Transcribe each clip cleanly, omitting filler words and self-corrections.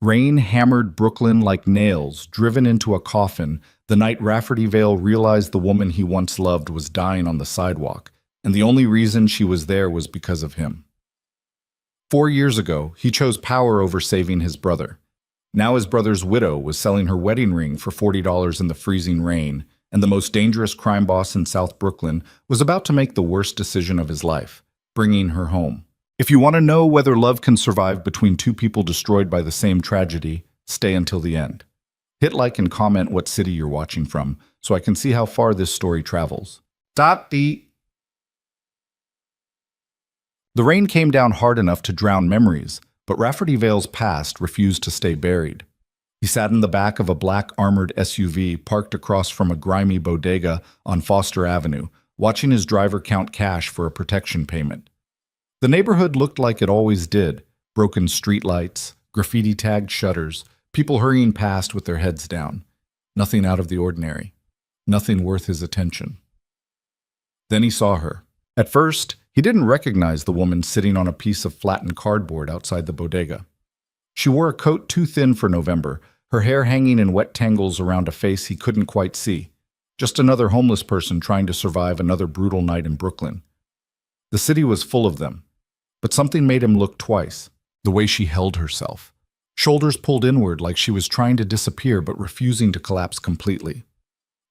Rain hammered Brooklyn like nails, driven into a coffin, the night Rafferty Vale realized the woman he once loved was dying on the sidewalk, and the only reason she was there was because of him. 4 years ago, he chose power over saving his brother. Now his brother's widow was selling her wedding ring for $40 in the freezing rain, and the most dangerous crime boss in South Brooklyn was about to make the worst decision of his life, bringing her home. If you want to know whether love can survive between two people destroyed by the same tragedy, stay until the end. Hit like and comment what city you're watching from, so I can see how far this story travels. The rain came down hard enough to drown memories, but Rafferty Vale's past refused to stay buried. He sat in the back of a black armored SUV parked across from a grimy bodega on Foster Avenue, watching his driver count cash for a protection payment. The neighborhood looked like it always did: broken streetlights, graffiti-tagged shutters, people hurrying past with their heads down. Nothing out of the ordinary. Nothing worth his attention. Then he saw her. At first, he didn't recognize the woman sitting on a piece of flattened cardboard outside the bodega. She wore a coat too thin for November, her hair hanging in wet tangles around a face he couldn't quite see. Just another homeless person trying to survive another brutal night in Brooklyn. The city was full of them. But something made him look twice: the way she held herself. Shoulders pulled inward like she was trying to disappear but refusing to collapse completely.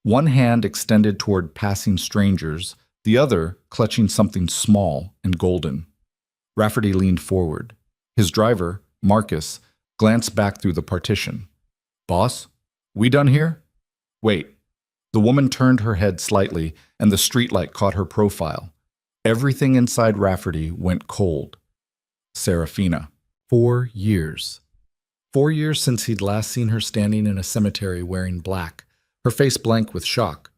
One hand extended toward passing strangers, the other clutching something small and golden. Rafferty leaned forward. His driver, Marcus, glanced back through the partition. "Boss, we done here?" "Wait." The woman turned her head slightly, and the streetlight caught her profile. Everything inside Rafferty went cold. Serafina. 4 years. 4 years since he'd last seen her standing in a cemetery wearing black, her face blank with shock.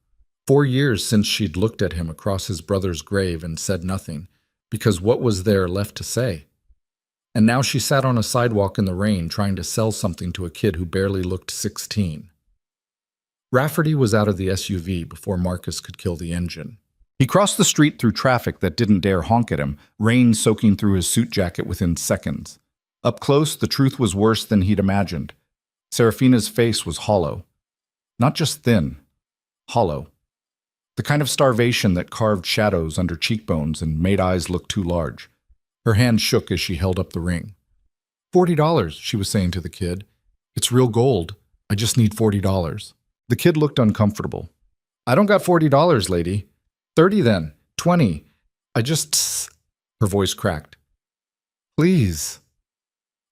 4 years since she'd looked at him across his brother's grave and said nothing, because what was there left to say? And now she sat on a sidewalk in the rain trying to sell something to a kid who barely looked 16. Rafferty was out of the SUV before Marcus could kill the engine. He crossed the street through traffic that didn't dare honk at him, rain soaking through his suit jacket within seconds. Up close, the truth was worse than he'd imagined. Serafina's face was hollow. Not just thin, hollow. The kind of starvation that carved shadows under cheekbones and made eyes look too large. Her hand shook as she held up the ring. $40, she was saying to the kid. "It's real gold. I just need $40. The kid looked uncomfortable. "I don't got $40, lady." "30 then. 20. I just..." Her voice cracked. "Please."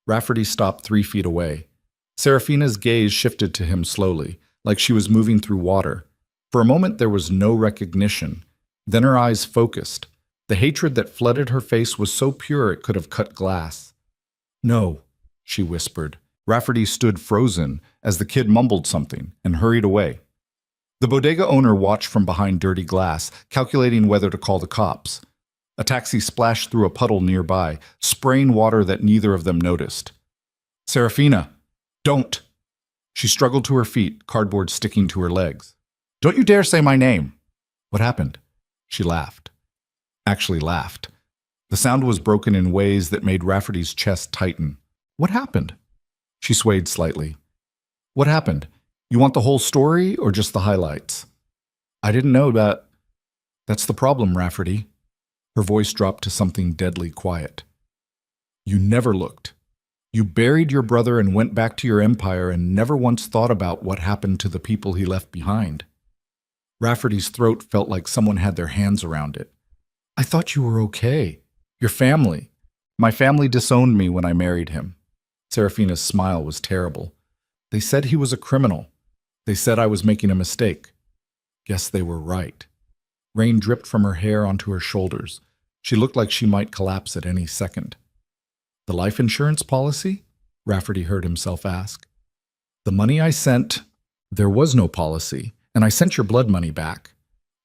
Rafferty stopped 3 feet away. Serafina's gaze shifted to him slowly, like she was moving through water. For a moment there was no recognition. Then her eyes focused. The hatred that flooded her face was so pure it could have cut glass. "No," she whispered. Rafferty stood frozen as the kid mumbled something and hurried away. The bodega owner watched from behind dirty glass, calculating whether to call the cops. A taxi splashed through a puddle nearby, spraying water that neither of them noticed. "Serafina, don't!" She struggled to her feet, cardboard sticking to her legs. "Don't you dare say my name!" "What happened?" She laughed. Actually laughed. The sound was broken in ways that made Rafferty's chest tighten. "What happened?" She swayed slightly. "What happened? You want the whole story or just the highlights?" "I didn't know that." "That's the problem, Rafferty." Her voice dropped to something deadly quiet. "You never looked. You buried your brother and went back to your empire and never once thought about what happened to the people he left behind." Rafferty's throat felt like someone had their hands around it. "I thought you were okay. Your family. My family disowned me when I married him." Serafina's smile was terrible. "They said he was a criminal. They said I was making a mistake. Guess they were right." Rain dripped from her hair onto her shoulders. She looked like she might collapse at any second. "The life insurance policy?" Rafferty heard himself ask. "The money I sent..." "There was no policy, and I sent your blood money back."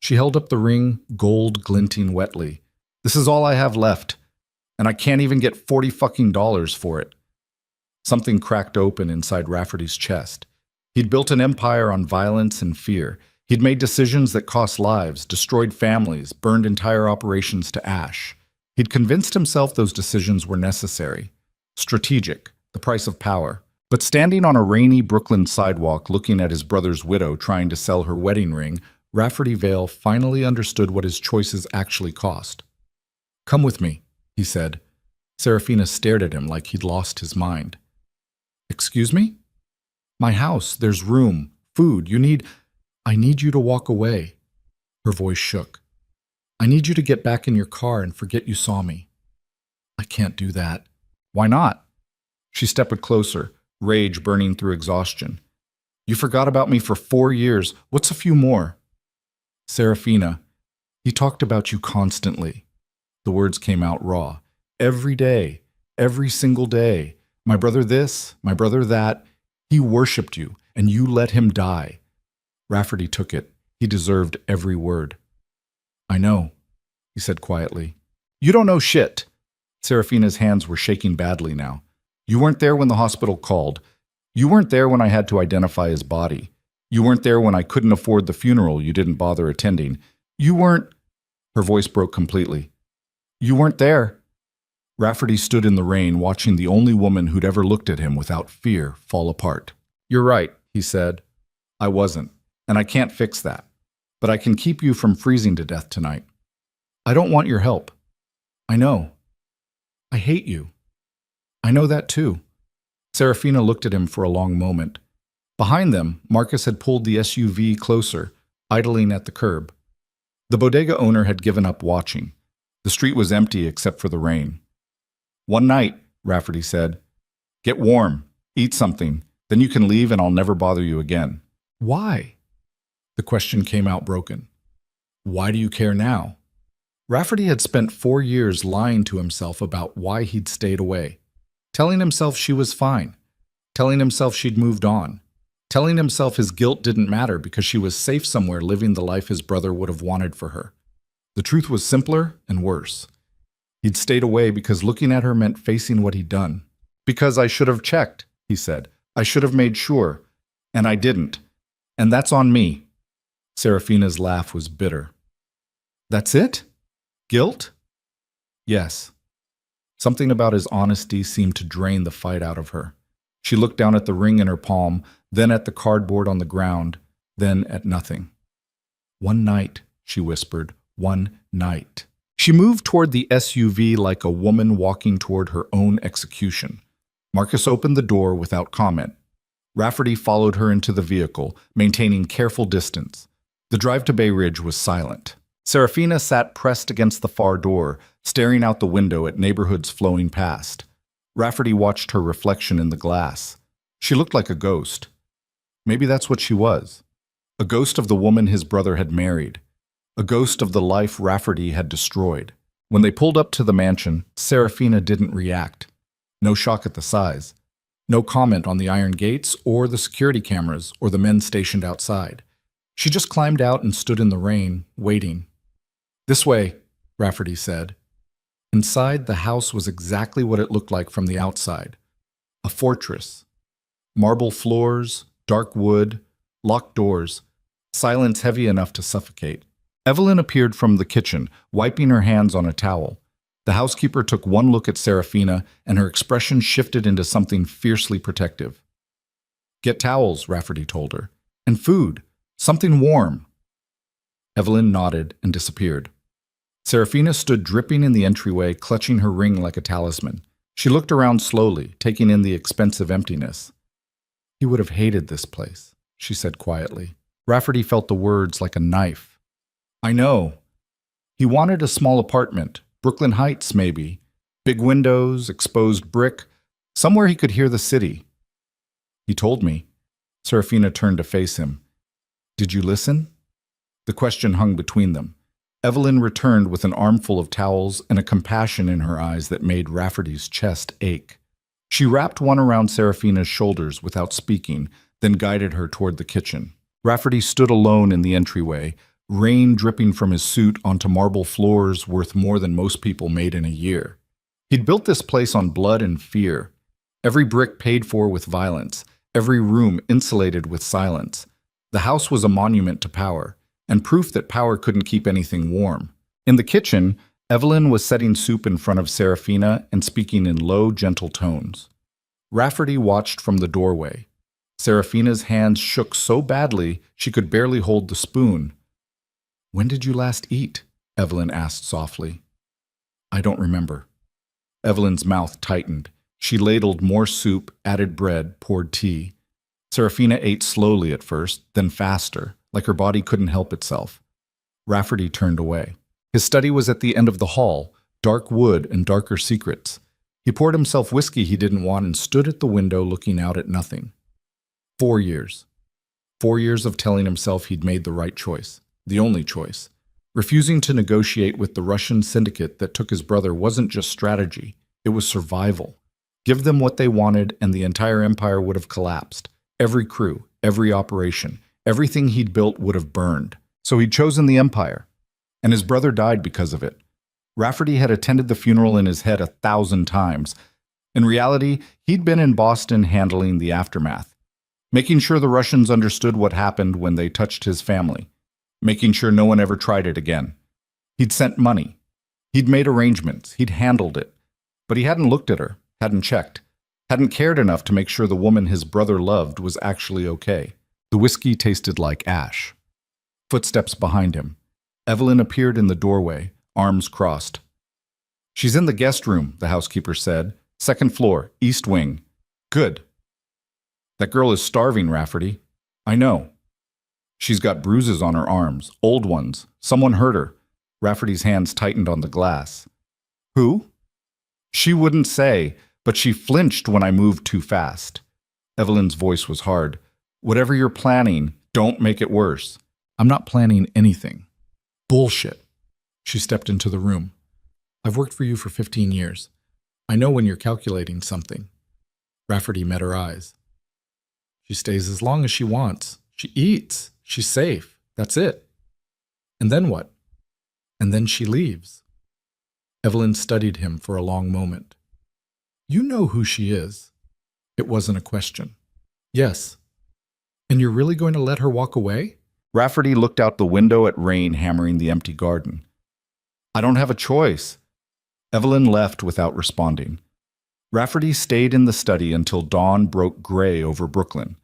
She held up the ring, gold glinting wetly. "This is all I have left, and I can't even get $40 for it." Something cracked open inside Rafferty's chest. He'd built an empire on violence and fear. He'd made decisions that cost lives, destroyed families, burned entire operations to ash. He'd convinced himself those decisions were necessary. Strategic, the price of power. But standing on a rainy Brooklyn sidewalk looking at his brother's widow trying to sell her wedding ring, Rafferty Vale finally understood what his choices actually cost. "Come with me," he said. Serafina stared at him like he'd lost his mind. "Excuse me?" "My house. There's room. Food. I need you to walk away." Her voice shook. "I need you to get back in your car and forget you saw me." "I can't do that." "Why not?" She stepped closer, rage burning through exhaustion. "You forgot about me for 4 years. What's a few more?" "Serafina, he talked about you constantly." The words came out raw. "Every day, every single day. My brother this, my brother that. He worshipped you, and you let him die." Rafferty took it. He deserved every word. "I know," he said quietly. "You don't know shit." Serafina's hands were shaking badly now. "You weren't there when the hospital called. You weren't there when I had to identify his body. You weren't there when I couldn't afford the funeral you didn't bother attending. You weren't—" Her voice broke completely. "You weren't there." Rafferty stood in the rain, watching the only woman who'd ever looked at him without fear fall apart. "You're right," he said. "I wasn't, and I can't fix that. But I can keep you from freezing to death tonight. I don't want your help. I know. I hate you. I know that too." Serafina looked at him for a long moment. Behind them, Marcus had pulled the SUV closer, idling at the curb. The bodega owner had given up watching. The street was empty except for the rain. "One night," Rafferty said. "Get warm, eat something, then you can leave and I'll never bother you again." "Why?" The question came out broken. "Why do you care now?" Rafferty had spent 4 years lying to himself about why he'd stayed away. Telling himself she was fine. Telling himself she'd moved on. Telling himself his guilt didn't matter because she was safe somewhere living the life his brother would have wanted for her. The truth was simpler and worse. He'd stayed away because looking at her meant facing what he'd done. "Because I should have checked," he said. "I should have made sure. And I didn't. And that's on me." Serafina's laugh was bitter. "That's it? Guilt?" "Yes." Something about his honesty seemed to drain the fight out of her. She looked down at the ring in her palm, then at the cardboard on the ground, then at nothing. "One night," she whispered. "One night." She moved toward the SUV like a woman walking toward her own execution. Marcus opened the door without comment. Rafferty followed her into the vehicle, maintaining careful distance. The drive to Bay Ridge was silent. Serafina sat pressed against the far door, staring out the window at neighborhoods flowing past. Rafferty watched her reflection in the glass. She looked like a ghost. Maybe that's what she was. A ghost of the woman his brother had married. A ghost of the life Rafferty had destroyed. When they pulled up to the mansion, Serafina didn't react. No shock at the size. No comment on the iron gates or the security cameras or the men stationed outside. She just climbed out and stood in the rain, waiting. "This way," Rafferty said. Inside, the house was exactly what it looked like from the outside. A fortress. Marble floors, dark wood, locked doors, silence heavy enough to suffocate. Evelyn appeared from the kitchen, wiping her hands on a towel. The housekeeper took one look at Serafina, and her expression shifted into something fiercely protective. "Get towels," Rafferty told her. "And food. Something warm." Evelyn nodded and disappeared. Serafina stood dripping in the entryway, clutching her ring like a talisman. She looked around slowly, taking in the expensive emptiness. "He would have hated this place," she said quietly. Rafferty felt the words like a knife. "I know. He wanted a small apartment, Brooklyn Heights maybe. Big windows, exposed brick, somewhere he could hear the city." "He told me." Serafina turned to face him. "Did you listen?" The question hung between them. Evelyn returned with an armful of towels and a compassion in her eyes that made Rafferty's chest ache. She wrapped one around Serafina's shoulders without speaking, then guided her toward the kitchen. Rafferty stood alone in the entryway, rain dripping from his suit onto marble floors worth more than most people made in a year. He'd built this place on blood and fear. Every brick paid for with violence, every room insulated with silence. The house was a monument to power, and proof that power couldn't keep anything warm. In the kitchen, Evelyn was setting soup in front of Serafina and speaking in low, gentle tones. Rafferty watched from the doorway. Serafina's hands shook so badly she could barely hold the spoon. "When did you last eat?" Evelyn asked softly. "I don't remember." Evelyn's mouth tightened. She ladled more soup, added bread, poured tea. Serafina ate slowly at first, then faster, like her body couldn't help itself. Rafferty turned away. His study was at the end of the hall, dark wood and darker secrets. He poured himself whiskey he didn't want and stood at the window looking out at nothing. 4 years. 4 years of telling himself he'd made the right choice, the only choice. Refusing to negotiate with the Russian syndicate that took his brother wasn't just strategy, it was survival. Give them what they wanted and the entire empire would have collapsed. Every crew, every operation, everything he'd built would have burned. So he'd chosen the empire. And his brother died because of it. Rafferty had attended the funeral in his head 1,000 times. In reality, he'd been in Boston handling the aftermath. Making sure the Russians understood what happened when they touched his family. Making sure no one ever tried it again. He'd sent money. He'd made arrangements. He'd handled it. But he hadn't looked at her, hadn't checked, hadn't cared enough to make sure the woman his brother loved was actually okay. The whiskey tasted like ash. Footsteps behind him. Evelyn appeared in the doorway, arms crossed. "She's in the guest room," the housekeeper said. "Second floor, east wing." "Good." "That girl is starving, Rafferty." "I know." "She's got bruises on her arms, old ones. Someone hurt her." Rafferty's hands tightened on the glass. "Who?" "She wouldn't say, but she flinched when I moved too fast." Evelyn's voice was hard. "Whatever you're planning, don't make it worse." "I'm not planning anything." "Bullshit." She stepped into the room. "I've worked for you for 15 years. I know when you're calculating something." Rafferty met her eyes. "She stays as long as she wants. She eats. She's safe. That's it." "And then what?" "And then she leaves." Evelyn studied him for a long moment. "You know who she is." It wasn't a question. "Yes." "And you're really going to let her walk away?" Rafferty looked out the window at rain hammering the empty garden. "I don't have a choice." Evelyn left without responding. Rafferty stayed in the study until dawn broke gray over Brooklyn.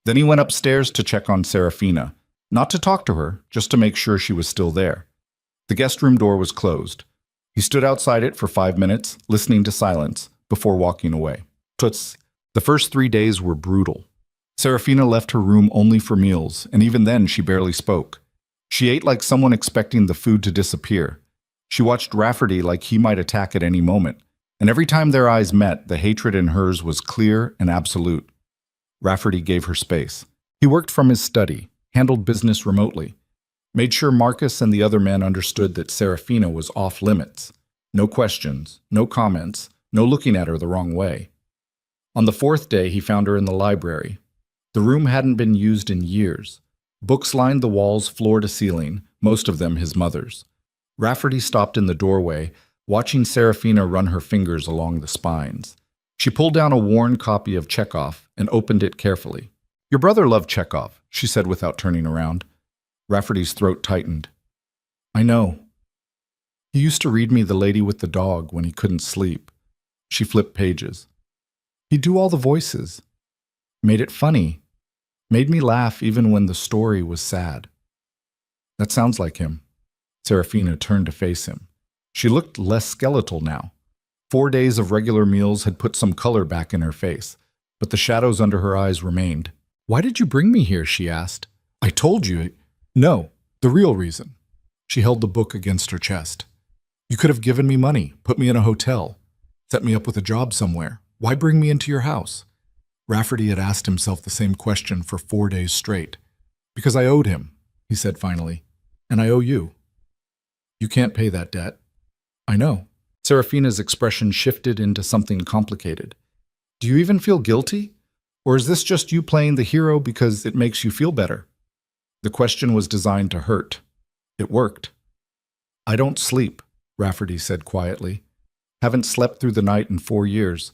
Then he went upstairs to check on Serafina, not to talk to her, just to make sure she was still there. The guest room door was closed. He stood outside it for 5 minutes, listening to silence, before walking away. Toots. The first 3 days were brutal. Serafina left her room only for meals, and even then she barely spoke. She ate like someone expecting the food to disappear. She watched Rafferty like he might attack at any moment, and every time their eyes met, the hatred in hers was clear and absolute. Rafferty gave her space. He worked from his study, handled business remotely, made sure Marcus and the other men understood that Serafina was off limits. No questions, no comments, no looking at her the wrong way. On the 4th day, he found her in the library. The room hadn't been used in years. Books lined the walls floor to ceiling, most of them his mother's. Rafferty stopped in the doorway, watching Serafina run her fingers along the spines. She pulled down a worn copy of Chekhov and opened it carefully. "Your brother loved Chekhov," she said without turning around. Rafferty's throat tightened. "I know. He used to read me The Lady with the Dog when he couldn't sleep." She flipped pages. "He'd do all the voices. Made it funny. Made me laugh even when the story was sad." "That sounds like him." Serafina turned to face him. She looked less skeletal now. 4 days of regular meals had put some color back in her face, but the shadows under her eyes remained. "Why did you bring me here?" she asked. "I told you." "No, the real reason." She held the book against her chest. "You could have given me money, put me in a hotel, set me up with a job somewhere. Why bring me into your house?" Rafferty had asked himself the same question for 4 days straight. "Because I owed him," he said finally. "And I owe you." "You can't pay that debt." "I know." Serafina's expression shifted into something complicated. "Do you even feel guilty? Or is this just you playing the hero because it makes you feel better?" The question was designed to hurt. It worked. "I don't sleep," Rafferty said quietly. "Haven't slept through the night in 4 years.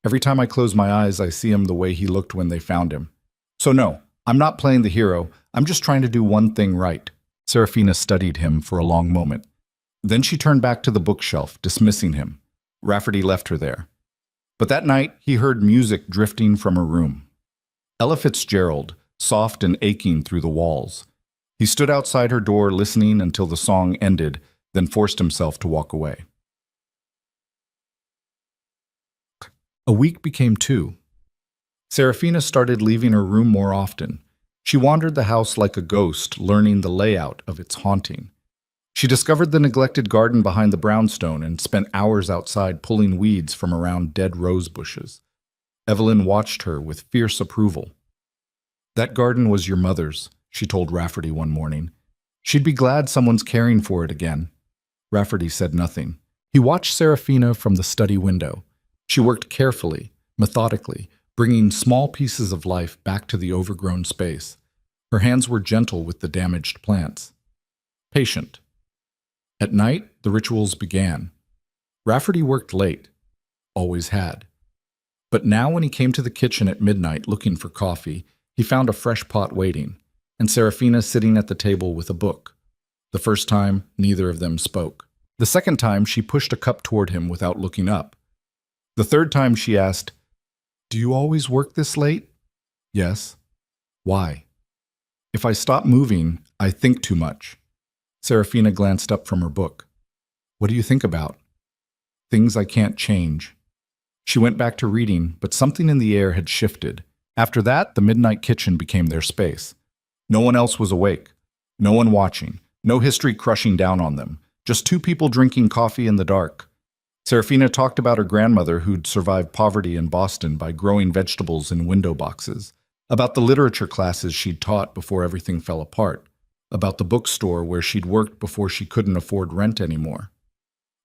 Every time I close my eyes, I see him the way he looked when they found him. So no, I'm not playing the hero. I'm just trying to do one thing right." Serafina studied him for a long moment. Then she turned back to the bookshelf, dismissing him. Rafferty left her there. But that night, he heard music drifting from her room. Ella Fitzgerald, soft and aching through the walls. He stood outside her door listening until the song ended, then forced himself to walk away. A week became 2. Serafina started leaving her room more often. She wandered the house like a ghost, learning the layout of its haunting. She discovered the neglected garden behind the brownstone and spent hours outside pulling weeds from around dead rose bushes. Evelyn watched her with fierce approval. "That garden was your mother's," she told Rafferty one morning. "She'd be glad someone's caring for it again." Rafferty said nothing. He watched Serafina from the study window. She worked carefully, methodically, bringing small pieces of life back to the overgrown space. Her hands were gentle with the damaged plants. Patient. At night, the rituals began. Rafferty worked late. Always had. But now when he came to the kitchen at midnight looking for coffee, he found a fresh pot waiting, and Serafina sitting at the table with a book. The first time, neither of them spoke. The second time, she pushed a cup toward him without looking up. The third time, she asked, "Do you always work this late?" "Yes." "Why?" "If I stop moving, I think too much." Serafina glanced up from her book. "What do you think about?" "Things I can't change." She went back to reading, but something in the air had shifted. After that, the midnight kitchen became their space. No one else was awake. No one watching. No history crushing down on them. Just 2 people drinking coffee in the dark. Serafina talked about her grandmother who'd survived poverty in Boston by growing vegetables in window boxes, about the literature classes she'd taught before everything fell apart, about the bookstore where she'd worked before she couldn't afford rent anymore.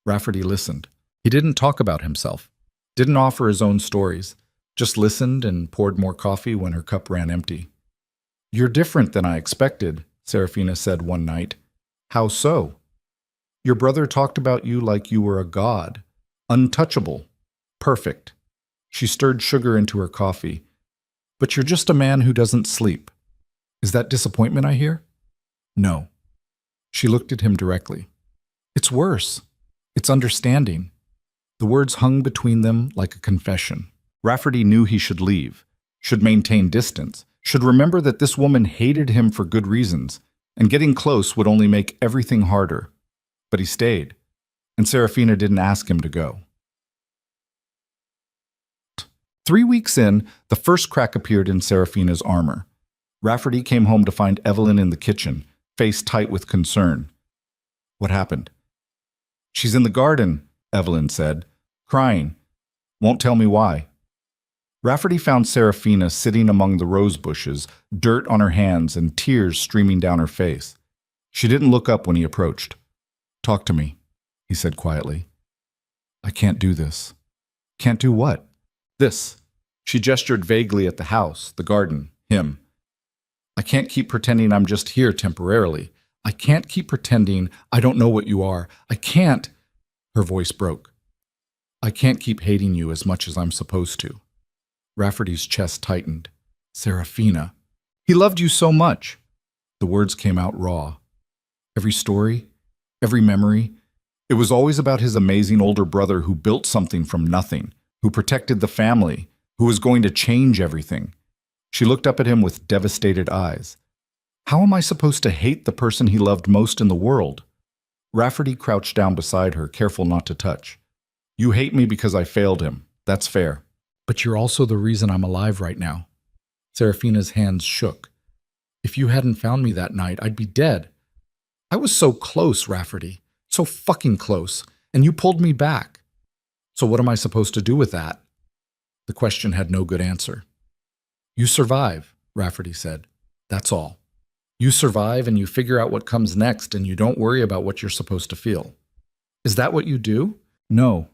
Rafferty listened. He didn't talk about himself, didn't offer his own stories, just listened and poured more coffee when her cup ran empty. "You're different than I expected," Serafina said one night. "How so?" "Your brother talked about you like you were a god. Untouchable. Perfect." She stirred sugar into her coffee. "But you're just a man who doesn't sleep. Is that disappointment I hear?" "No." She looked at him directly. "It's worse. It's understanding." The words hung between them like a confession. Rafferty knew he should leave, should maintain distance, should remember that this woman hated him for good reasons, and getting close would only make everything harder. But he stayed, and Serafina didn't ask him to go. 3 weeks in, the first crack appeared in Serafina's armor. Rafferty came home to find Evelyn in the kitchen, face tight with concern. "What happened?" "She's in the garden," Evelyn said, "crying. Won't tell me why." Rafferty found Serafina sitting among the rose bushes, dirt on her hands and tears streaming down her face. She didn't look up when he approached. "Talk to me," he said quietly. "I can't do this." "Can't do what?" "This." She gestured vaguely at the house, the garden, him. "I can't keep pretending I'm just here temporarily. I can't keep pretending I don't know what you are. I can't." Her voice broke. "I can't keep hating you as much as I'm supposed to." Rafferty's chest tightened. "Serafina. He loved you so much." The words came out raw. Every story, every memory, it was always about his amazing older brother who built something from nothing, who protected the family, who was going to change everything. She looked up at him with devastated eyes. "How am I supposed to hate the person he loved most in the world?" Rafferty crouched down beside her, careful not to touch. "You hate me because I failed him. That's fair. But you're also the reason I'm alive right now." Serafina's hands shook. "If you hadn't found me that night, I'd be dead. I was so close, Rafferty. So fucking close. And you pulled me back. So what am I supposed to do with that?" The question had no good answer. "You survive," Rafferty said. "That's all. You survive and you figure out what comes next and you don't worry about what you're supposed to feel." "Is that what you do?" "No."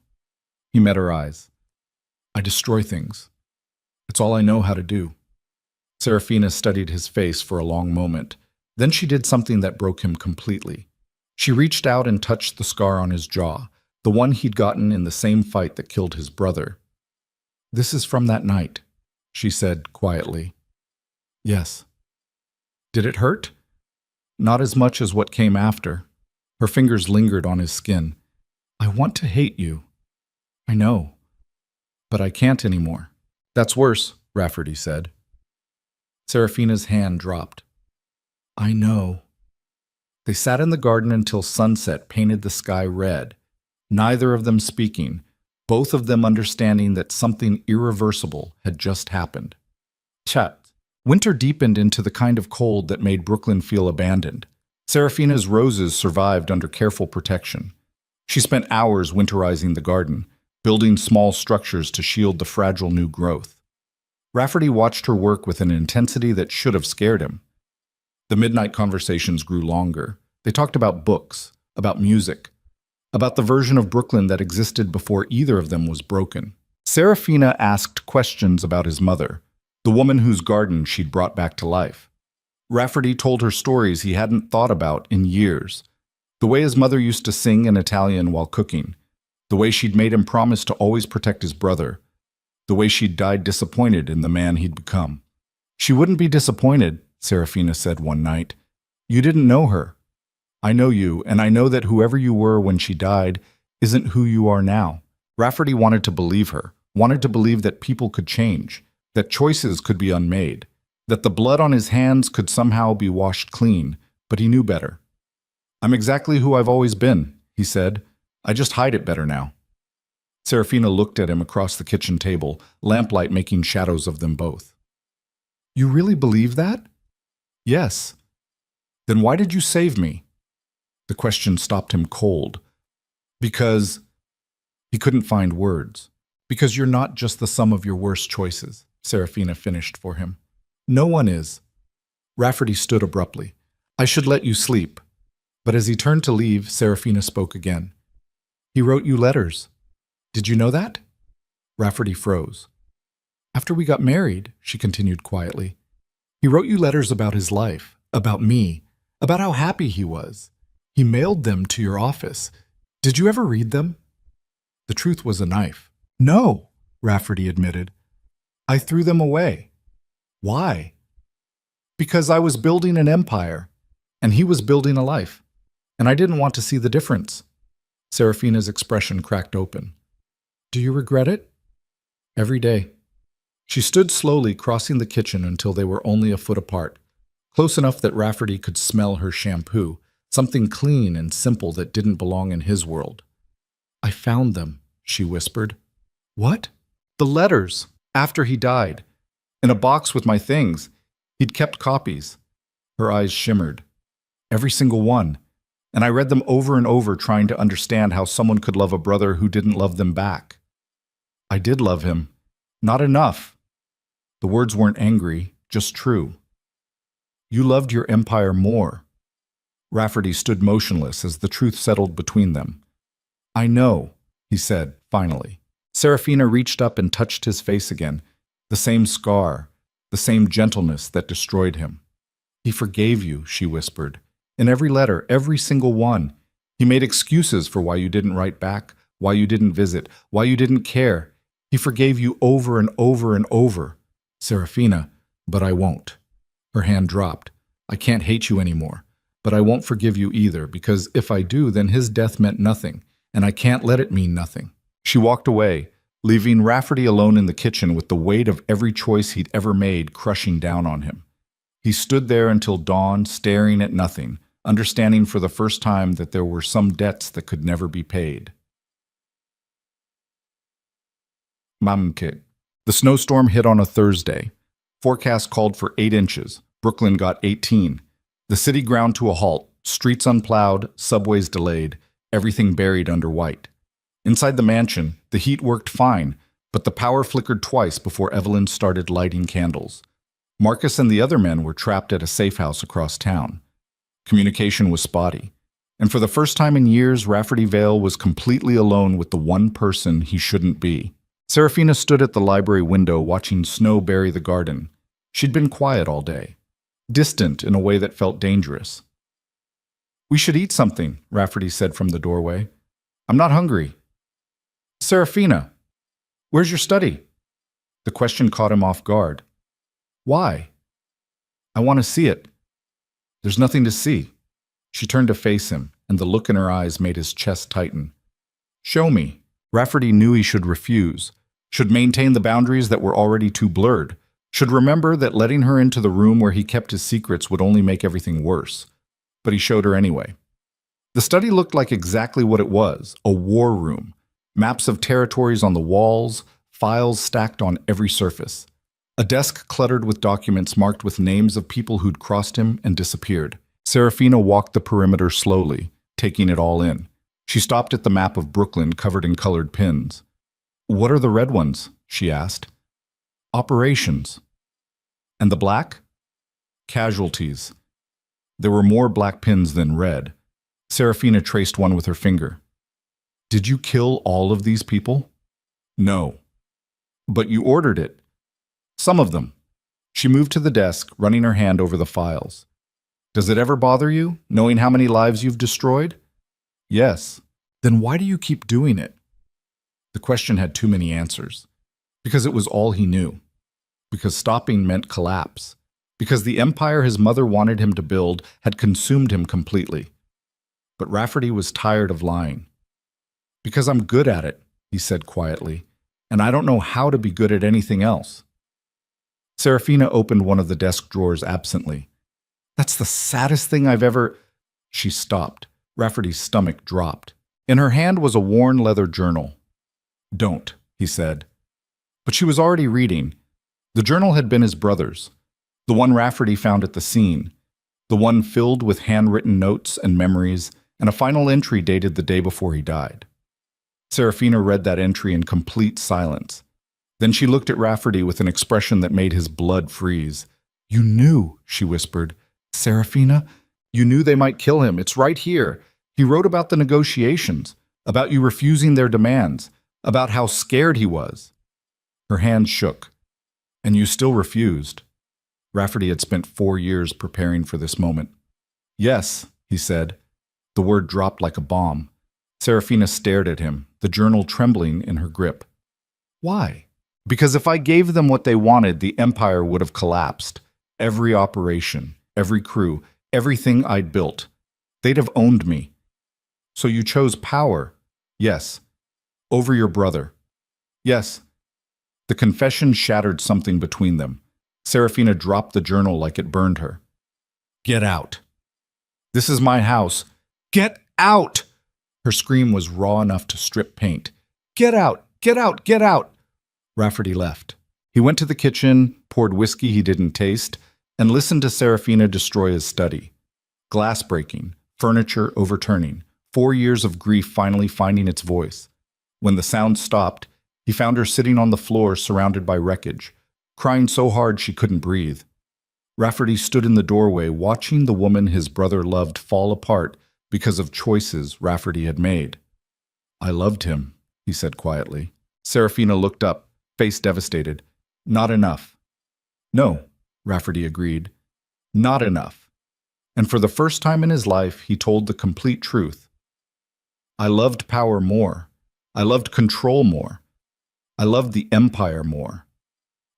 He met her eyes. "I destroy things. It's all I know how to do." Serafina studied his face for a long moment. Then she did something that broke him completely. She reached out and touched the scar on his jaw, the one he'd gotten in the same fight that killed his brother. "This is from that night," she said quietly. "Yes." "Did it hurt?" "Not as much as what came after." Her fingers lingered on his skin. "I want to hate you." "I know." But I can't anymore. That's worse, Rafferty said. Serafina's hand dropped. I know. They sat in the garden until sunset painted the sky red, neither of them speaking, both of them understanding that something irreversible had just happened. Chat. Winter deepened into the kind of cold that made Brooklyn feel abandoned. Serafina's roses survived under careful protection. She spent hours winterizing the garden, building small structures to shield the fragile new growth. Rafferty watched her work with an intensity that should have scared him. The midnight conversations grew longer. They talked about books, about music, about the version of Brooklyn that existed before either of them was broken. Serafina asked questions about his mother, the woman whose garden she'd brought back to life. Rafferty told her stories he hadn't thought about in years. The way his mother used to sing in Italian while cooking, the way she'd made him promise to always protect his brother, the way she'd died disappointed in the man he'd become. She wouldn't be disappointed, Serafina said one night. You didn't know her. I know you, and I know that whoever you were when she died isn't who you are now. Rafferty wanted to believe her, wanted to believe that people could change, that choices could be unmade, that the blood on his hands could somehow be washed clean, but he knew better. I'm exactly who I've always been, he said. I just hide it better now. Serafina looked at him across the kitchen table, lamplight making shadows of them both. You really believe that? Yes. Then why did you save me? The question stopped him cold. Because he couldn't find words. Because you're not just the sum of your worst choices, Serafina finished for him. No one is. Rafferty stood abruptly. I should let you sleep. But as he turned to leave, Serafina spoke again. He wrote you letters. Did you know that? Rafferty froze. After we got married, she continued quietly, he wrote you letters about his life, about me, about how happy he was. He mailed them to your office. Did you ever read them? The truth was a knife. No, Rafferty admitted. I threw them away. Why? Because I was building an empire, and he was building a life, and I didn't want to see the difference. Serafina's expression cracked open. Do you regret it? Every day. She stood slowly, crossing the kitchen until they were only a foot apart, close enough that Rafferty could smell her shampoo, something clean and simple that didn't belong in his world. I found them, she whispered. What? The letters, after he died. In a box with my things. He'd kept copies. Her eyes shimmered. Every single one. And I read them over and over, trying to understand how someone could love a brother who didn't love them back. I did love him. Not enough. The words weren't angry, just true. You loved your empire more. Rafferty stood motionless as the truth settled between them. I know, he said, finally. Serafina reached up and touched his face again, the same scar, the same gentleness that destroyed him. He forgave you, she whispered. In every letter, every single one. He made excuses for why you didn't write back, why you didn't visit, why you didn't care. He forgave you over and over and over. Serafina, but I won't. Her hand dropped. I can't hate you anymore, but I won't forgive you either, because if I do, then his death meant nothing, and I can't let it mean nothing. She walked away, leaving Rafferty alone in the kitchen with the weight of every choice he'd ever made crushing down on him. He stood there until dawn, staring at nothing, understanding for the first time that there were some debts that could never be paid. Mamkit. The snowstorm hit on a Thursday. Forecast called for 8 inches. Brooklyn got 18. The city ground to a halt, streets unplowed, subways delayed, everything buried under white. Inside the mansion, the heat worked fine, but the power flickered twice before Evelyn started lighting candles. Marcus and the other men were trapped at a safe house across town. Communication was spotty, and for the first time in years, Rafferty Vale was completely alone with the one person he shouldn't be. Serafina stood at the library window watching snow bury the garden. She'd been quiet all day, distant in a way that felt dangerous. We should eat something, Rafferty said from the doorway. I'm not hungry. Serafina, where's your study? The question caught him off guard. Why? I want to see it. There's nothing to see. She turned to face him, and the look in her eyes made his chest tighten. Show me. Rafferty knew he should refuse. should maintain the boundaries that were already too blurred, should remember that letting her into the room where he kept his secrets would only make everything worse. But he showed her anyway. The study looked like exactly what it was, a war room. Maps of territories on the walls, files stacked on every surface. A desk cluttered with documents marked with names of people who'd crossed him and disappeared. Serafina walked the perimeter slowly, taking it all in. She stopped at the map of Brooklyn covered in colored pins. "What are the red ones?" she asked. "Operations." "And the black?" "Casualties." There were more black pins than red. Serafina traced one with her finger. "Did you kill all of these people?" "No." "But you ordered it." "Some of them." She moved to the desk, running her hand over the files. "Does it ever bother you, knowing how many lives you've destroyed?" "Yes." "Then why do you keep doing it?" The question had too many answers. Because it was all he knew. Because stopping meant collapse. Because the empire his mother wanted him to build had consumed him completely. But Rafferty was tired of lying. "Because I'm good at it," he said quietly, "and I don't know how to be good at anything else." Serafina opened one of the desk drawers absently. "That's the saddest thing I've ever—" She stopped. Rafferty's stomach dropped. In her hand was a worn leather journal. "Don't," he said. But she was already reading. The journal had been his brother's. The one Rafferty found at the scene. The one filled with handwritten notes and memories, and a final entry dated the day before he died. Serafina read that entry in complete silence. Then she looked at Rafferty with an expression that made his blood freeze. "You knew," she whispered. "Serafina, you knew they might kill him. It's right here. He wrote about the negotiations, about you refusing their demands, about how scared he was." Her hand shook. "And you still refused." Rafferty had spent 4 years preparing for this moment. "Yes," he said. The word dropped like a bomb. Serafina stared at him, the journal trembling in her grip. "Why?" "Because if I gave them what they wanted, the empire would have collapsed. Every operation, every crew, everything I'd built. They'd have owned me." "So you chose power?" "Yes." "Over your brother?" "Yes." The confession shattered something between them. Serafina dropped the journal like it burned her. "Get out." "This is my house." "Get out!" Her scream was raw enough to strip paint. "Get out! Get out! Get out!" Rafferty left. He went to the kitchen, poured whiskey he didn't taste, and listened to Serafina destroy his study. Glass breaking, furniture overturning, 4 years of grief finally finding its voice. When the sound stopped, he found her sitting on the floor surrounded by wreckage, crying so hard she couldn't breathe. Rafferty stood in the doorway watching the woman his brother loved fall apart because of choices Rafferty had made. "I loved him," he said quietly. Serafina looked up, face devastated. "Not enough." "No," Rafferty agreed. "Not enough." And for the first time in his life, he told the complete truth. "I loved power more. I loved control more. I loved the empire more."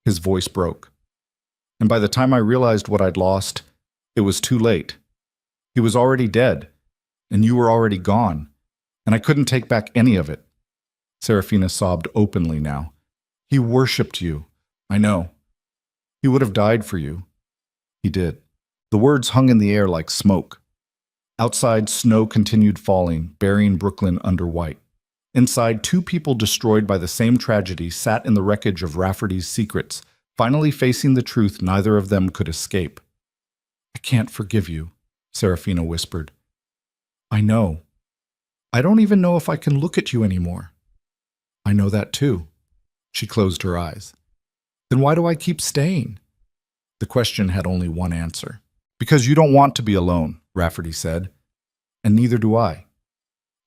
His voice broke. And by the time I realized what I'd lost, it was too late. He was already dead, and you were already gone, and I couldn't take back any of it. Serafina sobbed openly now. "He worshipped you. I know. He would have died for you." He did. The words hung in the air like smoke. Outside, snow continued falling, burying Brooklyn under white. Inside, 2 people destroyed by the same tragedy sat in the wreckage of Rafferty's secrets, finally facing the truth neither of them could escape. "I can't forgive you," Serafina whispered. "I know. I don't even know if I can look at you anymore." "I know that too." She closed her eyes. "Then why do I keep staying?" The question had only one answer. "Because you don't want to be alone," Rafferty said. "And neither do I."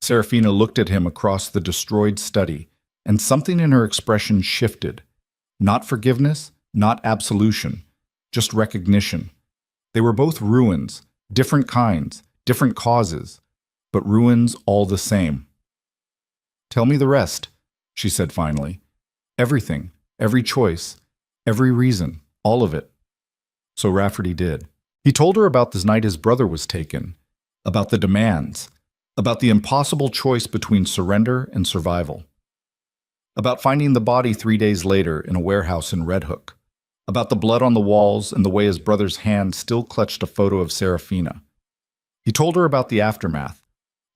Serafina looked at him across the destroyed study, and something in her expression shifted. Not forgiveness, not absolution, just recognition. They were both ruins, different kinds, different causes, but ruins all the same. "Tell me the rest," she said finally. "Everything, every choice, every reason, all of it." So Rafferty did. He told her about the night his brother was taken, about the demands, about the impossible choice between surrender and survival. About finding the body 3 days later in a warehouse in Red Hook. About the blood on the walls and the way his brother's hand still clutched a photo of Serafina. He told her about the aftermath,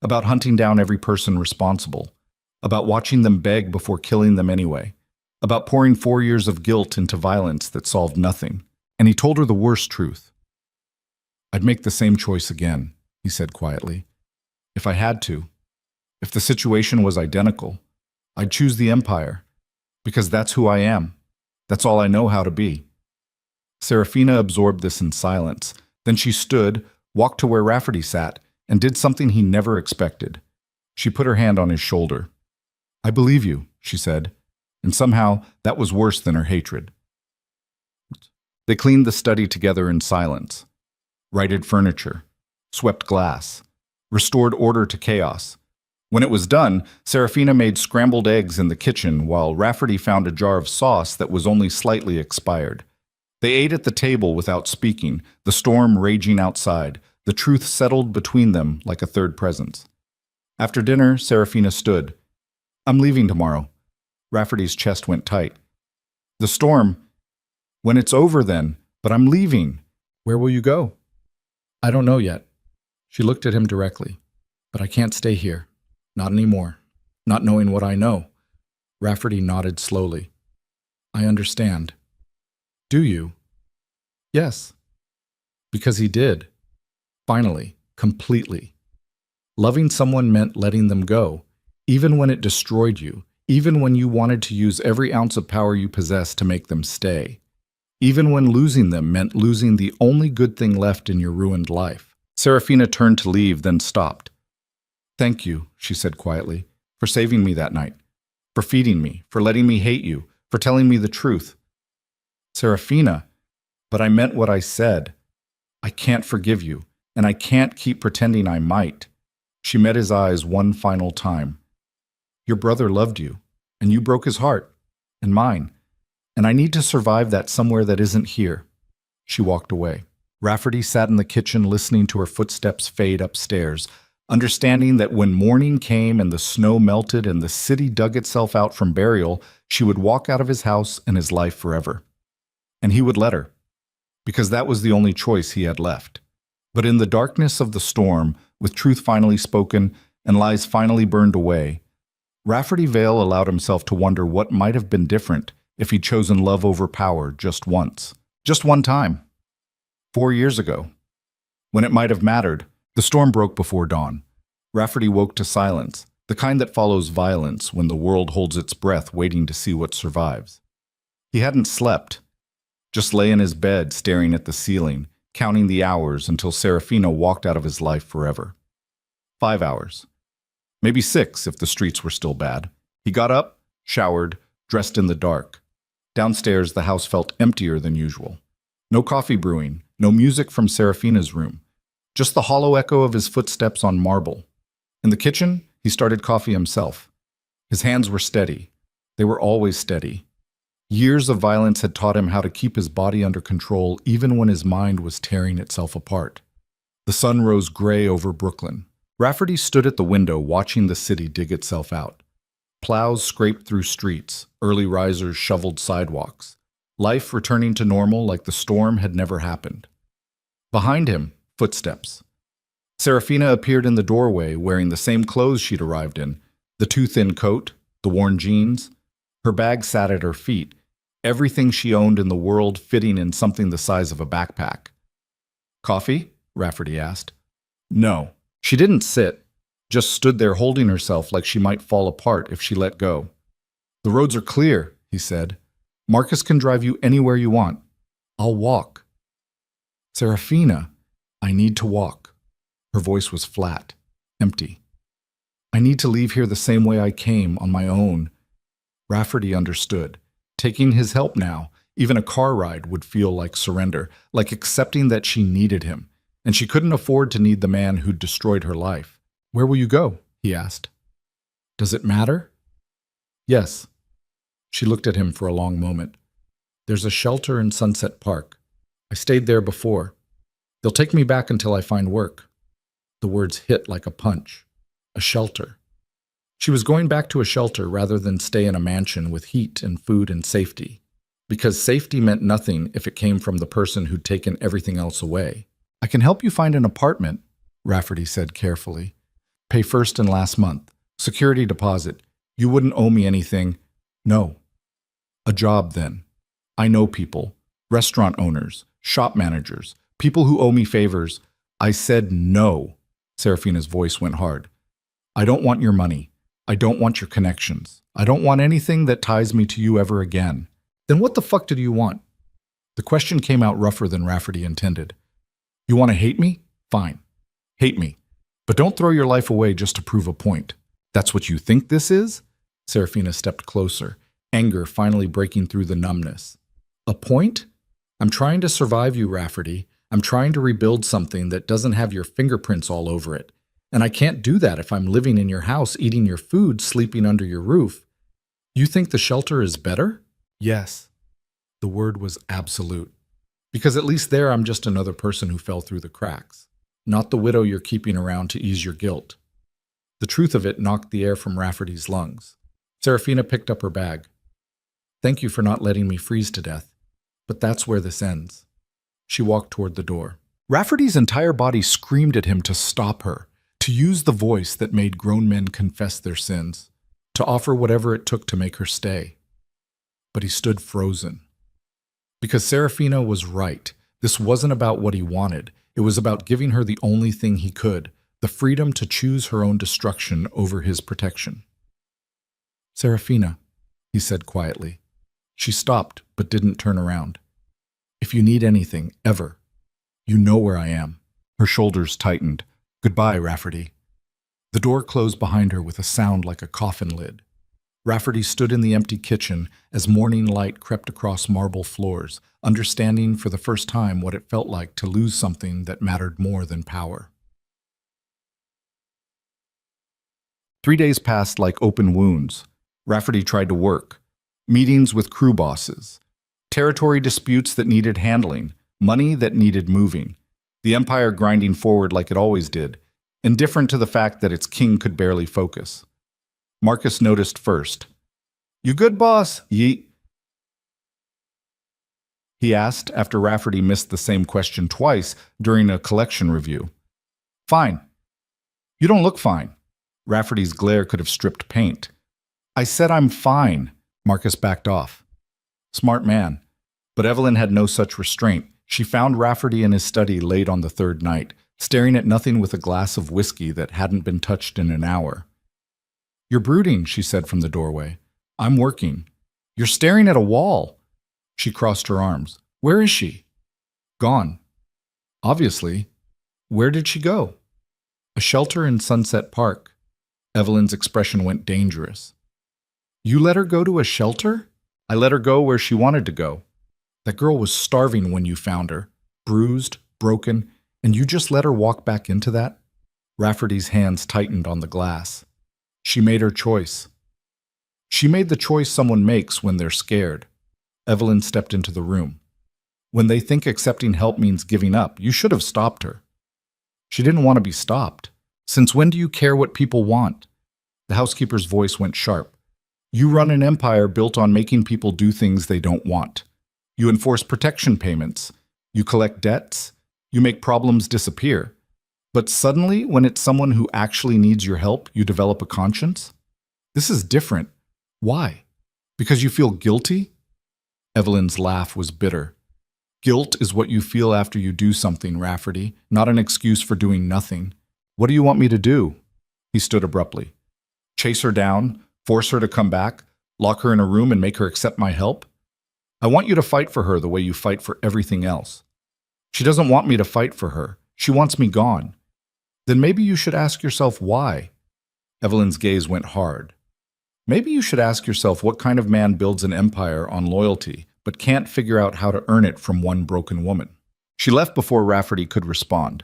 about hunting down every person responsible, about watching them beg before killing them anyway, about pouring 4 years of guilt into violence that solved nothing. And he told her the worst truth. "I'd make the same choice again," he said quietly. "If I had to. If the situation was identical, I'd choose the Empire, because that's who I am. That's all I know how to be." Serafina absorbed this in silence. Then she stood, walked to where Rafferty sat, and did something he never expected. She put her hand on his shoulder. "I believe you," she said, and somehow that was worse than her hatred. They cleaned the study together in silence, righted furniture, swept glass, restored order to chaos. When it was done, Serafina made scrambled eggs in the kitchen while Rafferty found a jar of sauce that was only slightly expired. They ate at the table without speaking, the storm raging outside. The truth settled between them like a third presence. After dinner, Serafina stood. "I'm leaving tomorrow." Rafferty's chest went tight. "The storm? When it's over then, but I'm leaving." "Where will you go?" "I don't know yet." She looked at him directly. "But I can't stay here. Not anymore. Not knowing what I know." Rafferty nodded slowly. "I understand." "Do you?" "Yes." Because he did. Finally, completely. Loving someone meant letting them go, even when it destroyed you, even when you wanted to use every ounce of power you possessed to make them stay, even when losing them meant losing the only good thing left in your ruined life. Serafina turned to leave, then stopped. "Thank you," she said quietly, "for saving me that night, for feeding me, for letting me hate you, for telling me the truth." "Serafina, but I meant what I said. I can't forgive you. And I can't keep pretending I might." She met his eyes one final time. "Your brother loved you, and you broke his heart, and mine, and I need to survive that somewhere that isn't here." She walked away. Rafferty sat in the kitchen listening to her footsteps fade upstairs, understanding that when morning came and the snow melted and the city dug itself out from burial, she would walk out of his house and his life forever. And he would let her, because that was the only choice he had left. But in the darkness of the storm, with truth finally spoken and lies finally burned away, Rafferty Vale allowed himself to wonder what might have been different if he'd chosen love over power just once. Just one time. 4 years ago. When it might have mattered, the storm broke before dawn. Rafferty woke to silence, the kind that follows violence when the world holds its breath waiting to see what survives. He hadn't slept, just lay in his bed staring at the ceiling, counting the hours until Serafina walked out of his life forever. 5 hours. Maybe 6 if the streets were still bad. He got up, showered, dressed in the dark. Downstairs, the house felt emptier than usual. No coffee brewing, no music from Serafina's room. Just the hollow echo of his footsteps on marble. In the kitchen, he started coffee himself. His hands were steady. They were always steady. Years of violence had taught him how to keep his body under control even when his mind was tearing itself apart. The sun rose gray over Brooklyn. Rafferty stood at the window watching the city dig itself out. Plows scraped through streets, early risers shoveled sidewalks. Life returning to normal like the storm had never happened. Behind him, footsteps. Serafina appeared in the doorway wearing the same clothes she'd arrived in, the too-thin coat, the worn jeans. Her bag sat at her feet, everything she owned in the world fitting in something the size of a backpack. "Coffee?" Rafferty asked. No. She didn't sit, just stood there holding herself like she might fall apart if she let go. "The roads are clear," he said. "Marcus can drive you anywhere you want. I'll walk." "Serafina, I need to walk." Her voice was flat, empty. "I need to leave here the same way I came, on my own." Rafferty understood. Taking his help now, even a car ride would feel like surrender, like accepting that she needed him, and she couldn't afford to need the man who'd destroyed her life. "Where will you go?" he asked. "Does it matter?" "Yes." She looked at him for a long moment. "There's a shelter in Sunset Park. I stayed there before. They'll take me back until I find work." The words hit like a punch. A shelter. She was going back to a shelter rather than stay in a mansion with heat and food and safety, because safety meant nothing if it came from the person who'd taken everything else away. I can help you find an apartment, Rafferty said carefully. Pay first and last month. Security deposit. You wouldn't owe me anything. No. A job, then. I know people. Restaurant owners. Shop managers. People who owe me favors. I said no. Serafina's voice went hard. I don't want your money. I don't want your connections. I don't want anything that ties me to you ever again. Then what the fuck did you want? The question came out rougher than Rafferty intended. You want to hate me? Fine. Hate me. But don't throw your life away just to prove a point. That's what you think this is? Serafina stepped closer, anger finally breaking through the numbness. A point? I'm trying to survive you, Rafferty. I'm trying to rebuild something that doesn't have your fingerprints all over it. And I can't do that if I'm living in your house, eating your food, sleeping under your roof. You think the shelter is better? Yes. The word was absolute. Because at least there I'm just another person who fell through the cracks, not the widow you're keeping around to ease your guilt. The truth of it knocked the air from Rafferty's lungs. Serafina picked up her bag. Thank you for not letting me freeze to death. But that's where this ends. She walked toward the door. Rafferty's entire body screamed at him to stop her, to use the voice that made grown men confess their sins, to offer whatever it took to make her stay. But he stood frozen. Because Serafina was right. This wasn't about what he wanted. It was about giving her the only thing he could, the freedom to choose her own destruction over his protection. Serafina, he said quietly. She stopped, but didn't turn around. If you need anything, ever, you know where I am. Her shoulders tightened. Goodbye, Rafferty. The door closed behind her with a sound like a coffin lid. Rafferty stood in the empty kitchen as morning light crept across marble floors, understanding for the first time what it felt like to lose something that mattered more than power. 3 days passed like open wounds. Rafferty tried to work. Meetings with crew bosses. Territory disputes that needed handling. Money that needed moving. The empire grinding forward like it always did, indifferent to the fact that its king could barely focus. Marcus noticed first. You good, boss? He asked after Rafferty missed the same question twice during a collection review. Fine. You don't look fine. Rafferty's glare could have stripped paint. I said I'm fine. Marcus backed off. Smart man. But Evelyn had no such restraint. She found Rafferty in his study late on the third night, staring at nothing with a glass of whiskey that hadn't been touched in an hour. You're brooding, she said from the doorway. I'm working. You're staring at a wall. She crossed her arms. Where is she? Gone. Obviously. Where did she go? A shelter in Sunset Park. Evelyn's expression went dangerous. You let her go to a shelter? I let her go where she wanted to go. That girl was starving when you found her, bruised, broken, and you just let her walk back into that? Rafferty's hands tightened on the glass. She made her choice. She made the choice someone makes when they're scared. Evelyn stepped into the room. When they think accepting help means giving up, you should have stopped her. She didn't want to be stopped. Since when do you care what people want? The housekeeper's voice went sharp. You run an empire built on making people do things they don't want. You enforce protection payments. You collect debts. You make problems disappear. But suddenly, when it's someone who actually needs your help, you develop a conscience? This is different. Why? Because you feel guilty? Evelyn's laugh was bitter. Guilt is what you feel after you do something, Rafferty, not an excuse for doing nothing. What do you want me to do? He stood abruptly. Chase her down, force her to come back, lock her in a room and make her accept my help? I want you to fight for her the way you fight for everything else. She doesn't want me to fight for her. She wants me gone. Then maybe you should ask yourself why. Evelyn's gaze went hard. Maybe you should ask yourself what kind of man builds an empire on loyalty, but can't figure out how to earn it from one broken woman. She left before Rafferty could respond.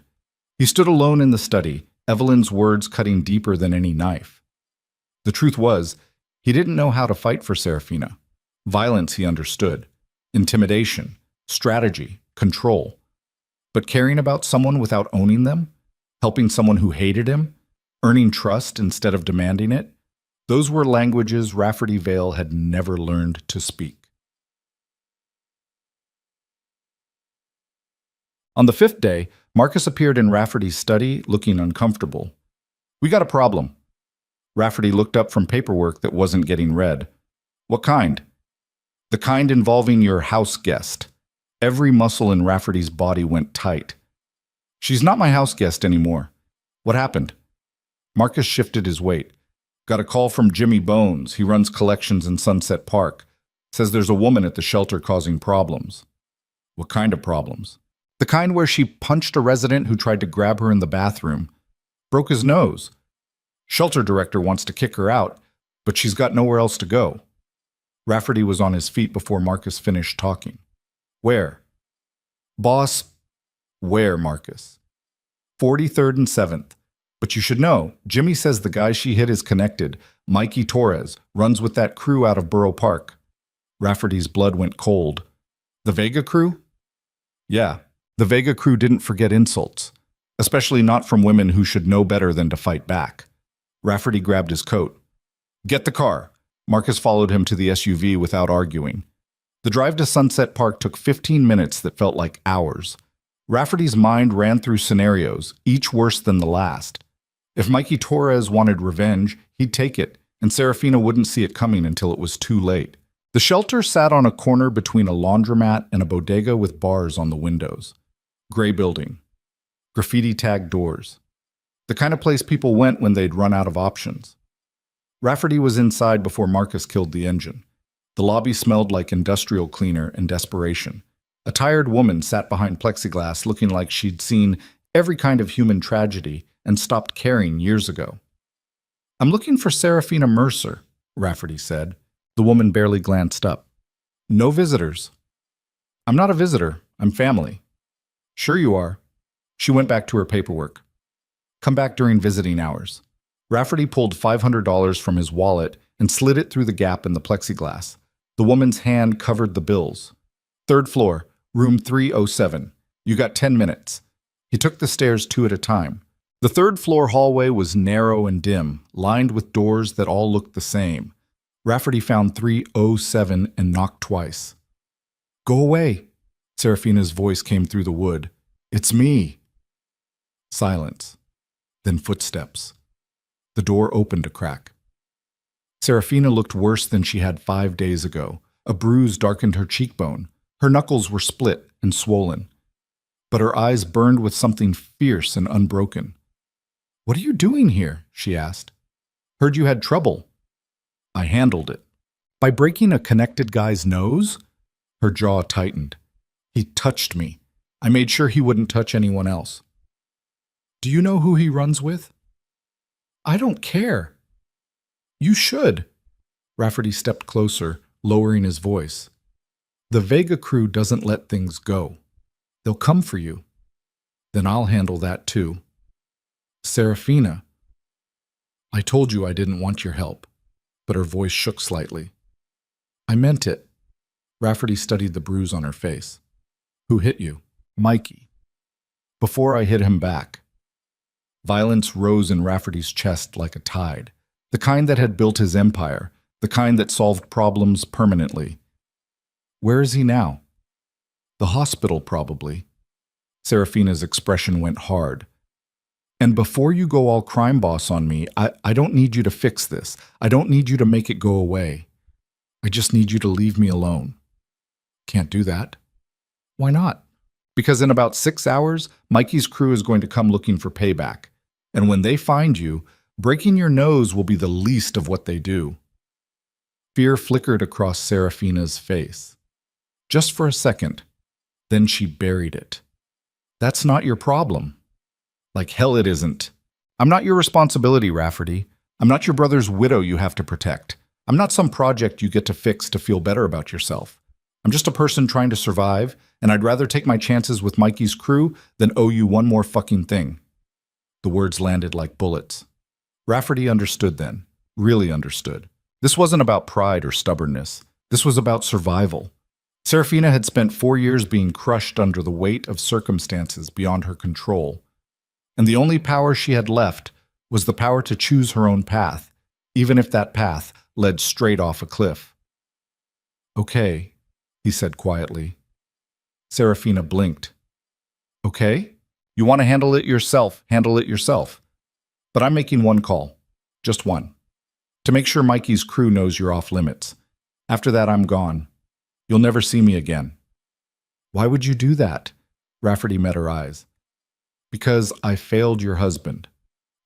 He stood alone in the study, Evelyn's words cutting deeper than any knife. The truth was, he didn't know how to fight for Serafina. Violence he understood. Intimidation, strategy, control. But caring about someone without owning them? Helping someone who hated him? Earning trust instead of demanding it? Those were languages Rafferty Vale had never learned to speak. On the fifth day, Marcus appeared in Rafferty's study, looking uncomfortable. "We got a problem." Rafferty looked up from paperwork that wasn't getting read. "What kind?" "The kind involving your house guest." Every muscle in Rafferty's body went tight. "She's not my house guest anymore." "What happened?" Marcus shifted his weight. "Got a call from Jimmy Bones. He runs collections in Sunset Park. Says there's a woman at the shelter causing problems." "What kind of problems?" "The kind where she punched a resident who tried to grab her in the bathroom. Broke his nose. Shelter director wants to kick her out, but she's got nowhere else to go." Rafferty was on his feet before Marcus finished talking. "Where?" "Boss." "Where, Marcus?" 43rd and 7th. "But you should know, Jimmy says the guy she hit is connected. Mikey Torres runs with that crew out of Borough Park." Rafferty's blood went cold. "The Vega crew?" "Yeah, the Vega crew didn't forget insults, especially not from women who should know better than to fight back." Rafferty grabbed his coat. "Get the car." Marcus followed him to the SUV without arguing. The drive to Sunset Park took 15 minutes that felt like hours. Rafferty's mind ran through scenarios, each worse than the last. If Mikey Torres wanted revenge, he'd take it, and Serafina wouldn't see it coming until it was too late. The shelter sat on a corner between a laundromat and a bodega with bars on the windows. Gray building. Graffiti-tagged doors. The kind of place people went when they'd run out of options. Rafferty was inside before Marcus killed the engine. The lobby smelled like industrial cleaner and desperation. A tired woman sat behind plexiglass looking like she'd seen every kind of human tragedy and stopped caring years ago. "I'm looking for Serafina Mercer," Rafferty said. The woman barely glanced up. "No visitors." "I'm not a visitor. I'm family." "Sure you are." She went back to her paperwork. "Come back during visiting hours." Rafferty pulled $500 from his wallet and slid it through the gap in the plexiglass. The woman's hand covered the bills. "3rd floor, room 307. You got 10 minutes." He took the stairs 2 at a time. The 3rd floor hallway was narrow and dim, lined with doors that all looked the same. Rafferty found 307 and knocked twice. "Go away." Serafina's voice came through the wood. "It's me." Silence. Then footsteps. The door opened a crack. Serafina looked worse than she had 5 days ago. A bruise darkened her cheekbone. Her knuckles were split and swollen. But her eyes burned with something fierce and unbroken. "What are you doing here?" she asked. "Heard you had trouble." "I handled it." "By breaking a connected guy's nose?" Her jaw tightened. "He touched me. I made sure he wouldn't touch anyone else." "Do you know who he runs with?" "I don't care." "You should." Rafferty stepped closer, lowering his voice. "The Vega crew doesn't let things go. They'll come for you. Then I'll handle that too." "Serafina." "I told you I didn't want your help." But her voice shook slightly. "I meant it." Rafferty studied the bruise on her face. "Who hit you?" "Mikey." "Before I hit him back." Violence rose in Rafferty's chest like a tide. The kind that had built his empire. The kind that solved problems permanently. "Where is he now?" "The hospital, probably." Serafina's expression went hard. "And before you go all crime boss on me, I don't need you to fix this. I don't need you to make it go away. I just need you to leave me alone." "Can't do that." "Why not?" "Because in about 6 hours, Mikey's crew is going to come looking for payback. And when they find you, breaking your nose will be the least of what they do." Fear flickered across Serafina's face. Just for a second. Then she buried it. "That's not your problem." "Like hell it isn't. I'm not your responsibility, Rafferty. I'm not your brother's widow you have to protect. I'm not some project you get to fix to feel better about yourself. I'm just a person trying to survive, and I'd rather take my chances with Mikey's crew than owe you one more fucking thing." The words landed like bullets. Rafferty understood then. Really understood. This wasn't about pride or stubbornness. This was about survival. Serafina had spent 4 years being crushed under the weight of circumstances beyond her control. And the only power she had left was the power to choose her own path, even if that path led straight off a cliff. Okay, he said quietly. Serafina blinked. Okay? You want to handle it yourself, handle it yourself. But I'm making one call. Just one. To make sure Mikey's crew knows you're off limits. After that, I'm gone. You'll never see me again. Why would you do that? Rafferty met her eyes. Because I failed your husband.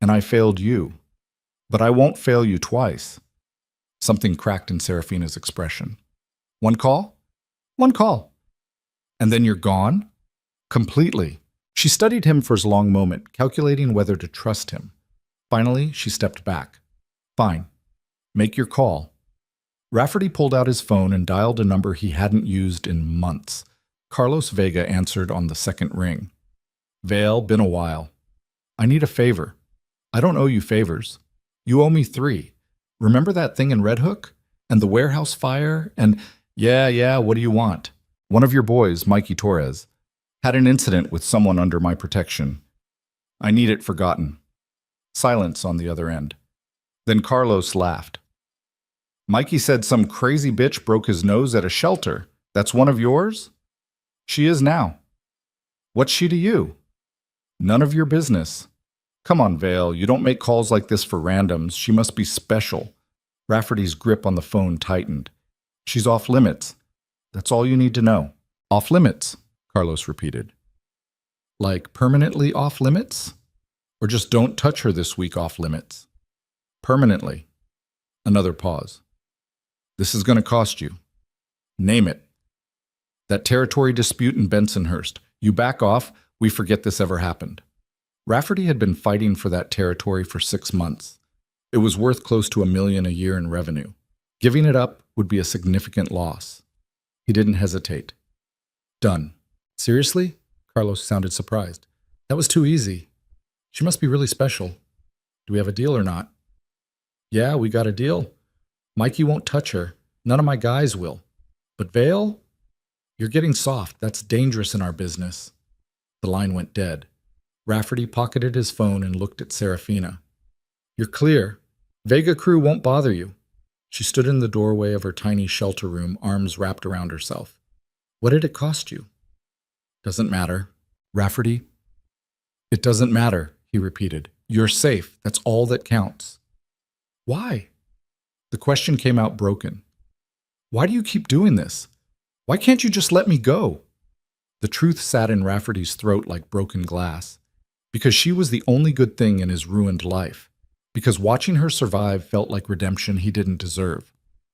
And I failed you. But I won't fail you twice. Something cracked in Serafina's expression. One call? One call. And then you're gone? Completely. She studied him for a long moment, calculating whether to trust him. Finally, she stepped back. Fine. Make your call. Rafferty pulled out his phone and dialed a number he hadn't used in months. Carlos Vega answered on the second ring. Vale, been a while. I need a favor. I don't owe you favors. You owe me 3. Remember that thing in Red Hook? And the warehouse fire? And, yeah, what do you want? One of your boys, Mikey Torres, had an incident with someone under my protection. I need it forgotten. Silence on the other end. Then Carlos laughed. Mikey said some crazy bitch broke his nose at a shelter. That's one of yours? She is now. What's she to you? None of your business. Come on, Vale, you don't make calls like this for randoms. She must be special. Rafferty's grip on the phone tightened. She's off limits. That's all you need to know. Off limits, Carlos repeated. Like permanently off limits? Or just don't touch her this week off limits? Permanently. Another pause. This is going to cost you. Name it. That territory dispute in Bensonhurst. You back off, we forget this ever happened. Rafferty had been fighting for that territory for 6 months. It was worth close to $1 million a year in revenue. Giving it up would be a significant loss. He didn't hesitate. Done. Seriously? Carlos sounded surprised. That was too easy. She must be really special. Do we have a deal or not? Yeah, we got a deal. Mikey won't touch her. None of my guys will. But Vale? You're getting soft. That's dangerous in our business. The line went dead. Rafferty pocketed his phone and looked at Serafina. You're clear. Vega crew won't bother you. She stood in the doorway of her tiny shelter room, arms wrapped around herself. What did it cost you? Doesn't matter. Rafferty? It doesn't matter, he repeated. You're safe. That's all that counts. Why? The question came out broken. Why do you keep doing this? Why can't you just let me go? The truth sat in Rafferty's throat like broken glass. Because she was the only good thing in his ruined life. Because watching her survive felt like redemption he didn't deserve.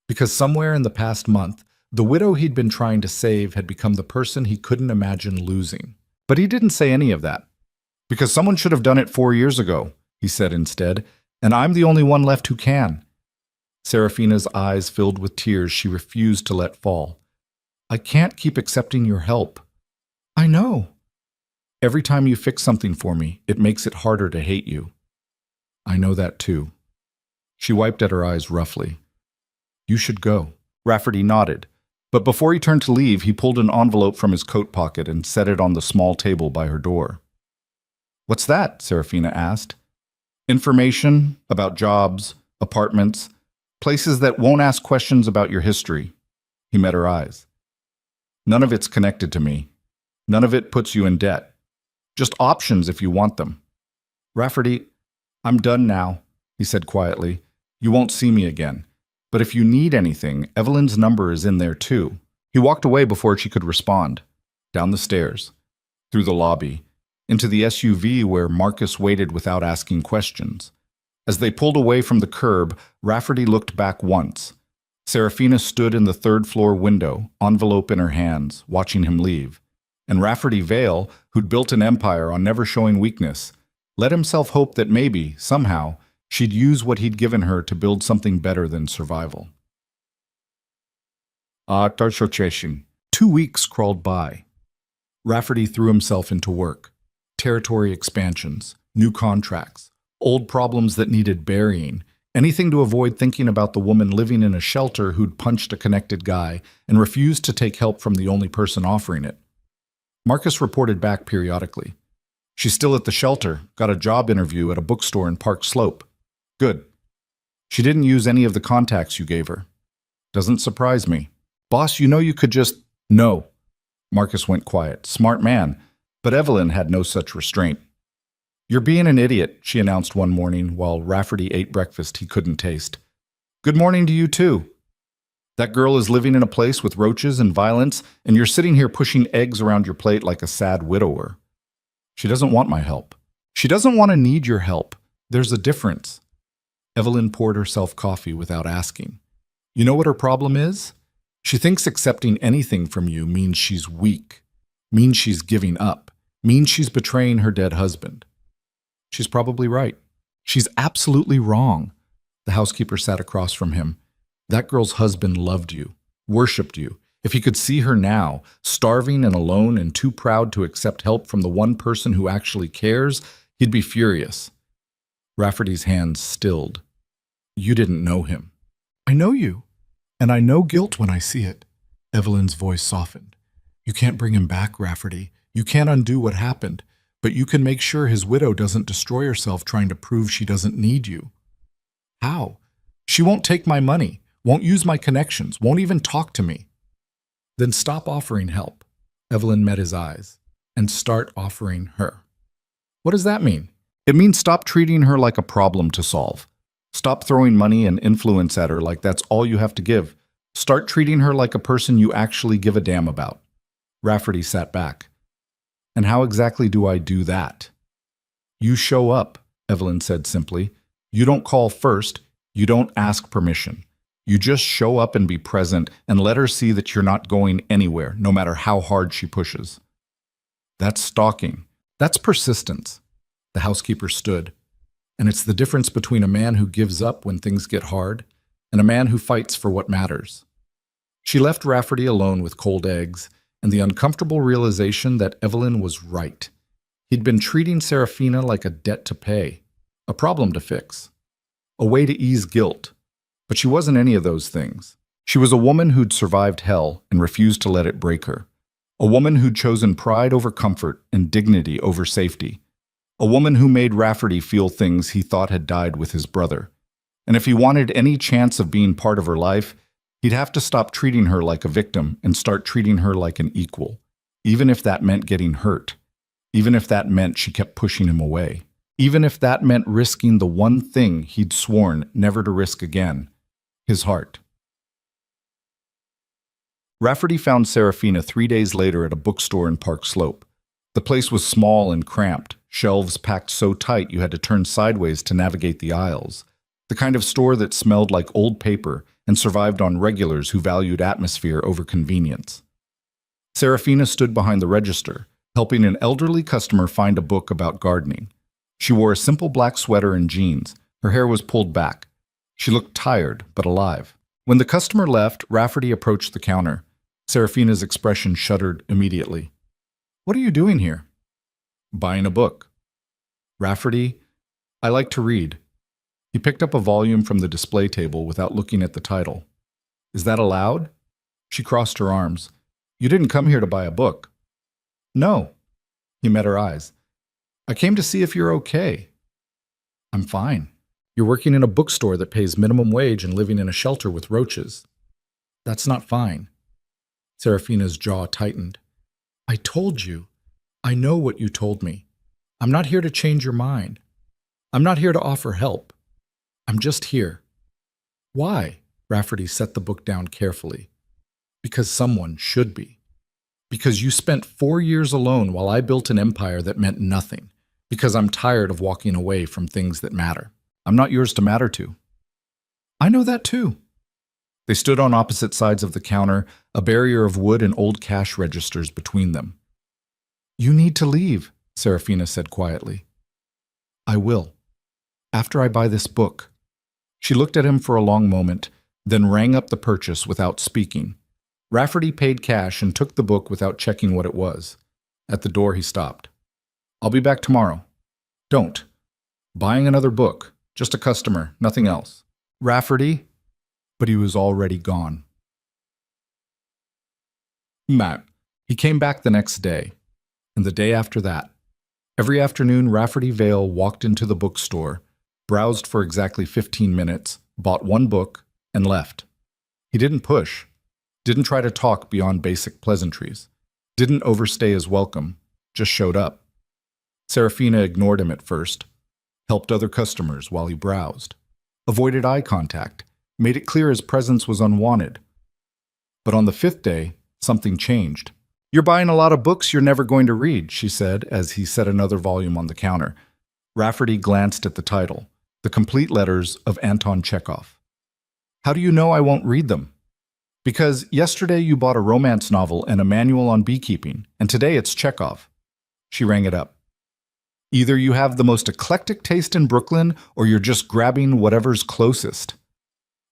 Because somewhere in the past month, the widow he'd been trying to save had become the person he couldn't imagine losing. But he didn't say any of that. Because someone should have done it 4 years ago, he said instead, and I'm the only one left who can. Serafina's eyes filled with tears she refused to let fall. I can't keep accepting your help. I know. Every time you fix something for me, it makes it harder to hate you. I know that too. She wiped at her eyes roughly. You should go. Rafferty nodded. But before he turned to leave, he pulled an envelope from his coat pocket and set it on the small table by her door. What's that? Serafina asked. Information about jobs, apartments, places that won't ask questions about your history. He met her eyes. None of it's connected to me. None of it puts you in debt. Just options if you want them. Rafferty, I'm done now, he said quietly. You won't see me again. But if you need anything, Evelyn's number is in there too. He walked away before she could respond. Down the stairs. Through the lobby. Into the SUV where Marcus waited without asking questions. As they pulled away from the curb, Rafferty looked back once. Serafina stood in the third-floor window, envelope in her hands, watching him leave. And Rafferty Vale, who'd built an empire on never showing weakness, let himself hope that maybe, somehow, she'd use what he'd given her to build something better than survival. 2 weeks crawled by. Rafferty threw himself into work. Territory expansions, new contracts, old problems that needed burying, anything to avoid thinking about the woman living in a shelter who'd punched a connected guy and refused to take help from the only person offering it. Marcus reported back periodically. She's still at the shelter, got a job interview at a bookstore in Park Slope. Good. She didn't use any of the contacts you gave her. Doesn't surprise me. Boss, you know you could just... No. Marcus went quiet. Smart man. But Evelyn had no such restraint. You're being an idiot, she announced one morning while Rafferty ate breakfast he couldn't taste. Good morning to you too. That girl is living in a place with roaches and violence, and you're sitting here pushing eggs around your plate like a sad widower. She doesn't want my help. She doesn't want to need your help. There's a difference. Evelyn poured herself coffee without asking. You know what her problem is? She thinks accepting anything from you means she's weak, means she's giving up, means she's betraying her dead husband. She's probably right. She's absolutely wrong. The housekeeper sat across from him. That girl's husband loved you, worshipped you. If he could see her now, starving and alone and too proud to accept help from the one person who actually cares, he'd be furious. Rafferty's hands stilled. You didn't know him. I know you, and I know guilt when I see it. Evelyn's voice softened. You can't bring him back, Rafferty. You can't undo what happened, but you can make sure his widow doesn't destroy herself trying to prove she doesn't need you. How? She won't take my money, won't use my connections, won't even talk to me. Then stop offering help. Evelyn met his eyes. And start offering her. What does that mean? It means stop treating her like a problem to solve. Stop throwing money and influence at her like that's all you have to give. Start treating her like a person you actually give a damn about. Rafferty sat back. And how exactly do I do that? You show up, Evelyn said simply. You don't call first. You don't ask permission. You just show up and be present and let her see that you're not going anywhere, no matter how hard she pushes. That's stalking. That's persistence. The housekeeper stood. And it's the difference between a man who gives up when things get hard and a man who fights for what matters. She left Rafferty alone with cold eggs and the uncomfortable realization that Evelyn was right. He'd been treating Serafina like a debt to pay, a problem to fix, a way to ease guilt. But she wasn't any of those things. She was a woman who'd survived hell and refused to let it break her. A woman who'd chosen pride over comfort and dignity over safety. A woman who made Rafferty feel things he thought had died with his brother. And if he wanted any chance of being part of her life, he'd have to stop treating her like a victim and start treating her like an equal, even if that meant getting hurt, even if that meant she kept pushing him away, even if that meant risking the one thing he'd sworn never to risk again, his heart. Rafferty found Serafina 3 days later at a bookstore in Park Slope. The place was small and cramped, shelves packed so tight you had to turn sideways to navigate the aisles. The kind of store that smelled like old paper and survived on regulars who valued atmosphere over convenience. Serafina stood behind the register, helping an elderly customer find a book about gardening. She wore a simple black sweater and jeans. Her hair was pulled back. She looked tired, but alive. When the customer left, Rafferty approached the counter. Serafina's expression shuddered immediately. What are you doing here? Buying a book. Rafferty, I like to read. He picked up a volume from the display table without looking at the title. Is that allowed? She crossed her arms. You didn't come here to buy a book. No. He met her eyes. I came to see if you're okay. I'm fine. You're working in a bookstore that pays minimum wage and living in a shelter with roaches. That's not fine. Serafina's jaw tightened. I told you. I know what you told me. I'm not here to change your mind. I'm not here to offer help. I'm just here. Why? Rafferty set the book down carefully. Because someone should be. Because you spent 4 years alone while I built an empire that meant nothing. Because I'm tired of walking away from things that matter. I'm not yours to matter to. I know that too. They stood on opposite sides of the counter, a barrier of wood and old cash registers between them. You need to leave, Serafina said quietly. I will. After I buy this book. She looked at him for a long moment, then rang up the purchase without speaking. Rafferty paid cash and took the book without checking what it was. At the door, he stopped. I'll be back tomorrow. Don't. Buying another book. Just a customer, nothing else. Rafferty? But he was already gone. Matt. He came back the next day, and the day after that. Every afternoon, Rafferty Vale walked into the bookstore, browsed for exactly 15 minutes, bought one book, and left. He didn't push, didn't try to talk beyond basic pleasantries, didn't overstay his welcome, just showed up. Serafina ignored him at first, helped other customers while he browsed, avoided eye contact, made it clear his presence was unwanted. But on the 5th day, something changed. "You're buying a lot of books you're never going to read," she said as he set another volume on the counter. Rafferty glanced at the title, The Complete Letters of Anton Chekhov. "How do you know I won't read them?" "Because yesterday you bought a romance novel and a manual on beekeeping, and today it's Chekhov." She rang it up. "Either you have the most eclectic taste in Brooklyn, or you're just grabbing whatever's closest.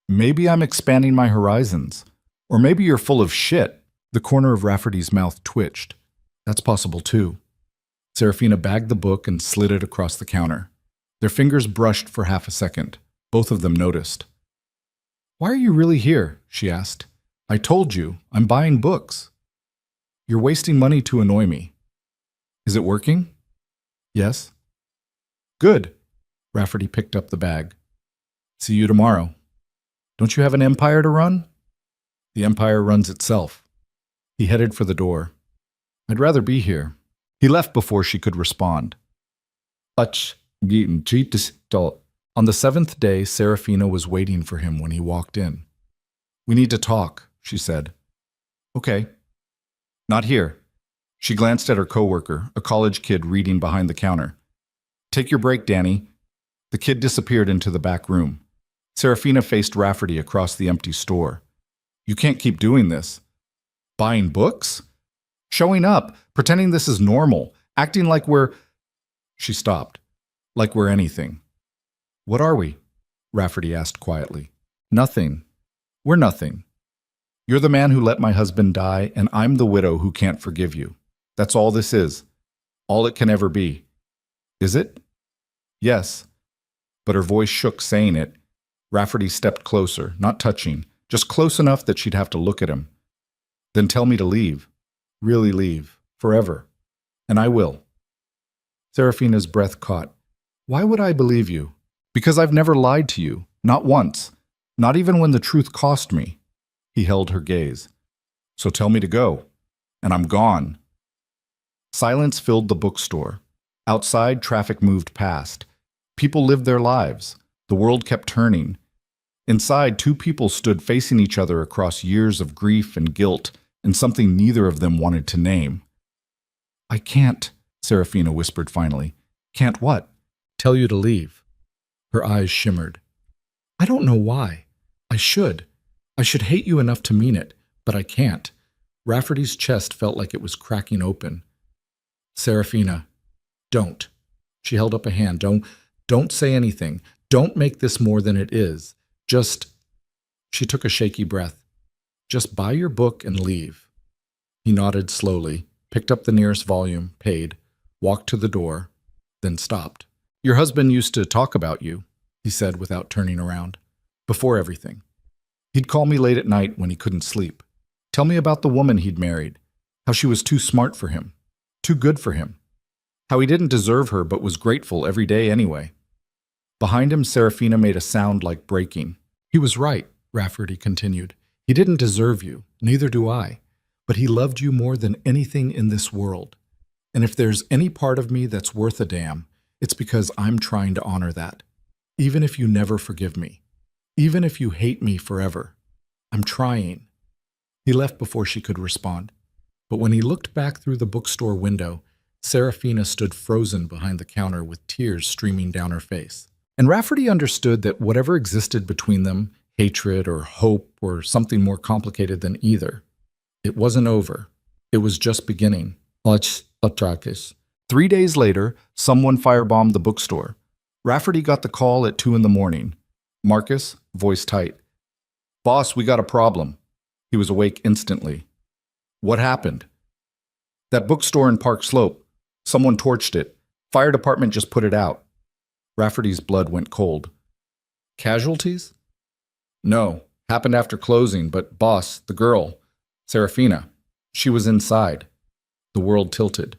Maybe I'm expanding my horizons. Or maybe you're full of shit." The corner of Rafferty's mouth twitched. "That's possible too." Serafina bagged the book and slid it across the counter. Their fingers brushed for half a second. Both of them noticed. "Why are you really here?" she asked. "I told you, I'm buying books." "You're wasting money to annoy me." "Is it working?" "Yes." "Good." Rafferty picked up the bag. "See you tomorrow." "Don't you have an empire to run?" "The empire runs itself." He headed for the door. "I'd rather be here." He left before she could respond. On the 7th day, Serafina was waiting for him when he walked in. "We need to talk," she said. "Okay." "Not here." She glanced at her coworker, a college kid reading behind the counter. "Take your break, Danny." The kid disappeared into the back room. Serafina faced Rafferty across the empty store. "You can't keep doing this." "Buying books?" "Showing up, pretending this is normal, acting like we're—" She stopped. "Like we're anything." "What are we?" Rafferty asked quietly. "Nothing. We're nothing. You're the man who let my husband die, and I'm the widow who can't forgive you. That's all this is. All it can ever be." "Is it?" "Yes." But her voice shook saying it. Rafferty stepped closer, not touching, just close enough that she'd have to look at him. "Then tell me to leave. Really leave. Forever. And I will." Serafina's breath caught. "Why would I believe you?" "Because I've never lied to you. Not once. Not even when the truth cost me." He held her gaze. "So tell me to go. And I'm gone." Silence filled the bookstore. Outside, traffic moved past. People lived their lives. The world kept turning. Inside, two people stood facing each other across years of grief and guilt, and something neither of them wanted to name. "I can't," Serafina whispered finally. "Can't what?" "Tell you to leave." Her eyes shimmered. "I don't know why. I should. I should hate you enough to mean it, but I can't." Rafferty's chest felt like it was cracking open. "Serafina, don't." She held up a hand. Don't say anything. Don't make this more than it is. Just," she took a shaky breath, "just buy your book and leave." He nodded slowly, picked up the nearest volume, paid, walked to the door, then stopped. "Your husband used to talk about you," he said without turning around. "Before everything. He'd call me late at night when he couldn't sleep. Tell me about the woman he'd married, how she was too smart for him, too good for him, how he didn't deserve her but was grateful every day anyway." Behind him, Serafina made a sound like breaking. "He was right," Rafferty continued. "He didn't deserve you, neither do I, but he loved you more than anything in this world. And if there's any part of me that's worth a damn, it's because I'm trying to honor that. Even if you never forgive me, even if you hate me forever, I'm trying." He left before she could respond. But when he looked back through the bookstore window, Serafina stood frozen behind the counter with tears streaming down her face. And Rafferty understood that whatever existed between them, hatred or hope or something more complicated than either, it wasn't over. It was just beginning. 3 days later, someone firebombed the bookstore. Rafferty got the call at 2 a.m. Marcus, voice tight. "Boss, we got a problem." He was awake instantly. "What happened?" "That bookstore in Park Slope. Someone torched it. Fire department just put it out." Rafferty's blood went cold. "Casualties?" "No. Happened after closing, but boss, the girl, Serafina, she was inside." The world tilted.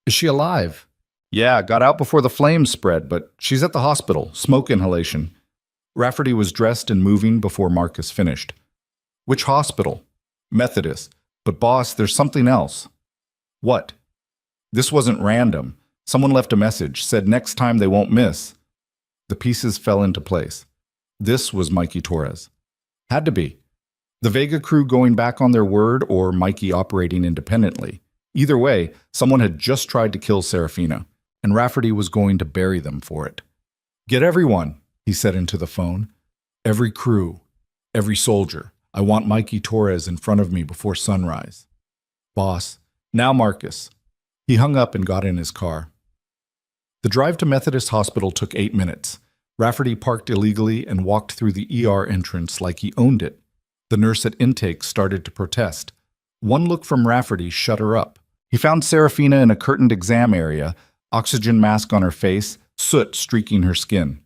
"Is she alive?" "Yeah, got out before the flames spread, but she's at the hospital. Smoke inhalation." Rafferty was dressed and moving before Marcus finished. Which hospital? Methodist. But boss, there's something else. What? This wasn't random. Someone left a message, said next time they won't miss. The pieces fell into place. This was Mikey Torres. Had to be. The Vega crew going back on their word or Mikey operating independently. Either way, someone had just tried to kill Serafina, and Rafferty was going to bury them for it. Get everyone, he said into the phone. Every crew, every soldier. I want Mikey Torres in front of me before sunrise. Boss. Now Marcus. He hung up and got in his car. The drive to Methodist Hospital took 8 minutes. Rafferty parked illegally and walked through the ER entrance like he owned it. The nurse at intake started to protest. One look from Rafferty shut her up. He found Serafina in a curtained exam area, oxygen mask on her face, soot streaking her skin.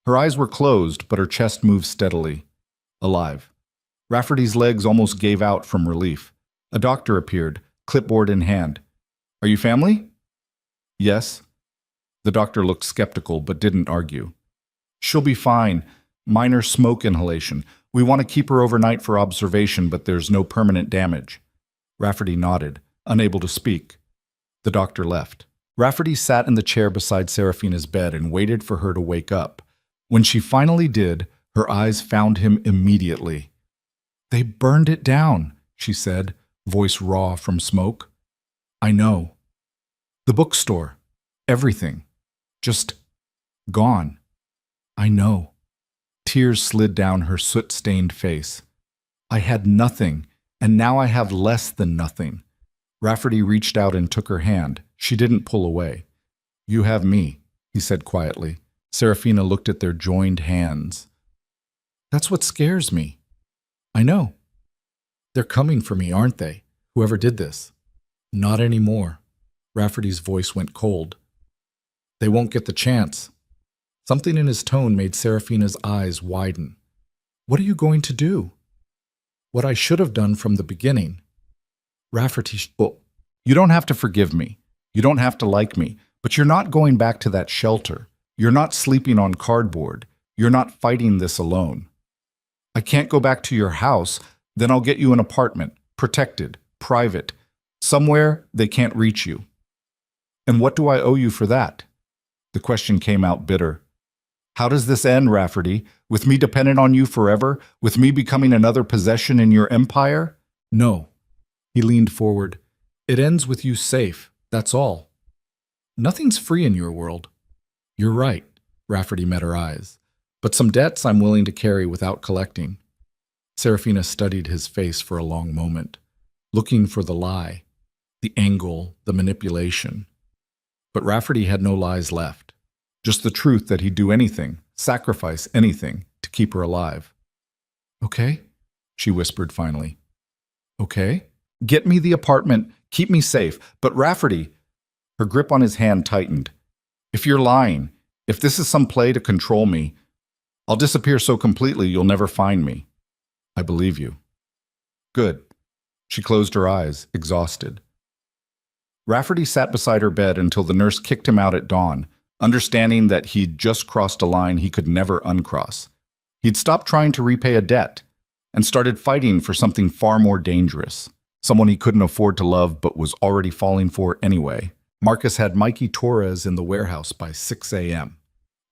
Her eyes were closed, but her chest moved steadily. Alive. Rafferty's legs almost gave out from relief. A doctor appeared, clipboard in hand. Are you family? Yes. The doctor looked skeptical, but didn't argue. She'll be fine. Minor smoke inhalation. We want to keep her overnight for observation, but there's no permanent damage. Rafferty nodded, unable to speak. The doctor left. Rafferty sat in the chair beside Serafina's bed and waited for her to wake up. When she finally did, her eyes found him immediately. They burned it down, she said, voice raw from smoke. I know. The bookstore. Everything. Just gone. I know. Tears slid down her soot-stained face. I had nothing, and now I have less than nothing. Rafferty reached out and took her hand. She didn't pull away. You have me, he said quietly. Serafina looked at their joined hands. That's what scares me. I know. They're coming for me, aren't they? Whoever did this. Not anymore. Rafferty's voice went cold. They won't get the chance. Something in his tone made Serafina's eyes widen. What are you going to do? What I should have done from the beginning. Rafferty, you don't have to forgive me. You don't have to like me. But you're not going back to that shelter. You're not sleeping on cardboard. You're not fighting this alone. I can't go back to your house. Then I'll get you an apartment, protected, private, somewhere they can't reach you. And what do I owe you for that? The question came out bitter. How does this end, Rafferty? With me dependent on you forever? With me becoming another possession in your empire? No. He leaned forward. It ends with you safe, that's all. Nothing's free in your world. You're right, Rafferty met her eyes. But some debts I'm willing to carry without collecting. Serafina studied his face for a long moment, looking for the lie, the angle, the manipulation. But Rafferty had no lies left. Just the truth that he'd do anything, sacrifice anything, to keep her alive. Okay, she whispered finally. Okay? Get me the apartment, keep me safe. But Rafferty, her grip on his hand tightened. If you're lying, if this is some play to control me, I'll disappear so completely you'll never find me. I believe you. Good. She closed her eyes, exhausted. Rafferty sat beside her bed until the nurse kicked him out at dawn, understanding that he'd just crossed a line he could never uncross. He'd stopped trying to repay a debt and started fighting for something far more dangerous, someone he couldn't afford to love but was already falling for anyway. Marcus had Mikey Torres in the warehouse by 6 a.m.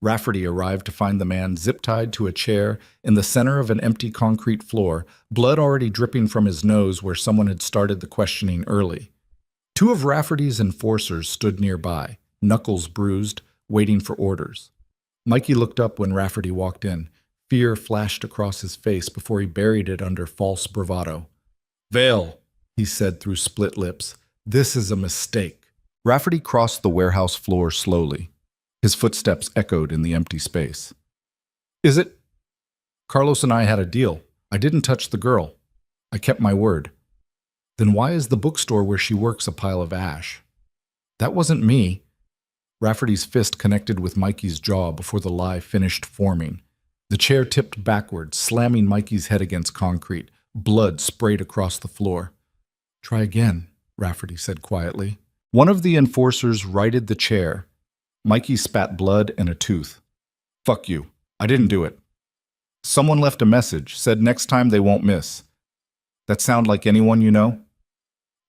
Rafferty arrived to find the man zip-tied to a chair in the center of an empty concrete floor, blood already dripping from his nose where someone had started the questioning early. Two of Rafferty's enforcers stood nearby, knuckles bruised, waiting for orders. Mikey looked up when Rafferty walked in. Fear flashed across his face before he buried it under false bravado. Vale, he said through split lips, this is a mistake. Rafferty crossed the warehouse floor slowly. His footsteps echoed in the empty space. Is it? Carlos and I had a deal. I didn't touch the girl. I kept my word. Then why is the bookstore where she works a pile of ash? That wasn't me. Rafferty's fist connected with Mikey's jaw before the lie finished forming. The chair tipped backward, slamming Mikey's head against concrete. Blood sprayed across the floor. Try again, Rafferty said quietly. One of the enforcers righted the chair. Mikey spat blood and a tooth. Fuck you. I didn't do it. Someone left a message, said next time they won't miss. That sound like anyone you know?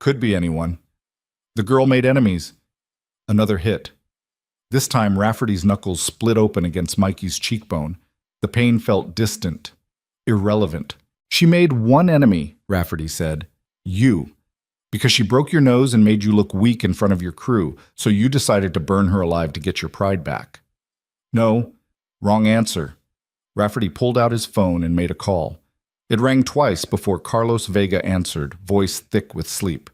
Could be anyone. The girl made enemies. Another hit. This time, Rafferty's knuckles split open against Mikey's cheekbone. The pain felt distant, irrelevant. She made one enemy, Rafferty said. You. Because she broke your nose and made you look weak in front of your crew, so you decided to burn her alive to get your pride back. No, wrong answer. Rafferty pulled out his phone and made a call. It rang twice before Carlos Vega answered, voice thick with sleep.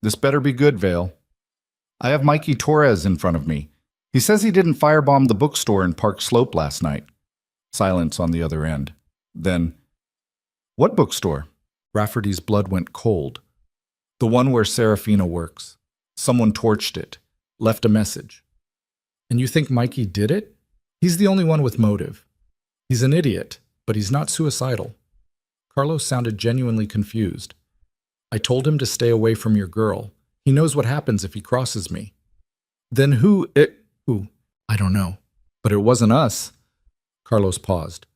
This better be good, Vale. I have Mikey Torres in front of me. He says he didn't firebomb the bookstore in Park Slope last night. Silence on the other end. Then, what bookstore? Rafferty's blood went cold. The one where Serafina works. Someone torched it, left a message. And you think Mikey did it? He's the only one with motive. He's an idiot, but he's not suicidal. Carlos sounded genuinely confused. I told him to stay away from your girl. He knows what happens if he crosses me. Then who? I don't know. But it wasn't us. Carlos paused.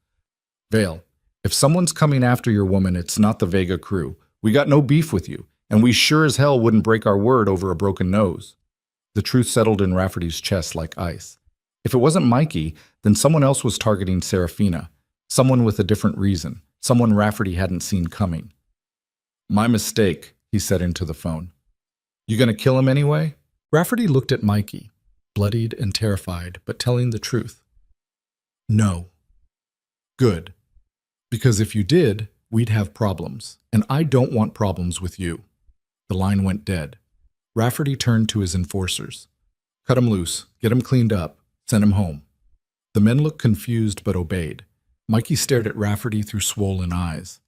Vale, if someone's coming after your woman, it's not the Vega crew. We got no beef with you, and we sure as hell wouldn't break our word over a broken nose. The truth settled in Rafferty's chest like ice. If it wasn't Mikey, then someone else was targeting Serafina. Someone with a different reason. Someone Rafferty hadn't seen coming. My mistake, he said into the phone. You gonna kill him anyway? Rafferty looked at Mikey, bloodied and terrified, but telling the truth. No. Good. Because if you did, we'd have problems, and I don't want problems with you. The line went dead. Rafferty turned to his enforcers. Cut him loose, get him cleaned up, send him home. The men looked confused but obeyed. Mikey stared at Rafferty through swollen eyes.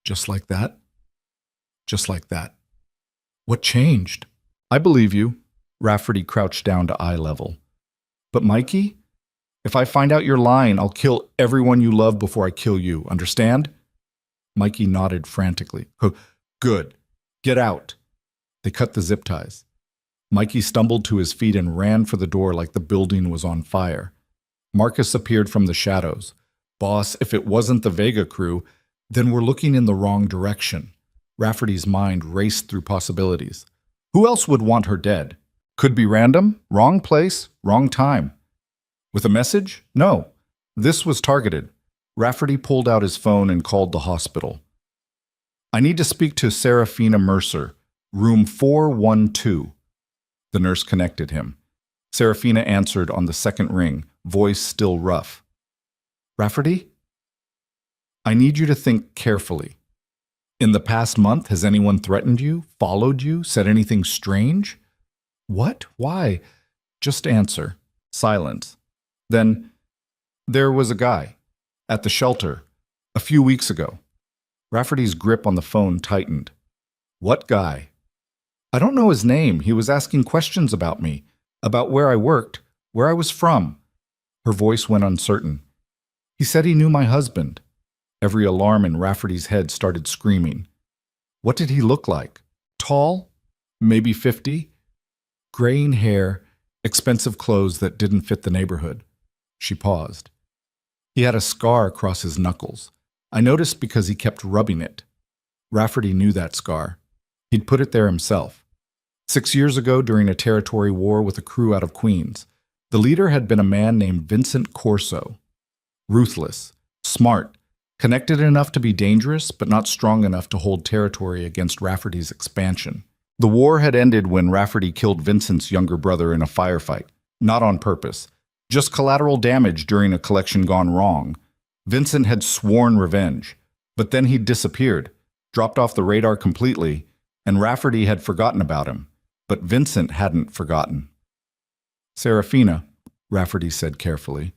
Just like that? Just like that. What changed? I believe you. Rafferty crouched down to eye level. But Mikey? If I find out you're lying, I'll kill everyone you love before I kill you. Understand? Mikey nodded frantically. Good. Get out. They cut the zip ties. Mikey stumbled to his feet and ran for the door like the building was on fire. Marcus appeared from the shadows. Boss, if it wasn't the Vega crew, then we're looking in the wrong direction. Rafferty's mind raced through possibilities. Who else would want her dead? Could be random, wrong place, wrong time. With a message? No. This was targeted. Rafferty pulled out his phone and called the hospital. I need to speak to Serafina Mercer, room 412. The nurse connected him. Serafina answered on the second ring, voice still rough. Rafferty? I need you to think carefully. In the past month, has anyone threatened you, followed you, said anything strange? What? Why? Just answer. Silence. Then, there was a guy. At the shelter. A few weeks ago. Rafferty's grip on the phone tightened. What guy? I don't know his name. He was asking questions about me. About where I worked. Where I was from. Her voice went uncertain. He said he knew my husband. Every alarm in Rafferty's head started screaming. What did he look like? Tall? Maybe 50? Graying hair, expensive clothes that didn't fit the neighborhood. She paused. He had a scar across his knuckles. I noticed because he kept rubbing it. Rafferty knew that scar. He'd put it there himself. 6 years ago, during a territory war with a crew out of Queens, the leader had been a man named Vincent Corso. Ruthless, smart, connected enough to be dangerous, but not strong enough to hold territory against Rafferty's expansion. The war had ended when Rafferty killed Vincent's younger brother in a firefight, not on purpose, just collateral damage during a collection gone wrong. Vincent had sworn revenge, but then he'd disappeared, dropped off the radar completely, and Rafferty had forgotten about him, but Vincent hadn't forgotten. Serafina, Rafferty said carefully,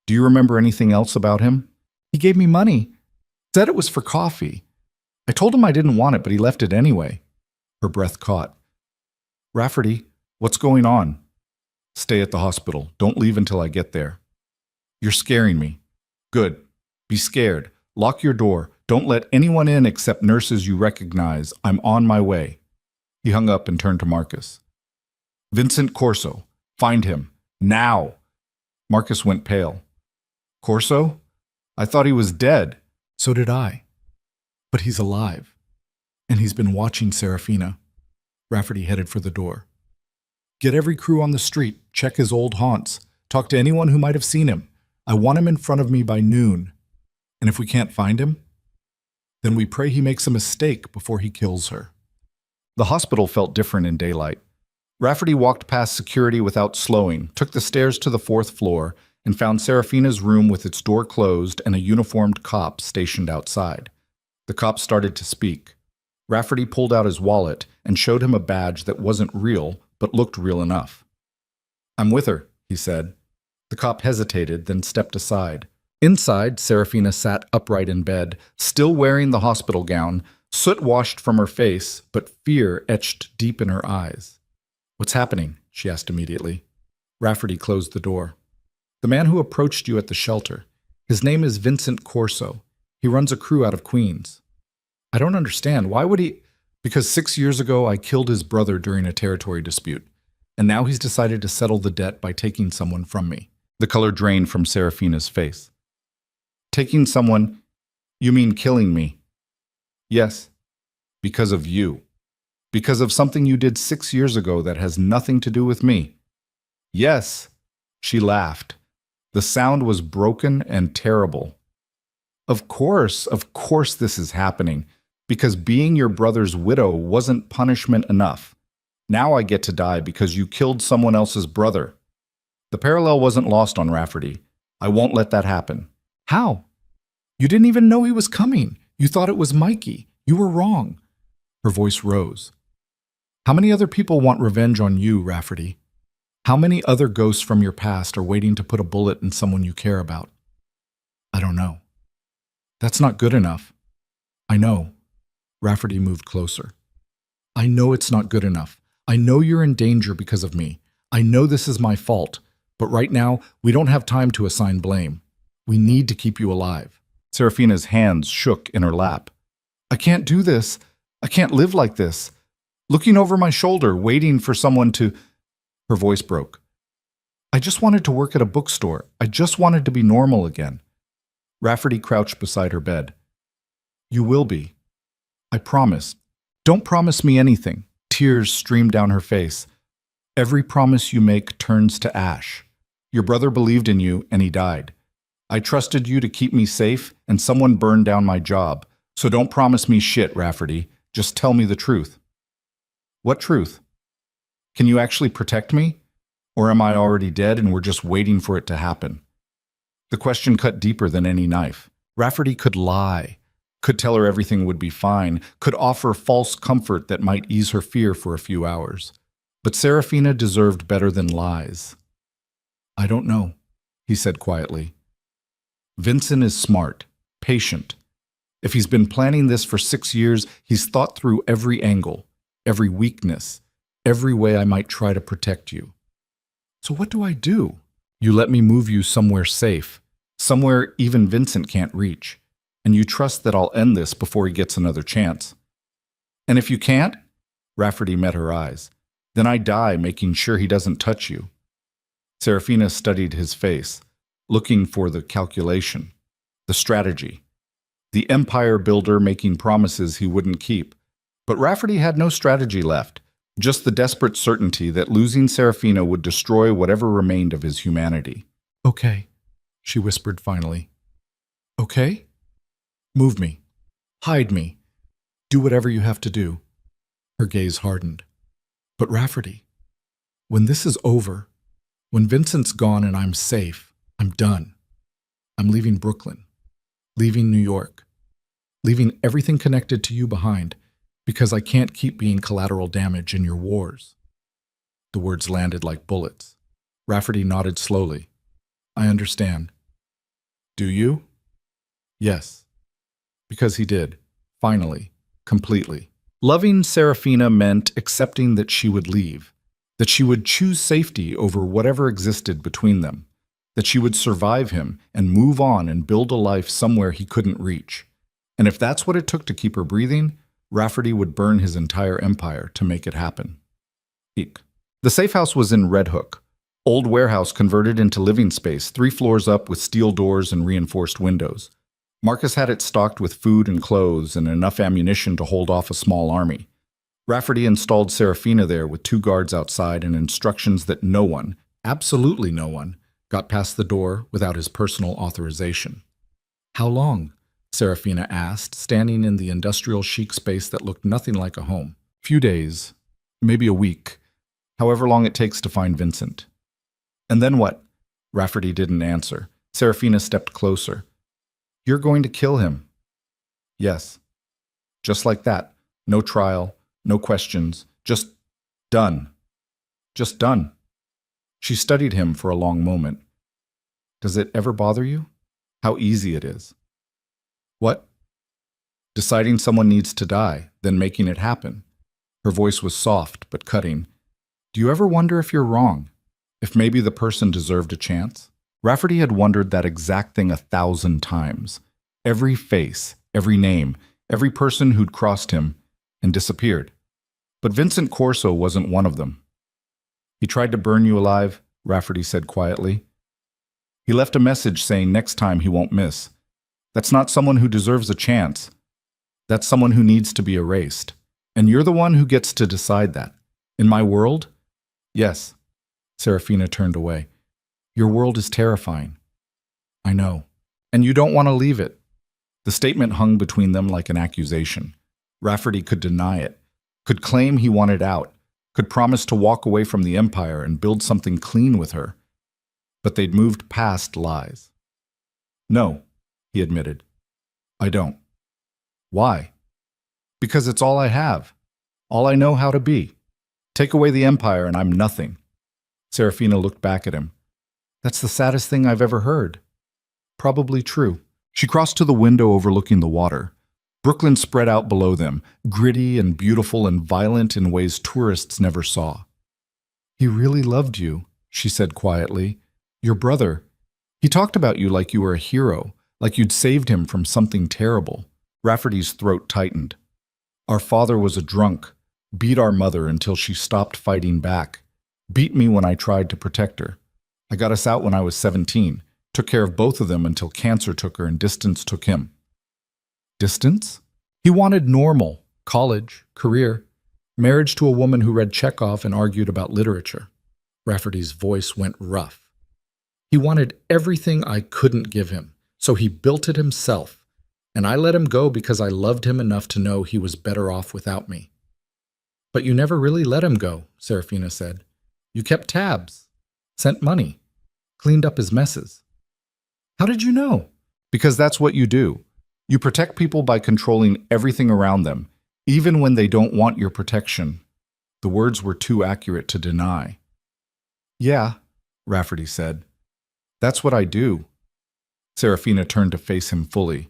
do you remember anything else about him? He gave me money. Said it was for coffee. I told him I didn't want it, but he left it anyway. Her breath caught. Rafferty, what's going on? Stay at the hospital. Don't leave until I get there. You're scaring me. Good. Be scared. Lock your door. Don't let anyone in except nurses you recognize. I'm on my way. He hung up and turned to Marcus. Vincent Corso. Find him. Now. Marcus went pale. Corso? I thought he was dead. So did I. But he's alive. And he's been watching Serafina. Rafferty headed for the door. Get every crew on the street, check his old haunts, talk to anyone who might have seen him. I want him in front of me by noon. And if we can't find him, then we pray he makes a mistake before he kills her. The hospital felt different in daylight. Rafferty walked past security without slowing, took the stairs to the 4th floor, and found Serafina's room with its door closed and a uniformed cop stationed outside. The cop started to speak. Rafferty pulled out his wallet and showed him a badge that wasn't real, but looked real enough. I'm with her, he said. The cop hesitated, then stepped aside. Inside, Serafina sat upright in bed, still wearing the hospital gown, soot washed from her face, but fear etched deep in her eyes. What's happening? She asked immediately. Rafferty closed the door. The man who approached you at the shelter. His name is Vincent Corso. He runs a crew out of Queens. I don't understand. Why would he? Because 6 years ago I killed his brother during a territory dispute, and now he's decided to settle the debt by taking someone from me. The color drained from Serafina's face. Taking someone? You mean killing me? Yes, because of you. Because of something you did 6 years ago that has nothing to do with me. Yes, she laughed. The sound was broken and terrible. Of course this is happening, because being your brother's widow wasn't punishment enough. Now I get to die because you killed someone else's brother. The parallel wasn't lost on Rafferty. I won't let that happen. How? You didn't even know he was coming. You thought it was Mikey. You were wrong. Her voice rose. How many other people want revenge on you, Rafferty? How many other ghosts from your past are waiting to put a bullet in someone you care about? I don't know. That's not good enough. I know. Rafferty moved closer. I know it's not good enough. I know you're in danger because of me. I know this is my fault. But right now, we don't have time to assign blame. We need to keep you alive. Serafina's hands shook in her lap. I can't do this. I can't live like this. Looking over my shoulder, waiting for someone to... Her voice broke. I just wanted to work at a bookstore. I just wanted to be normal again. Rafferty crouched beside her bed. You will be. I promise. Don't promise me anything. Tears streamed down her face. Every promise you make turns to ash. Your brother believed in you, and he died. I trusted you to keep me safe, and someone burned down my job. So don't promise me shit, Rafferty. Just tell me the truth. What truth? Can you actually protect me? Or am I already dead and we're just waiting for it to happen? The question cut deeper than any knife. Rafferty could lie, could tell her everything would be fine, could offer false comfort that might ease her fear for a few hours. But Serafina deserved better than lies. I don't know, he said quietly. Vincent is smart, patient. If he's been planning this for 6 years, he's thought through every angle, every weakness, every way I might try to protect you. So what do I do? You let me move you somewhere safe, somewhere even Vincent can't reach, and you trust that I'll end this before he gets another chance. And if you can't, Rafferty met her eyes, then I die making sure he doesn't touch you. Serafina studied his face, looking for the calculation, the strategy, the empire builder making promises he wouldn't keep. But Rafferty had no strategy left, just the desperate certainty that losing Serafina would destroy whatever remained of his humanity. Okay, she whispered finally. Okay? Move me. Hide me. Do whatever you have to do. Her gaze hardened. But Rafferty, when this is over, when Vincent's gone and I'm safe, I'm done. I'm leaving Brooklyn, leaving New York, leaving everything connected to you behind, because I can't keep being collateral damage in your wars. The words landed like bullets. Rafferty nodded slowly. I understand. Do you? Yes. Because he did. Finally. Completely. Loving Serafina meant accepting that she would leave, that she would choose safety over whatever existed between them, that she would survive him and move on and build a life somewhere he couldn't reach. And if that's what it took to keep her breathing, Rafferty would burn his entire empire to make it happen. The safe house was in Red Hook, Old warehouse converted into living space, 3 floors up with steel doors and reinforced windows. Marcus had it stocked with food and clothes and enough ammunition to hold off a small army. Rafferty installed Serafina there with 2 guards outside and instructions that no one, absolutely no one, got past the door without his personal authorization. How long? Serafina asked, standing in the industrial chic space that looked nothing like a home. Few days, maybe a week, however long it takes to find Vincent. And then what? Rafferty didn't answer. Serafina stepped closer. You're going to kill him. Yes. Just like that. No trial, no questions, just done. Just done. She studied him for a long moment. Does it ever bother you? How easy it is. What? Deciding someone needs to die, then making it happen. Her voice was soft but cutting. Do you ever wonder if you're wrong? If maybe the person deserved a chance? Rafferty had wondered that exact thing 1,000 times. Every face, every name, every person who'd crossed him and disappeared. But Vincent Corso wasn't one of them. He tried to burn you alive, Rafferty said quietly. He left a message saying next time he won't miss. That's not someone who deserves a chance. That's someone who needs to be erased. And you're the one who gets to decide that. In my world? Yes. Serafina turned away. Your world is terrifying. I know. And you don't want to leave it. The statement hung between them like an accusation. Rafferty could deny it, could claim he wanted out, could promise to walk away from the empire and build something clean with her. But they'd moved past lies. No, he admitted. I don't. Why? Because it's all I have. All I know how to be. Take away the empire and I'm nothing. Serafina looked back at him. That's the saddest thing I've ever heard. Probably true. She crossed to the window overlooking the water. Brooklyn spread out below them, gritty and beautiful and violent in ways tourists never saw. He really loved you, she said quietly. Your brother. He talked about you like you were a hero, like you'd saved him from something terrible. Rafferty's throat tightened. Our father was a drunk, beat our mother until she stopped fighting back, beat me when I tried to protect her. I got us out when I was 17, took care of both of them until cancer took her and distance took him. Distance? He wanted normal, college, career, marriage to a woman who read Chekhov and argued about literature. Rafferty's voice went rough. He wanted everything I couldn't give him, so he built it himself, and I let him go because I loved him enough to know he was better off without me. But you never really let him go, Serafina said. You kept tabs, sent money, cleaned up his messes. How did you know? Because that's what you do. You protect people by controlling everything around them, even when they don't want your protection. The words were too accurate to deny. Yeah, Rafferty said. That's what I do. Serafina turned to face him fully.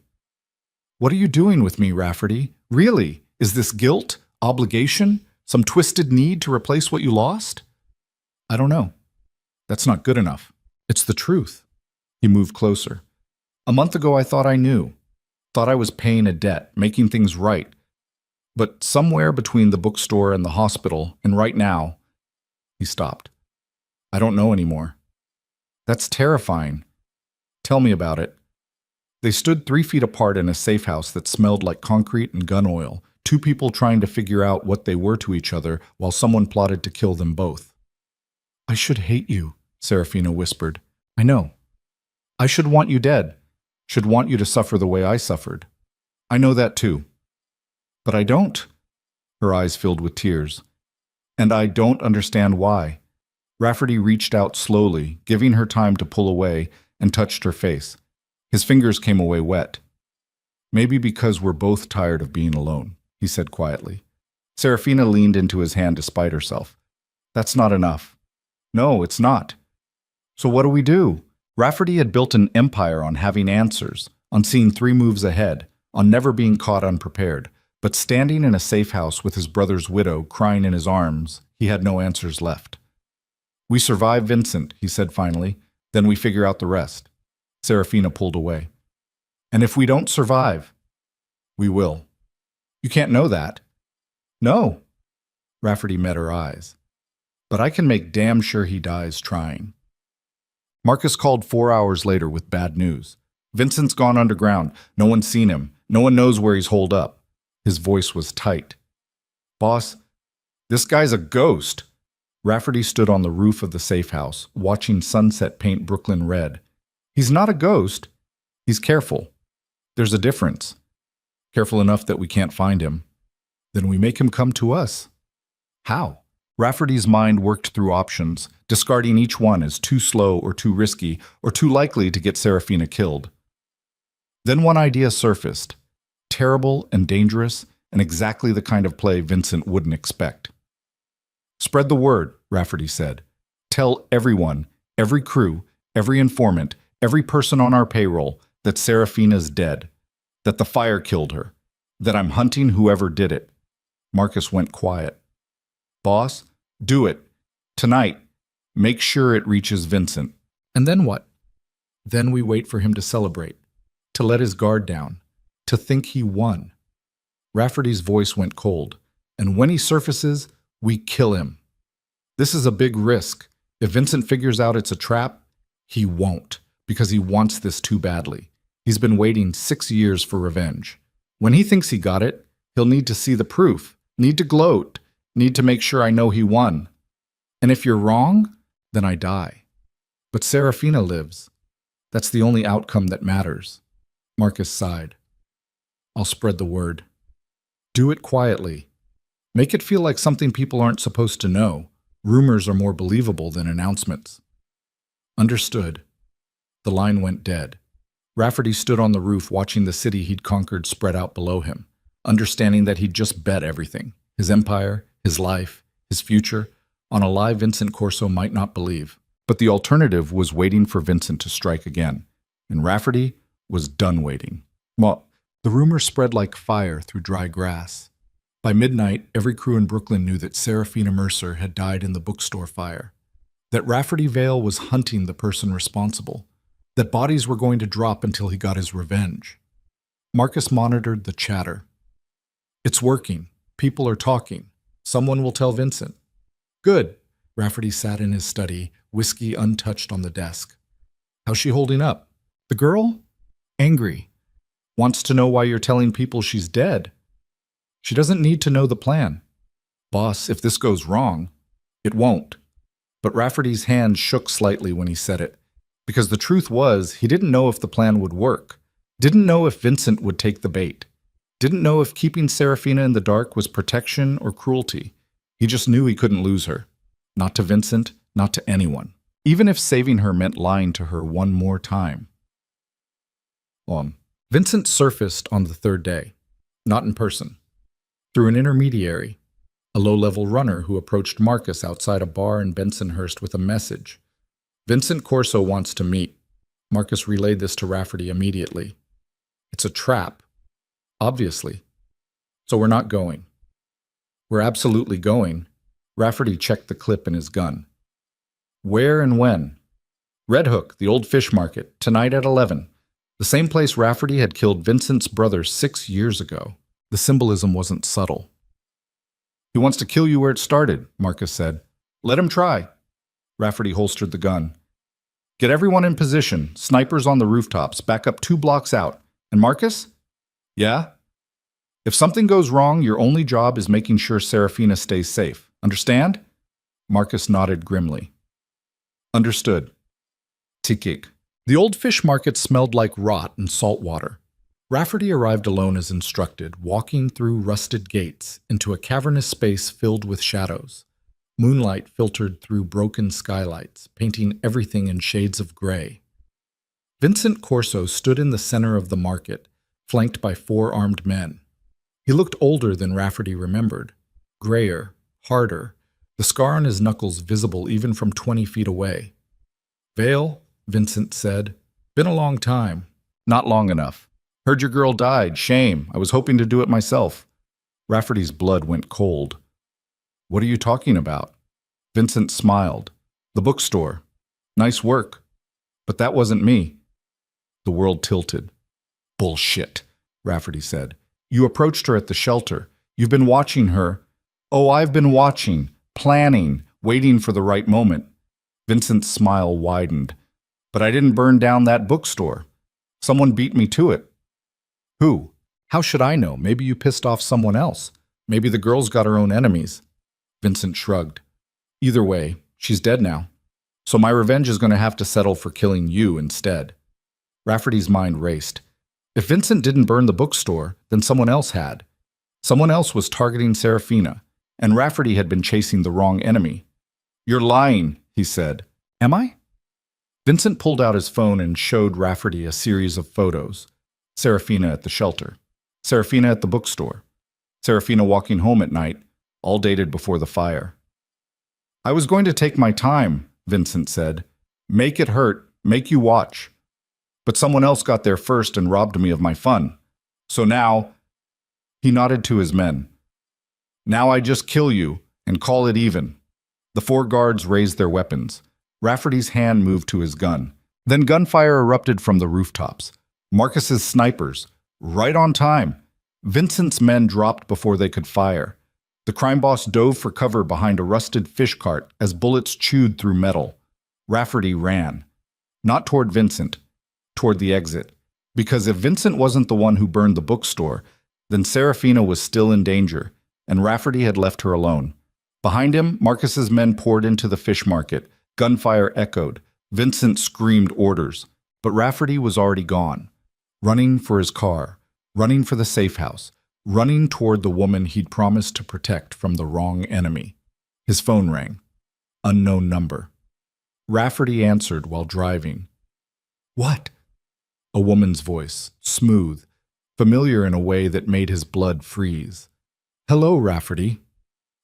What are you doing with me, Rafferty? Really? Is this guilt? Obligation? Some twisted need to replace what you lost? I don't know. That's not good enough. It's the truth. He moved closer. A month ago I thought I knew. Thought I was paying a debt, making things right. But somewhere between the bookstore and the hospital, and right now, he stopped. I don't know anymore. That's terrifying. Tell me about it. They stood 3 feet apart in a safe house that smelled like concrete and gun oil, 2 people trying to figure out what they were to each other while someone plotted to kill them both. I should hate you, Serafina whispered. I know. I should want you dead. Should want you to suffer the way I suffered. I know that too. But I don't. Her eyes filled with tears. And I don't understand why. Rafferty reached out slowly, giving her time to pull away, and touched her face. His fingers came away wet. Maybe because we're both tired of being alone, he said quietly. Serafina leaned into his hand despite herself. That's not enough. No, it's not. So what do we do? Rafferty had built an empire on having answers, on seeing 3 moves ahead, on never being caught unprepared. But standing in a safe house with his brother's widow crying in his arms, he had no answers left. We survive Vincent, he said finally, then we figure out the rest. Serafina pulled away. And if we don't survive, we will. You can't know that. No. Rafferty met her eyes. but I can make damn sure he dies trying. Marcus called 4 hours later with bad news. Vincent's gone underground. No one's seen him. No one knows where he's holed up. His voice was tight. Boss, this guy's a ghost. Rafferty stood on the roof of the safe house, watching sunset paint Brooklyn red. He's not a ghost. He's careful. There's a difference. Careful enough that we can't find him. Then we make him come to us. How? Rafferty's mind worked through options, discarding each one as too slow or too risky or too likely to get Serafina killed. Then one idea surfaced, terrible and dangerous and exactly the kind of play Vincent wouldn't expect. Spread the word, Rafferty said. Tell everyone, every crew, every informant, every person on our payroll that Serafina's dead, that the fire killed her, that I'm hunting whoever did it. Marcus went quiet. Boss, do it. Tonight. Make sure it reaches Vincent. And then what? Then we wait for him to celebrate, to let his guard down, to think he won. Rafferty's voice went cold. And when he surfaces, we kill him. This is a big risk. If Vincent figures out it's a trap, he won't, because he wants this too badly. He's been waiting 6 years for revenge. When he thinks he got it, he'll need to see the proof, need to gloat, need to make sure I know he won. And if you're wrong, then I die. But Serafina lives. That's the only outcome that matters. Marcus sighed. I'll spread the word. Do it quietly. Make it feel like something people aren't supposed to know. Rumors are more believable than announcements. Understood. The line went dead. Rafferty stood on the roof watching the city he'd conquered spread out below him, understanding that he'd just bet everything. His empire, his life, his future, on a lie Vincent Corso might not believe. But the alternative was waiting for Vincent to strike again, and Rafferty was done waiting. Well, the rumor spread like fire through dry grass. By midnight, every crew in Brooklyn knew that Serafina Mercer had died in the bookstore fire, that Rafferty Vale was hunting the person responsible, that bodies were going to drop until he got his revenge. Marcus monitored the chatter. It's working. People are talking. Someone will tell Vincent. Good. Rafferty sat in his study, whiskey untouched on the desk. How's she holding up? The girl? Angry. Wants to know why you're telling people she's dead. She doesn't need to know the plan. Boss, if this goes wrong, it won't. But Rafferty's hand shook slightly when he said it, because the truth was he didn't know if the plan would work, didn't know if Vincent would take the bait, didn't know if keeping Serafina in the dark was protection or cruelty. He just knew he couldn't lose her. Not to Vincent, not to anyone. Even if saving her meant lying to her one more time. Vincent surfaced on the third day, not in person, through an intermediary, a low-level runner who approached Marcus outside a bar in Bensonhurst with a message. Vincent Corso wants to meet. Marcus relayed this to Rafferty immediately. It's a trap, obviously. So we're not going. We're absolutely going. Rafferty checked the clip in his gun. Where and when? Red Hook, the old fish market, tonight at 11. The same place Rafferty had killed Vincent's brother 6 years ago. The symbolism wasn't subtle. He wants to kill you where it started, Marcus said. Let him try. Rafferty holstered the gun. Get everyone in position, snipers on the rooftops, back up 2 blocks out. And Marcus? Yeah? If something goes wrong, your only job is making sure Serafina stays safe. Understand? Marcus nodded grimly. Understood. Tikik. The old fish market smelled like rot and salt water. Rafferty arrived alone as instructed, walking through rusted gates into a cavernous space filled with shadows. Moonlight filtered through broken skylights, painting everything in shades of gray. Vincent Corso stood in the center of the market, flanked by 4 armed men. He looked older than Rafferty remembered, grayer, harder, the scar on his knuckles visible even from 20 feet away. Vale, Vincent said. Been a long time. Not long enough. Heard your girl died. Shame. I was hoping to do it myself. Rafferty's blood went cold. What are you talking about? Vincent smiled. The bookstore. Nice work. But that wasn't me. The world tilted. Bullshit, Rafferty said. You approached her at the shelter. You've been watching her. Oh, I've been watching, planning, waiting for the right moment. Vincent's smile widened. But I didn't burn down that bookstore. Someone beat me to it. Who? How should I know? Maybe you pissed off someone else. Maybe the girl's got her own enemies. Vincent shrugged. Either way, she's dead now. So my revenge is going to have to settle for killing you instead. Rafferty's mind raced. If Vincent didn't burn the bookstore, then someone else had. Someone else was targeting Serafina, and Rafferty had been chasing the wrong enemy. You're lying, he said. Am I? Vincent pulled out his phone and showed Rafferty a series of photos. Serafina at the shelter. Serafina at the bookstore. Serafina walking home at night, all dated before the fire. I was going to take my time, Vincent said. Make it hurt, make you watch. But someone else got there first and robbed me of my fun. So now, he nodded to his men. Now I just kill you and call it even. The 4 guards raised their weapons. Rafferty's hand moved to his gun. Then gunfire erupted from the rooftops. Marcus's snipers, right on time. Vincent's men dropped before they could fire. The crime boss dove for cover behind a rusted fish cart as bullets chewed through metal. Rafferty ran. Not toward Vincent, toward the exit. Because if Vincent wasn't the one who burned the bookstore, then Serafina was still in danger, and Rafferty had left her alone. Behind him, Marcus's men poured into the fish market. Gunfire echoed. Vincent screamed orders. But Rafferty was already gone. Running for his car. Running for the safe house. Running toward the woman he'd promised to protect from the wrong enemy. His phone rang. Unknown number. Rafferty answered while driving. What? A woman's voice, smooth, familiar in a way that made his blood freeze. Hello, Rafferty.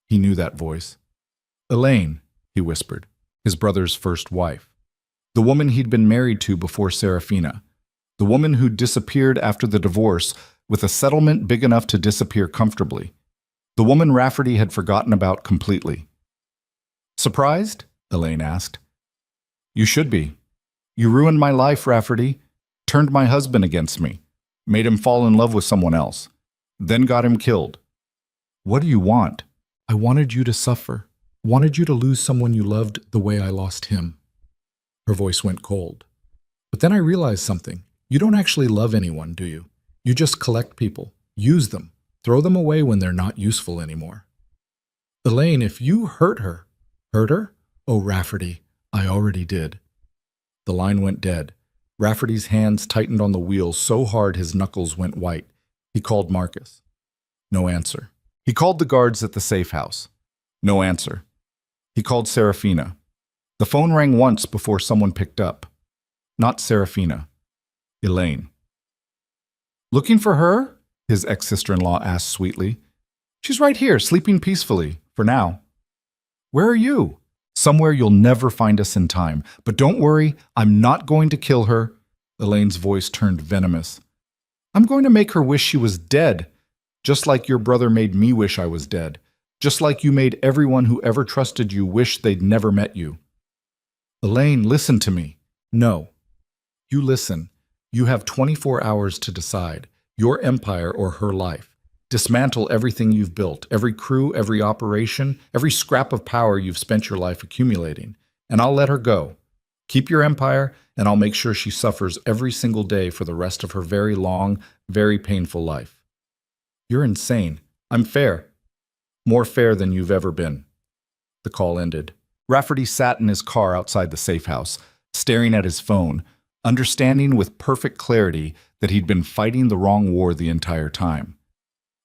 He knew that voice. Elaine, he whispered, his brother's first wife. The woman he'd been married to before Serafina. The woman who'd disappeared after the divorce with a settlement big enough to disappear comfortably. The woman Rafferty had forgotten about completely. Surprised? Elaine asked. You should be. You ruined my life, Rafferty. Turned my husband against me. Made him fall in love with someone else. Then got him killed. What do you want? I wanted you to suffer. Wanted you to lose someone you loved the way I lost him. Her voice went cold. But then I realized something. You don't actually love anyone, do you? You just collect people, use them, throw them away when they're not useful anymore. Elaine, if you hurt her. Hurt her? Oh, Rafferty, I already did. The line went dead. Rafferty's hands tightened on the wheel so hard his knuckles went white. He called Marcus. No answer. He called the guards at the safe house. No answer. He called Serafina. The phone rang once before someone picked up. Not Serafina. Elaine. Looking for her? His ex-sister-in-law asked sweetly. She's right here, sleeping peacefully, for now. Where are you? Somewhere you'll never find us in time. But don't worry, I'm not going to kill her. Elaine's voice turned venomous. I'm going to make her wish she was dead, just like your brother made me wish I was dead, just like you made everyone who ever trusted you wish they'd never met you. Elaine, listen to me. No. You listen. You have 24 hours to decide, your empire or her life. Dismantle everything you've built, every crew, every operation, every scrap of power you've spent your life accumulating, and I'll let her go. Keep your empire, and I'll make sure she suffers every single day for the rest of her very long, very painful life. You're insane. I'm fair. More fair than you've ever been. The call ended. Rafferty sat in his car outside the safe house, staring at his phone, understanding with perfect clarity that he'd been fighting the wrong war the entire time.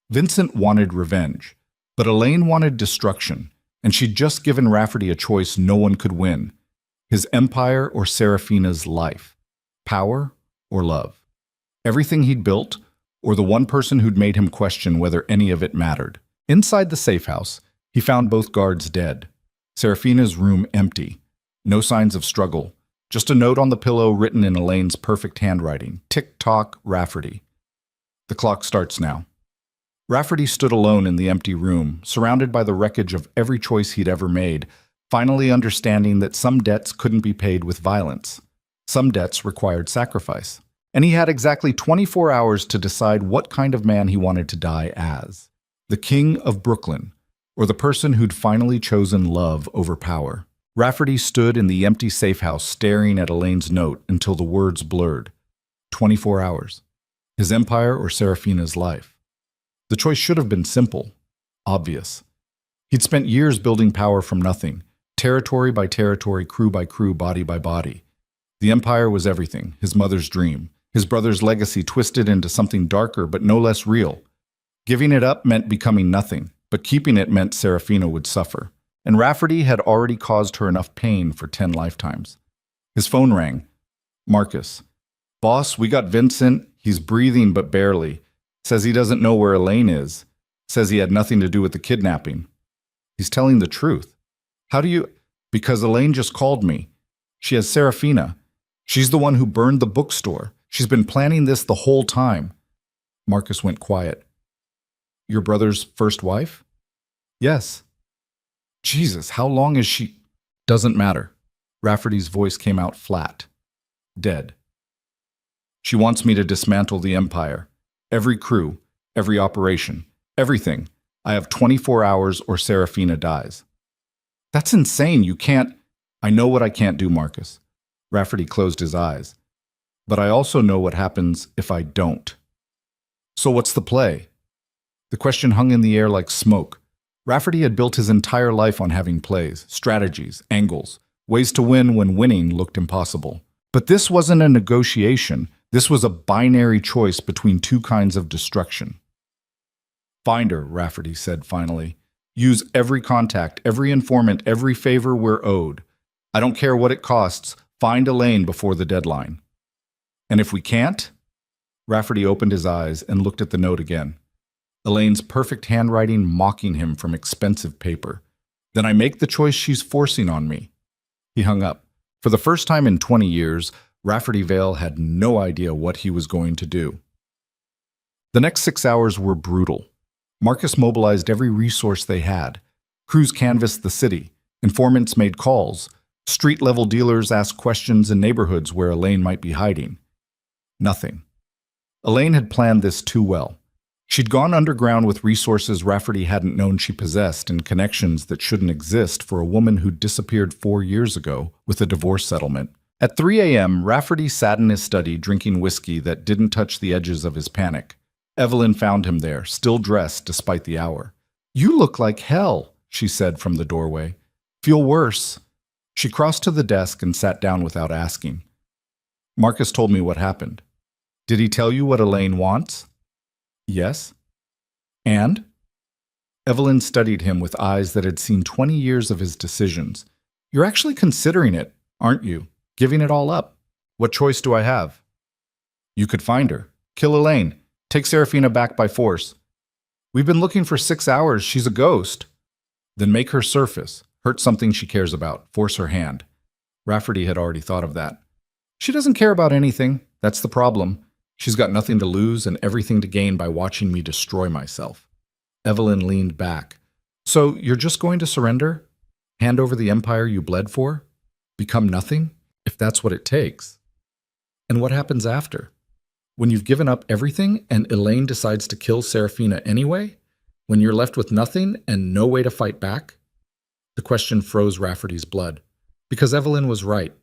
Vincent wanted revenge, but Elaine wanted destruction, and she'd just given Rafferty a choice no one could win. His empire or Serafina's life. Power or love. Everything he'd built, or the one person who'd made him question whether any of it mattered. Inside the safe house, he found both guards dead. Serafina's room empty. No signs of struggle. Just a note on the pillow written in Elaine's perfect handwriting. Tick-tock, Rafferty. The clock starts now. Rafferty stood alone in the empty room, surrounded by the wreckage of every choice he'd ever made, finally understanding that some debts couldn't be paid with violence. Some debts required sacrifice. And he had exactly 24 hours to decide what kind of man he wanted to die as. The King of Brooklyn, or the person who'd finally chosen love over power. Rafferty stood in the empty safe house staring at Elaine's note until the words blurred. 24 hours. His empire or Serafina's life? The choice should have been simple, obvious. He'd spent years building power from nothing, territory by territory, crew by crew, body by body. The empire was everything, his mother's dream, his brother's legacy twisted into something darker but no less real. Giving it up meant becoming nothing, but keeping it meant Serafina would suffer. And Rafferty had already caused her enough pain for 10 lifetimes. His phone rang. Marcus. Boss, we got Vincent. He's breathing but barely. Says he doesn't know where Elaine is. Says he had nothing to do with the kidnapping. He's telling the truth. How do you... Because Elaine just called me. She has Serafina. She's the one who burned the bookstore. She's been planning this the whole time. Marcus went quiet. Your brother's first wife? Yes. Jesus, how long is she? Doesn't matter. Rafferty's voice came out flat. Dead. She wants me to dismantle the empire. Every crew, every operation, everything. I have 24 hours or Serafina dies. That's insane. You can't... I know what I can't do, Marcus. Rafferty closed his eyes. But I also know what happens if I don't. So what's the play? The question hung in the air like smoke. Rafferty had built his entire life on having plays, strategies, angles, ways to win when winning looked impossible. But this wasn't a negotiation. This was a binary choice between two kinds of destruction. Find her, Rafferty said finally. Use every contact, every informant, every favor we're owed. I don't care what it costs. Find Elaine before the deadline. And if we can't? Rafferty opened his eyes and looked at the note again. Elaine's perfect handwriting mocking him from expensive paper. Then I make the choice she's forcing on me. He hung up. For the first time in 20 years, Rafferty Vale had no idea what he was going to do. The next 6 hours were brutal. Marcus mobilized every resource they had. Crews canvassed the city. Informants made calls. Street-level dealers asked questions in neighborhoods where Elaine might be hiding. Nothing. Elaine had planned this too well. She'd gone underground with resources Rafferty hadn't known she possessed and connections that shouldn't exist for a woman who'd disappeared 4 years ago with a divorce settlement. At 3 a.m., Rafferty sat in his study drinking whiskey that didn't touch the edges of his panic. Evelyn found him there, still dressed despite the hour. You look like hell, she said from the doorway. Feel worse. She crossed to the desk and sat down without asking. Marcus told me what happened. Did he tell you what Elaine wants? Yes. And? Evelyn studied him with eyes that had seen 20 years of his decisions. You're actually considering it, aren't you? Giving it all up. What choice do I have? You could find her. Kill Elaine. Take Serafina back by force. We've been looking for 6 hours. She's a ghost. Then make her surface. Hurt something she cares about. Force her hand. Rafferty had already thought of that. She doesn't care about anything. That's the problem. She's got nothing to lose and everything to gain by watching me destroy myself. Evelyn leaned back. So you're just going to surrender? Hand over the empire you bled for? Become nothing? If that's what it takes. And what happens after? When you've given up everything and Elaine decides to kill Serafina anyway? When you're left with nothing and no way to fight back? The question froze Rafferty's blood. Because Evelyn was right.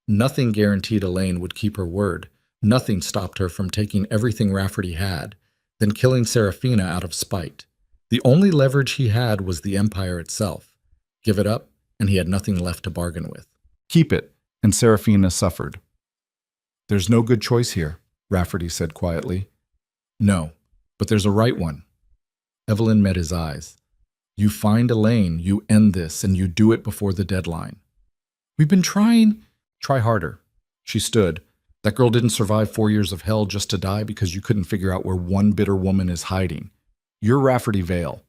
Nothing guaranteed Elaine would keep her word. Nothing stopped her from taking everything Rafferty had, then killing Serafina out of spite. The only leverage he had was the empire itself. Give it up, and he had nothing left to bargain with. Keep it, and Serafina suffered. There's no good choice here, Rafferty said quietly. No, but there's a right one. Evelyn met his eyes. You find Elaine, you end this, and you do it before the deadline. We've been trying. Try harder. She stood. That girl didn't survive 4 years of hell just to die because you couldn't figure out where one bitter woman is hiding. You're Rafferty Vale.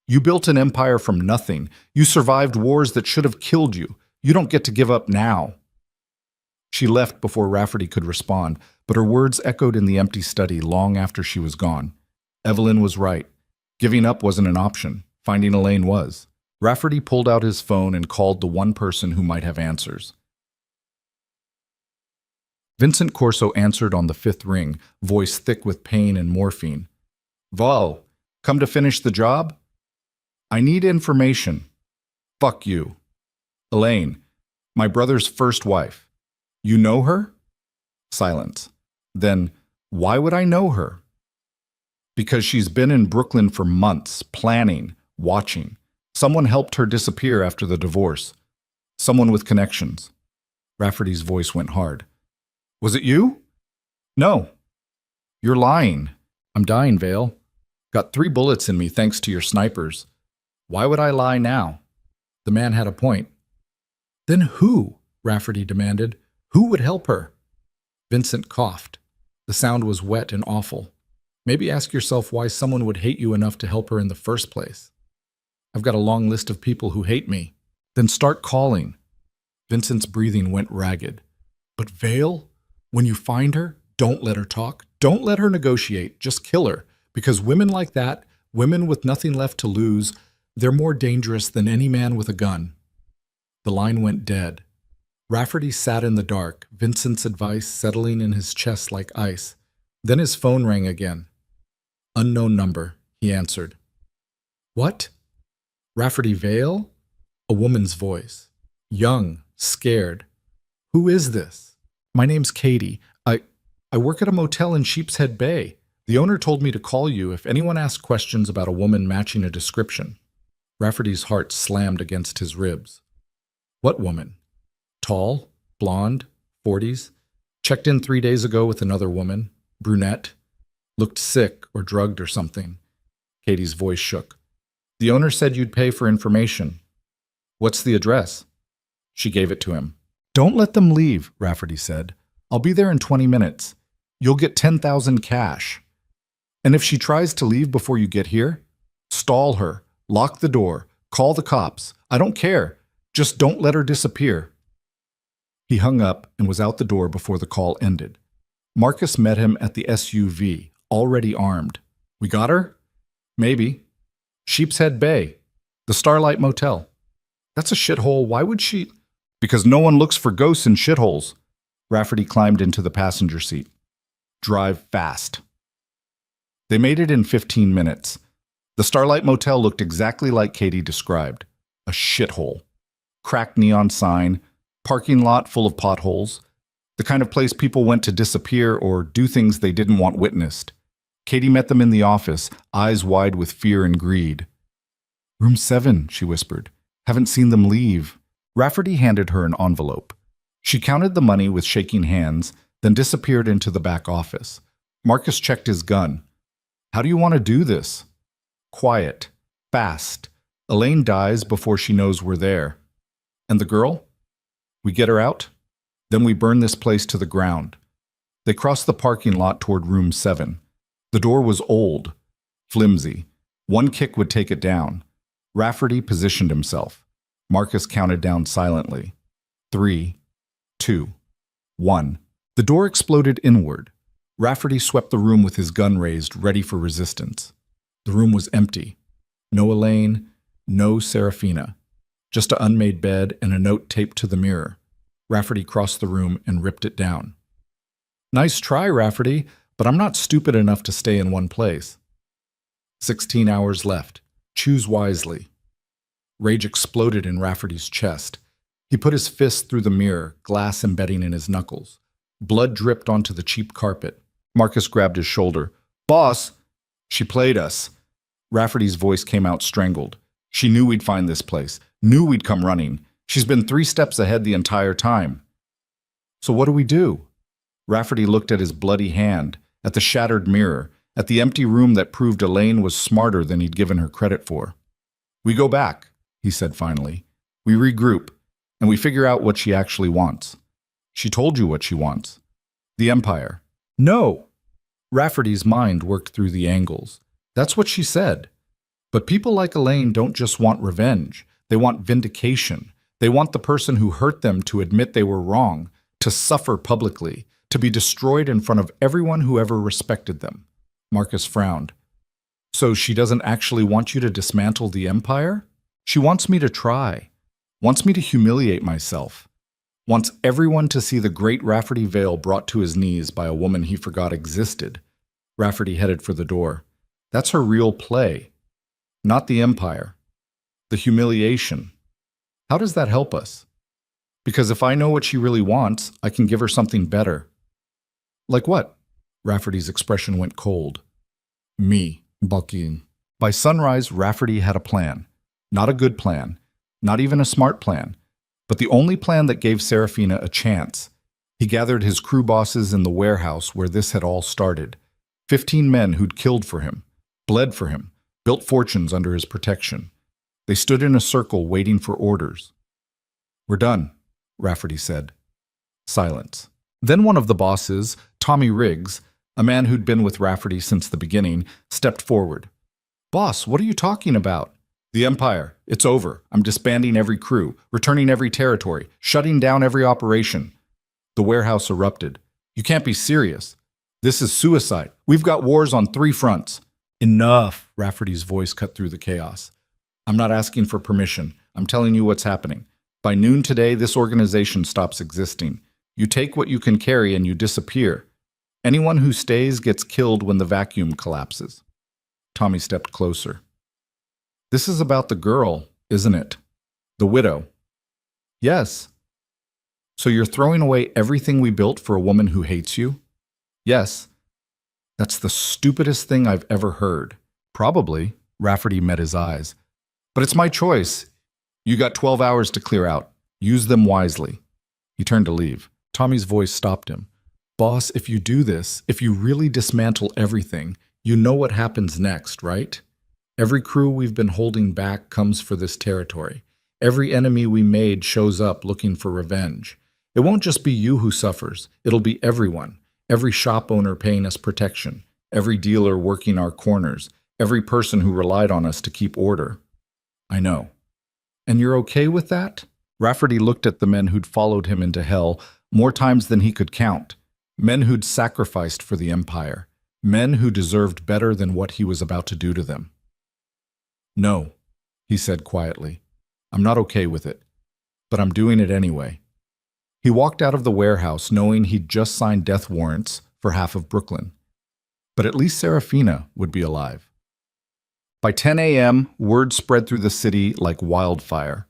You built an empire from nothing. You survived wars that should have killed you. You don't get to give up now. She left before Rafferty could respond, but her words echoed in the empty study long after she was gone. Evelyn was right. Giving up wasn't an option. Finding Elaine was. Rafferty pulled out his phone and called the one person who might have answers. Vincent Corso answered on the 5th ring, voice thick with pain and morphine. Val, come to finish the job? I need information. Fuck you. Elaine, my brother's first wife. You know her? Silence. Then, why would I know her? Because she's been in Brooklyn for months, planning, watching. Someone helped her disappear after the divorce. Someone with connections. Rafferty's voice went hard. Was it you? No. You're lying. I'm dying, Vale. Got 3 bullets in me thanks to your snipers. Why would I lie now? The man had a point. Then who? Rafferty demanded. Who would help her? Vincent coughed. The sound was wet and awful. Maybe ask yourself why someone would hate you enough to help her in the first place. I've got a long list of people who hate me. Then start calling. Vincent's breathing went ragged. But Vale, when you find her, don't let her talk. Don't let her negotiate. Just kill her. Because women like that, women with nothing left to lose, they're more dangerous than any man with a gun. The line went dead. Rafferty sat in the dark, Vincent's advice settling in his chest like ice. Then his phone rang again. Unknown number, he answered. What? Rafferty Vale? A woman's voice. Young, scared. Who is this? My name's Katie. I work at a motel in Sheepshead Bay. The owner told me to call you if anyone asked questions about a woman matching a description. Rafferty's heart slammed against his ribs. What woman? Tall, blonde, 40s. Checked in 3 days ago with another woman. Brunette. Looked sick or drugged or something. Katie's voice shook. The owner said you'd pay for information. What's the address? She gave it to him. Don't let them leave, Rafferty said. I'll be there in 20 minutes. You'll get 10,000 cash. And if she tries to leave before you get here, stall her, lock the door, call the cops. I don't care. Just don't let her disappear. He hung up and was out the door before the call ended. Marcus met him at the SUV, already armed. We got her? Maybe. Sheepshead Bay, the Starlight Motel. That's a shithole. Why would she? Because no one looks for ghosts in shitholes. Rafferty climbed into the passenger seat. Drive fast. They made it in 15 minutes. The Starlight Motel looked exactly like Katie described. A shithole. Cracked neon sign, parking lot full of potholes, the kind of place people went to disappear or do things they didn't want witnessed. Katie met them in the office, eyes wide with fear and greed. Room 7, she whispered. Haven't seen them leave. Rafferty handed her an envelope. She counted the money with shaking hands, then disappeared into the back office. Marcus checked his gun. How do you want to do this? Quiet. Fast. Elaine dies before she knows we're there. And the girl? We get her out? Then we burn this place to the ground. They crossed the parking lot toward room 7. The door was old, flimsy. One kick would take it down. Rafferty positioned himself. Marcus counted down silently. 3, 2, 1. The door exploded inward. Rafferty swept the room with his gun raised, ready for resistance. The room was empty. No Elaine, no Serafina. Just an unmade bed and a note taped to the mirror. Rafferty crossed the room and ripped it down. Nice try, Rafferty, but I'm not stupid enough to stay in one place. 16 hours left. Choose wisely. Rage exploded in Rafferty's chest. He put his fist through the mirror, glass embedding in his knuckles. Blood dripped onto the cheap carpet. Marcus grabbed his shoulder. Boss! She played us. Rafferty's voice came out strangled. She knew we'd find this place. Knew we'd come running. She's been 3 steps ahead the entire time. So what do we do? Rafferty looked at his bloody hand, at the shattered mirror, at the empty room that proved Elaine was smarter than he'd given her credit for. We go back, he said finally. We regroup, and we figure out what she actually wants. She told you what she wants. The Empire. No! Rafferty's mind worked through the angles. That's what she said. But people like Elaine don't just want revenge. They want vindication. They want the person who hurt them to admit they were wrong, to suffer publicly, to be destroyed in front of everyone who ever respected them. Marcus frowned. So she doesn't actually want you to dismantle the Empire? She wants me to try. Wants me to humiliate myself. Wants everyone to see the great Rafferty Vale brought to his knees by a woman he forgot existed. Rafferty headed for the door. That's her real play. Not the Empire. the humiliation. How does that help us? Because if I know what she really wants, I can give her something better. Like what? Rafferty's expression went cold. Me, bucking. By sunrise, Rafferty had a plan. Not a good plan, not even a smart plan, but the only plan that gave Serafina a chance. He gathered his crew bosses in the warehouse where this had all started. 15 men who'd killed for him, bled for him, built fortunes under his protection. They stood in a circle waiting for orders. "We're done," Rafferty said. Silence. Then one of the bosses, Tommy Riggs, a man who'd been with Rafferty since the beginning, stepped forward. "Boss, what are you talking about?" "The Empire. It's over. I'm disbanding every crew, returning every territory, shutting down every operation." The warehouse erupted. "You can't be serious. This is suicide. We've got wars on 3 fronts." "Enough," Rafferty's voice cut through the chaos. "I'm not asking for permission. I'm telling you what's happening. By noon today, this organization stops existing. You take what you can carry and you disappear. Anyone who stays gets killed when the vacuum collapses." Tommy stepped closer. "This is about the girl, isn't it? The widow." "Yes." "So you're throwing away everything we built for a woman who hates you?" "Yes." "That's the stupidest thing I've ever heard." "Probably," Rafferty met his eyes. "But it's my choice. You got 12 hours to clear out. Use them wisely." He turned to leave. Tommy's voice stopped him. "Boss, if you do this, if you really dismantle everything, you know what happens next, right? Every crew we've been holding back comes for this territory. Every enemy we made shows up looking for revenge. It won't just be you who suffers. It'll be everyone. Every shop owner paying us protection. Every dealer working our corners. Every person who relied on us to keep order." "I know." "And you're okay with that?" Rafferty looked at the men who'd followed him into hell more times than he could count. Men who'd sacrificed for the Empire. Men who deserved better than what he was about to do to them. "No," he said quietly. "I'm not okay with it. But I'm doing it anyway." He walked out of the warehouse knowing he'd just signed death warrants for half of Brooklyn. But at least Serafina would be alive. By 10 a.m., word spread through the city like wildfire.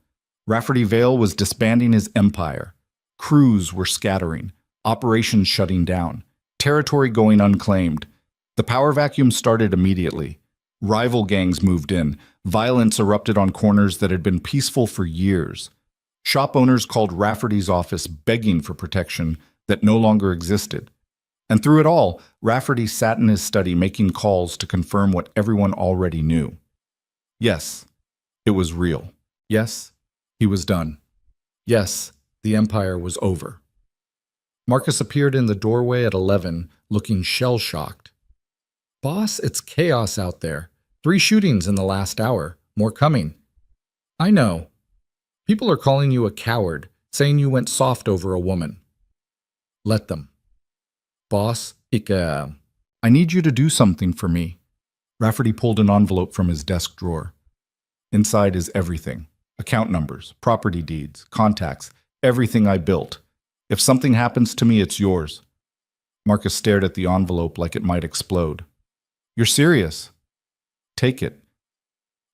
Rafferty Vale was disbanding his empire. Crews were scattering, operations shutting down, territory going unclaimed. The power vacuum started immediately. Rival gangs moved in. Violence erupted on corners that had been peaceful for years. Shop owners called Rafferty's office begging for protection that no longer existed. And through it all, Rafferty sat in his study making calls to confirm what everyone already knew. Yes, it was real. Yes, he was done. Yes, the Empire was over. Marcus appeared in the doorway at 11, looking shell-shocked. "Boss, it's chaos out there. 3 shootings in the last hour. More coming." "I know. People are calling you a coward, saying you went soft over a woman." "Let them." "Boss, I need you to do something for me." Rafferty pulled an envelope from his desk drawer. Inside is everything. Account numbers, property deeds, contacts, everything I built. If something happens to me, it's yours. Marcus stared at the envelope like it might explode. "You're serious?" "Take it."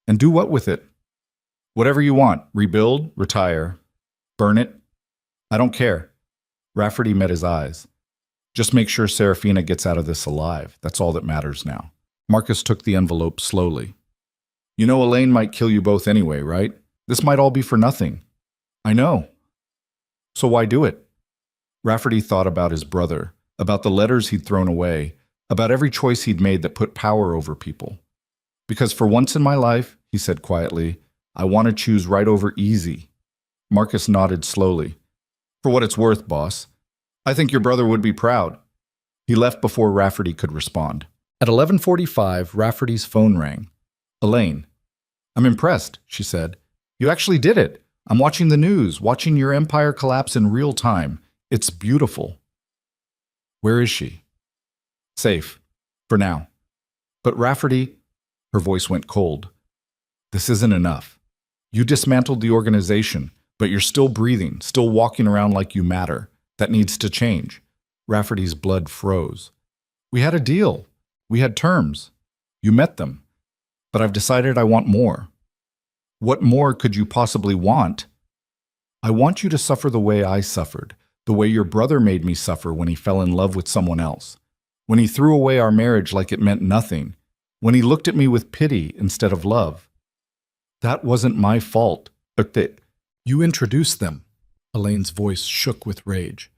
"And do what with it?" "Whatever you want. Rebuild, retire, burn it. I don't care." Rafferty met his eyes. "Just make sure Serafina gets out of this alive. That's all that matters now." Marcus took the envelope slowly. "You know Elaine might kill you both anyway, right? This might all be for nothing." "I know. So why do it?" Rafferty thought about his brother, about the letters he'd thrown away, about every choice he'd made that put power over people. "Because for once in my life," he said quietly, "I want to choose right over easy." Marcus nodded slowly. "For what it's worth, boss. I think your brother would be proud." He left before Rafferty could respond. At 11:45, Rafferty's phone rang. "Elaine." "I'm impressed," she said. "You actually did it. I'm watching the news, watching your empire collapse in real time. It's beautiful." "Where is she?" "Safe. For now." "But Rafferty," her voice went cold. "This isn't enough. You dismantled the organization, but you're still breathing, still walking around like you matter. That needs to change." Rafferty's blood froze. "We had a deal. We had terms. You met them. But I've decided I want more." What more could you possibly want? I want you to suffer the way I suffered, the way your brother made me suffer when he fell in love with someone else, when he threw away our marriage like it meant nothing, when he looked at me with pity instead of love. That wasn't my fault. You introduced them. Elaine's voice shook with rage.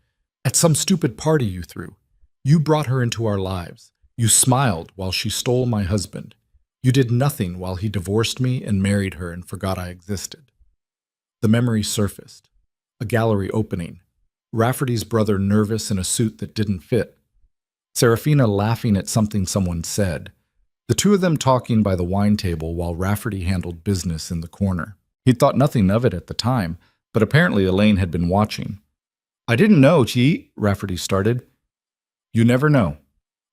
At some stupid party you threw. You brought her into our lives. You smiled while she stole my husband. You did nothing while he divorced me and married her and forgot I existed. The memory surfaced. A gallery opening. Rafferty's brother nervous in a suit that didn't fit. Serafina laughing at something someone said. The two of them talking by the wine table while Rafferty handled business in the corner. He'd thought nothing of it at the time, but apparently Elaine had been watching. I didn't know, Rafferty started. You never know.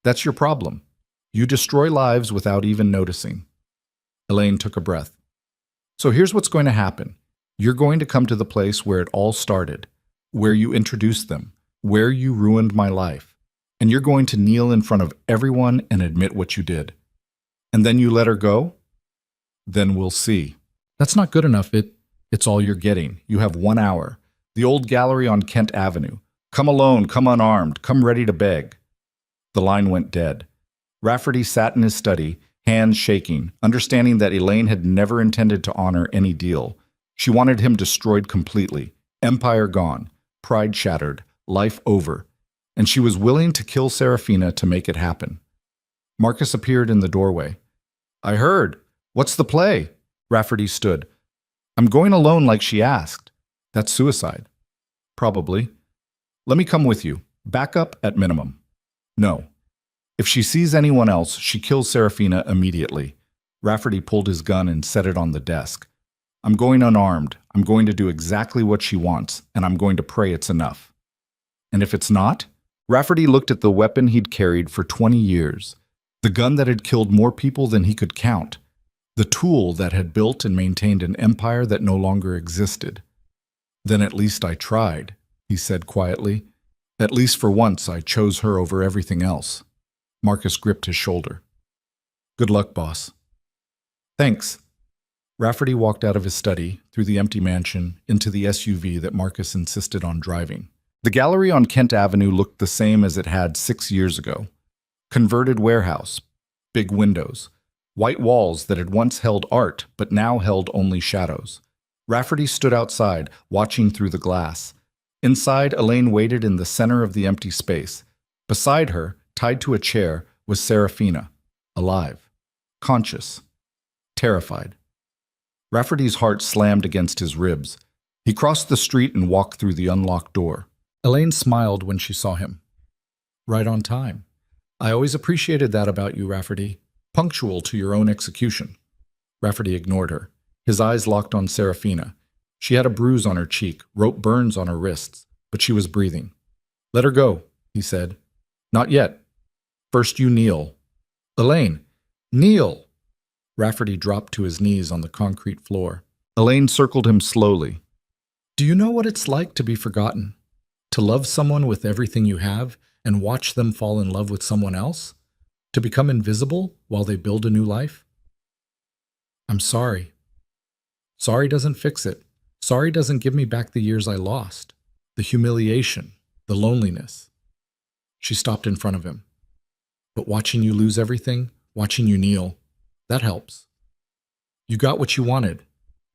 That's your problem. You destroy lives without even noticing. Elaine took a breath. So here's what's going to happen. You're going to come to the place where it all started, where you introduced them, where you ruined my life, and you're going to kneel in front of everyone and admit what you did. And then you let her go? Then we'll see. That's not good enough. It's all you're getting. You have 1 hour. The old gallery on Kent Avenue. Come alone, come unarmed, come ready to beg. The line went dead. Rafferty sat in his study, hands shaking, understanding that Elaine had never intended to honor any deal. She wanted him destroyed completely, empire gone, pride shattered, life over, and she was willing to kill Serafina to make it happen. Marcus appeared in the doorway. I heard. What's the play? Rafferty stood. I'm going alone like she asked. That's suicide. Probably. Let me come with you. Backup at minimum. No. If she sees anyone else, she kills Serafina immediately. Rafferty pulled his gun and set it on the desk. I'm going unarmed. I'm going to do exactly what she wants, and I'm going to pray it's enough. And if it's not? Rafferty looked at the weapon he'd carried for 20 years. The gun that had killed more people than he could count. The tool that had built and maintained an empire that no longer existed. Then at least I tried, he said quietly. At least for once I chose her over everything else. Marcus gripped his shoulder. Good luck, boss. Thanks. Rafferty walked out of his study, through the empty mansion, into the SUV that Marcus insisted on driving. The gallery on Kent Avenue looked the same as it had 6 years ago. Converted warehouse, big windows, white walls that had once held art but now held only shadows. Rafferty stood outside, watching through the glass. Inside, Elaine waited in the center of the empty space. Beside her, tied to a chair, was Serafina, alive, conscious, terrified. Rafferty's heart slammed against his ribs. He crossed the street and walked through the unlocked door. Elaine smiled when she saw him. Right on time. I always appreciated that about you, Rafferty. Punctual to your own execution. Rafferty ignored her. His eyes locked on Serafina. She had a bruise on her cheek, rope burns on her wrists, but she was breathing. Let her go, he said. Not yet. First you kneel. Elaine, kneel! Rafferty dropped to his knees on the concrete floor. Elaine circled him slowly. Do you know what it's like to be forgotten? To love someone with everything you have and watch them fall in love with someone else? To become invisible while they build a new life? I'm sorry. Sorry doesn't fix it. Sorry doesn't give me back the years I lost. The humiliation, the loneliness. She stopped in front of him. But watching you lose everything, watching you kneel, that helps. You got what you wanted.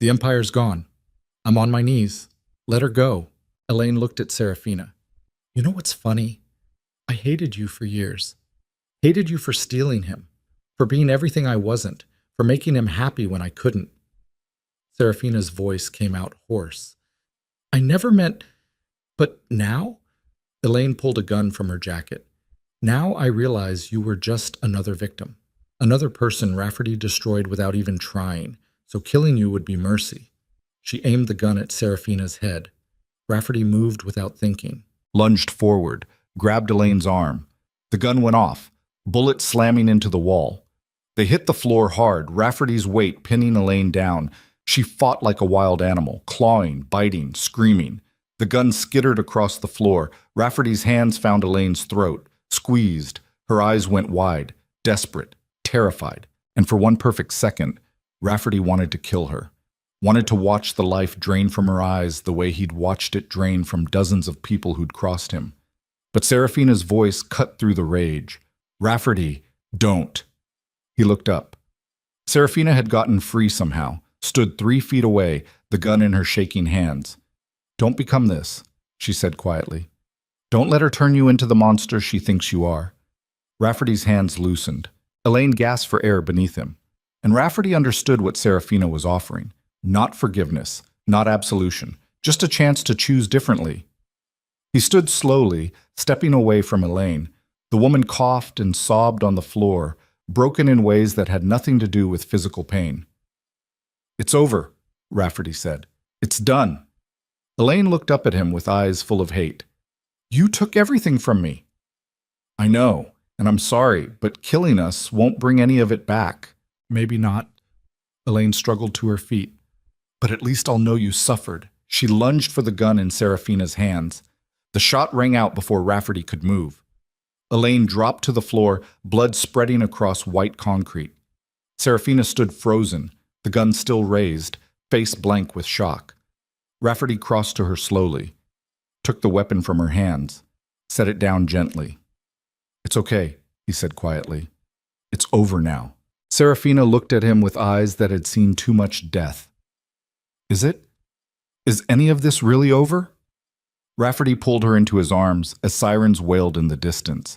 The empire's gone. I'm on my knees. Let her go. Elaine looked at Serafina. You know what's funny? I hated you for years. Hated you for stealing him, for being everything I wasn't, for making him happy when I couldn't. Serafina's voice came out hoarse. I never meant... But now? Elaine pulled a gun from her jacket. Now I realize you were just another victim. Another person Rafferty destroyed without even trying, so killing you would be mercy. She aimed the gun at Serafina's head. Rafferty moved without thinking. Lunged forward, grabbed Elaine's arm. The gun went off, bullet slamming into the wall. They hit the floor hard, Rafferty's weight pinning Elaine down. She fought like a wild animal, clawing, biting, screaming. The gun skittered across the floor. Rafferty's hands found Elaine's throat, squeezed. Her eyes went wide, desperate, terrified. And for one perfect second, Rafferty wanted to kill her. wanted to watch the life drain from her eyes the way he'd watched it drain from dozens of people who'd crossed him. But Serafina's voice cut through the rage. "Rafferty, don't." He looked up. Serafina had gotten free somehow, stood 3 feet away, the gun in her shaking hands. "Don't become this," she said quietly. "Don't let her turn you into the monster she thinks you are." Rafferty's hands loosened. Elaine gasped for air beneath him. And Rafferty understood what Serafina was offering. Not forgiveness, not absolution, just a chance to choose differently. He stood slowly, stepping away from Elaine. The woman coughed and sobbed on the floor, broken in ways that had nothing to do with physical pain. "It's over," Rafferty said. "It's done." Elaine looked up at him with eyes full of hate. "You took everything from me." "I know, and I'm sorry, but killing us won't bring any of it back." "Maybe not." Elaine struggled to her feet. "But at least I'll know you suffered." She lunged for the gun in Serafina's hands. The shot rang out before Rafferty could move. Elaine dropped to the floor, blood spreading across white concrete. Serafina stood frozen, the gun still raised, face blank with shock. Rafferty crossed to her slowly, took the weapon from her hands, set it down gently. "It's okay," he said quietly. "It's over now." Serafina looked at him with eyes that had seen too much death. "Is it? Is any of this really over?" Rafferty pulled her into his arms as sirens wailed in the distance.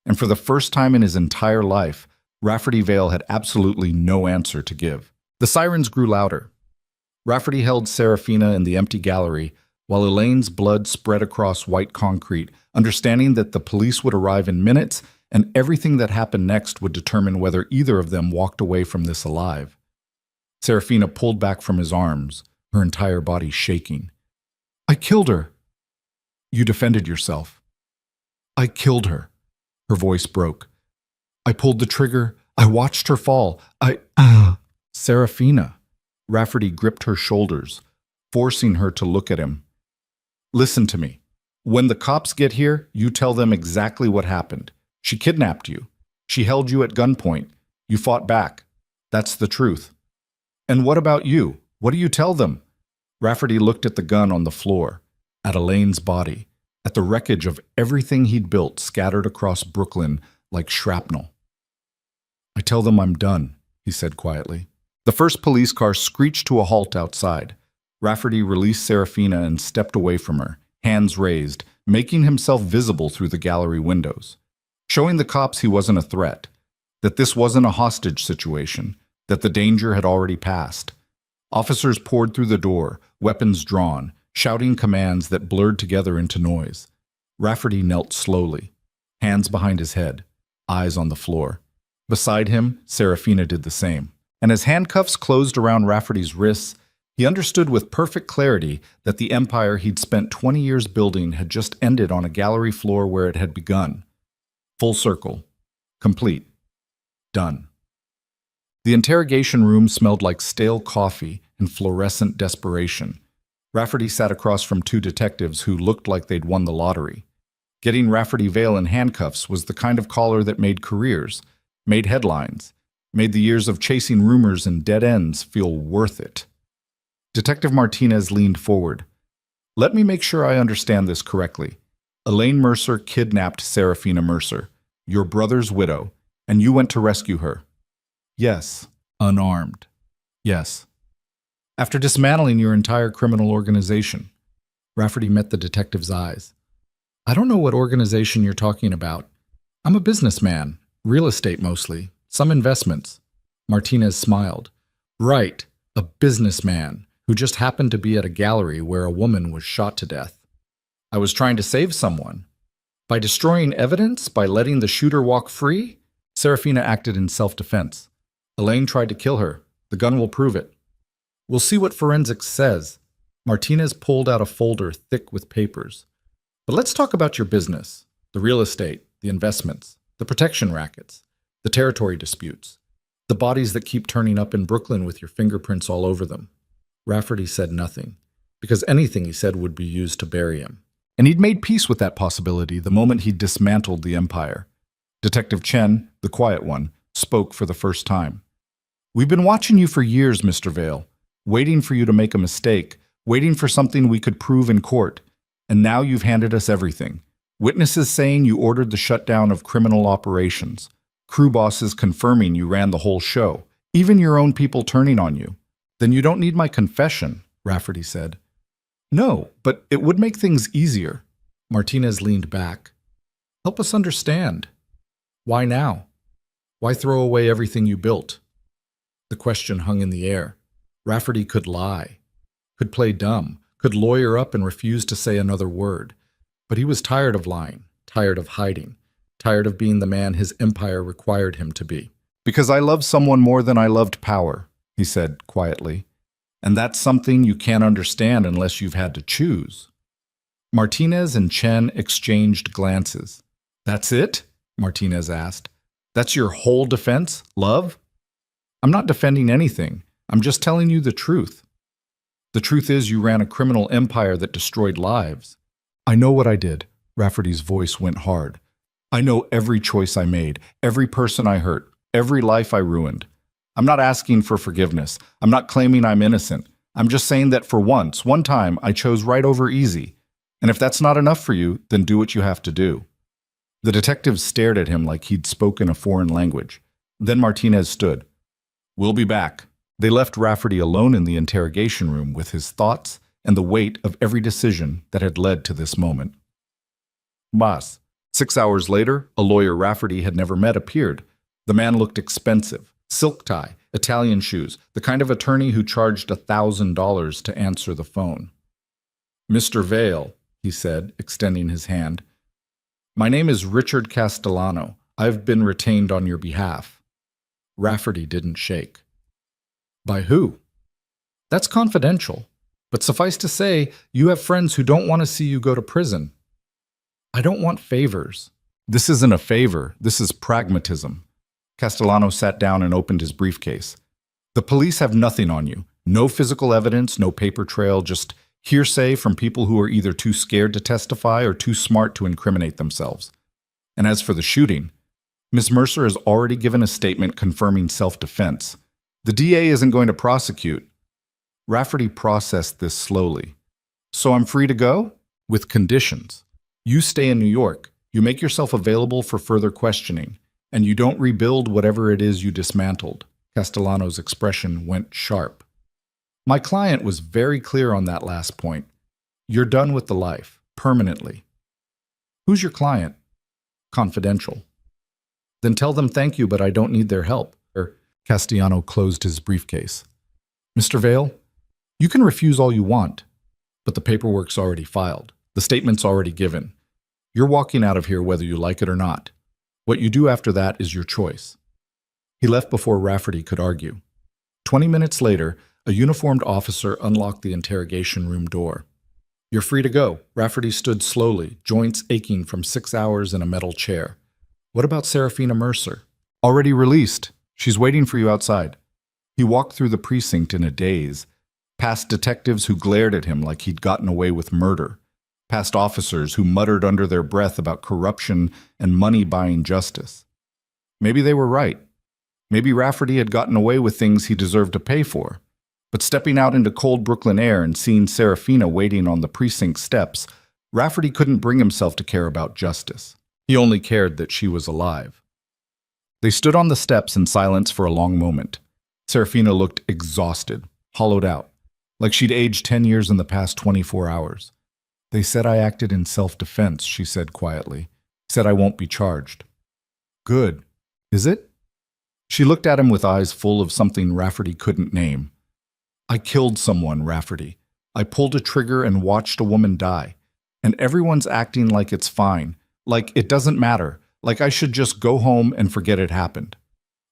And for the first time in his entire life, Rafferty Vale had absolutely no answer to give. The sirens grew louder. Rafferty held Serafina in the empty gallery, while Elaine's blood spread across white concrete, understanding that the police would arrive in minutes and everything that happened next would determine whether either of them walked away from this alive. Serafina pulled back from his arms, her entire body shaking. "I killed her." "You defended yourself." "I killed her." Her voice broke. "I pulled the trigger. I watched her fall. Serafina. Rafferty gripped her shoulders, forcing her to look at him. "Listen to me. When the cops get here, you tell them exactly what happened. She kidnapped you. She held you at gunpoint. You fought back. That's the truth." "And what about you? What do you tell them?" Rafferty looked at the gun on the floor, at Elaine's body, at the wreckage of everything he'd built scattered across Brooklyn like shrapnel. "I tell them I'm done," he said quietly. The first police car screeched to a halt outside. Rafferty released Serafina and stepped away from her, hands raised, making himself visible through the gallery windows, showing the cops he wasn't a threat, that this wasn't a hostage situation, that the danger had already passed. Officers poured through the door, weapons drawn, shouting commands that blurred together into noise. Rafferty knelt slowly, hands behind his head, eyes on the floor. Beside him, Serafina did the same. And as handcuffs closed around Rafferty's wrists, he understood with perfect clarity that the empire he'd spent 20 years building had just ended on a gallery floor where it had begun. Full circle. Complete. Done. The interrogation room smelled like stale coffee and fluorescent desperation. Rafferty sat across from 2 detectives who looked like they'd won the lottery. Getting Rafferty Vale in handcuffs was the kind of collar that made careers, made headlines, made the years of chasing rumors and dead ends feel worth it. Detective Martinez leaned forward. "Let me make sure I understand this correctly. Elaine Mercer kidnapped Serafina Mercer, your brother's widow, and you went to rescue her." "Yes." "Unarmed." "Yes." "After dismantling your entire criminal organization." Rafferty met the detective's eyes. "I don't know what organization you're talking about. I'm a businessman, real estate mostly, some investments." Martinez smiled. "Right, a businessman who just happened to be at a gallery where a woman was shot to death." "I was trying to save someone. By destroying evidence, by letting the shooter walk free?" Serafina acted in self-defense. "Elaine tried to kill her. The gun will prove it." "We'll see what forensics says." Martinez pulled out a folder thick with papers. "But let's talk about your business, the real estate, the investments, the protection rackets, the territory disputes, the bodies that keep turning up in Brooklyn with your fingerprints all over them." Rafferty said nothing, because anything he said would be used to bury him. And he'd made peace with that possibility the moment he'd dismantled the empire. Detective Chen, the quiet one, spoke for the first time. "We've been watching you for years, Mr. Vale. waiting for you to make a mistake, waiting for something we could prove in court. And now you've handed us everything. Witnesses saying you ordered the shutdown of criminal operations. Crew bosses confirming you ran the whole show. Even your own people turning on you. Then you don't need my confession, Rafferty said. No, but it would make things easier. Martinez leaned back. Help us understand. Why now? Why throw away everything you built? The question hung in the air. Rafferty could lie, could play dumb, could lawyer up and refuse to say another word. But he was tired of lying, tired of hiding, tired of being the man his empire required him to be. Because I love someone more than I loved power, he said quietly. And that's something you can't understand unless you've had to choose. Martinez and Chen exchanged glances. That's it? Martinez asked. That's your whole defense, love? I'm not defending anything. I'm just telling you the truth. The truth is you ran a criminal empire that destroyed lives. I know what I did. Rafferty's voice went hard. I know every choice I made, every person I hurt, every life I ruined. I'm not asking for forgiveness. I'm not claiming I'm innocent. I'm just saying that for once, one time, I chose right over easy. And if that's not enough for you, then do what you have to do. The detective stared at him like he'd spoken a foreign language. Then Martinez stood. We'll be back. They left Rafferty alone in the interrogation room with his thoughts and the weight of every decision that had led to this moment. Boss. 6 hours later, a lawyer Rafferty had never met appeared. The man looked expensive. Silk tie, Italian shoes, the kind of attorney who charged $1,000 to answer the phone. Mr. Vale, he said, extending his hand. My name is Richard Castellano. I've been retained on your behalf. Rafferty didn't shake. By who? That's confidential. But suffice to say, you have friends who don't want to see you go to prison. I don't want favors. This isn't a favor. This is pragmatism. Castellano sat down and opened his briefcase. The police have nothing on you. No physical evidence, no paper trail, just hearsay from people who are either too scared to testify or too smart to incriminate themselves. And as for the shooting, Ms. Mercer has already given a statement confirming self-defense. The DA isn't going to prosecute. Rafferty processed this slowly. So I'm free to go? With conditions. You stay in New York. You make yourself available for further questioning. And you don't rebuild whatever it is you dismantled. Castellano's expression went sharp. My client was very clear on that last point. You're done with the life, permanently. Who's your client? Confidential. Then tell them thank you, but I don't need their help. Castellano closed his briefcase. Mr. Vale, you can refuse all you want, but the paperwork's already filed. The statement's already given. You're walking out of here whether you like it or not. What you do after that is your choice. He left before Rafferty could argue. 20 minutes later, a uniformed officer unlocked the interrogation room door. You're free to go. Rafferty stood slowly, joints aching from 6 hours in a metal chair. What about Serafina Mercer? Already released. She's waiting for you outside. He walked through the precinct in a daze, past detectives who glared at him like he'd gotten away with murder, past officers who muttered under their breath about corruption and money buying justice. Maybe they were right. Maybe Rafferty had gotten away with things he deserved to pay for. But stepping out into cold Brooklyn air and seeing Serafina waiting on the precinct steps, Rafferty couldn't bring himself to care about justice. He only cared that she was alive. They stood on the steps in silence for a long moment. Serafina looked exhausted, hollowed out, like she'd aged 10 years in the past 24 hours. They said I acted in self-defense, she said quietly. Said I won't be charged. Good. Is it? She looked at him with eyes full of something Rafferty couldn't name. I killed someone, Rafferty. I pulled a trigger and watched a woman die. And everyone's acting like it's fine, like it doesn't matter, like I should just go home and forget it happened.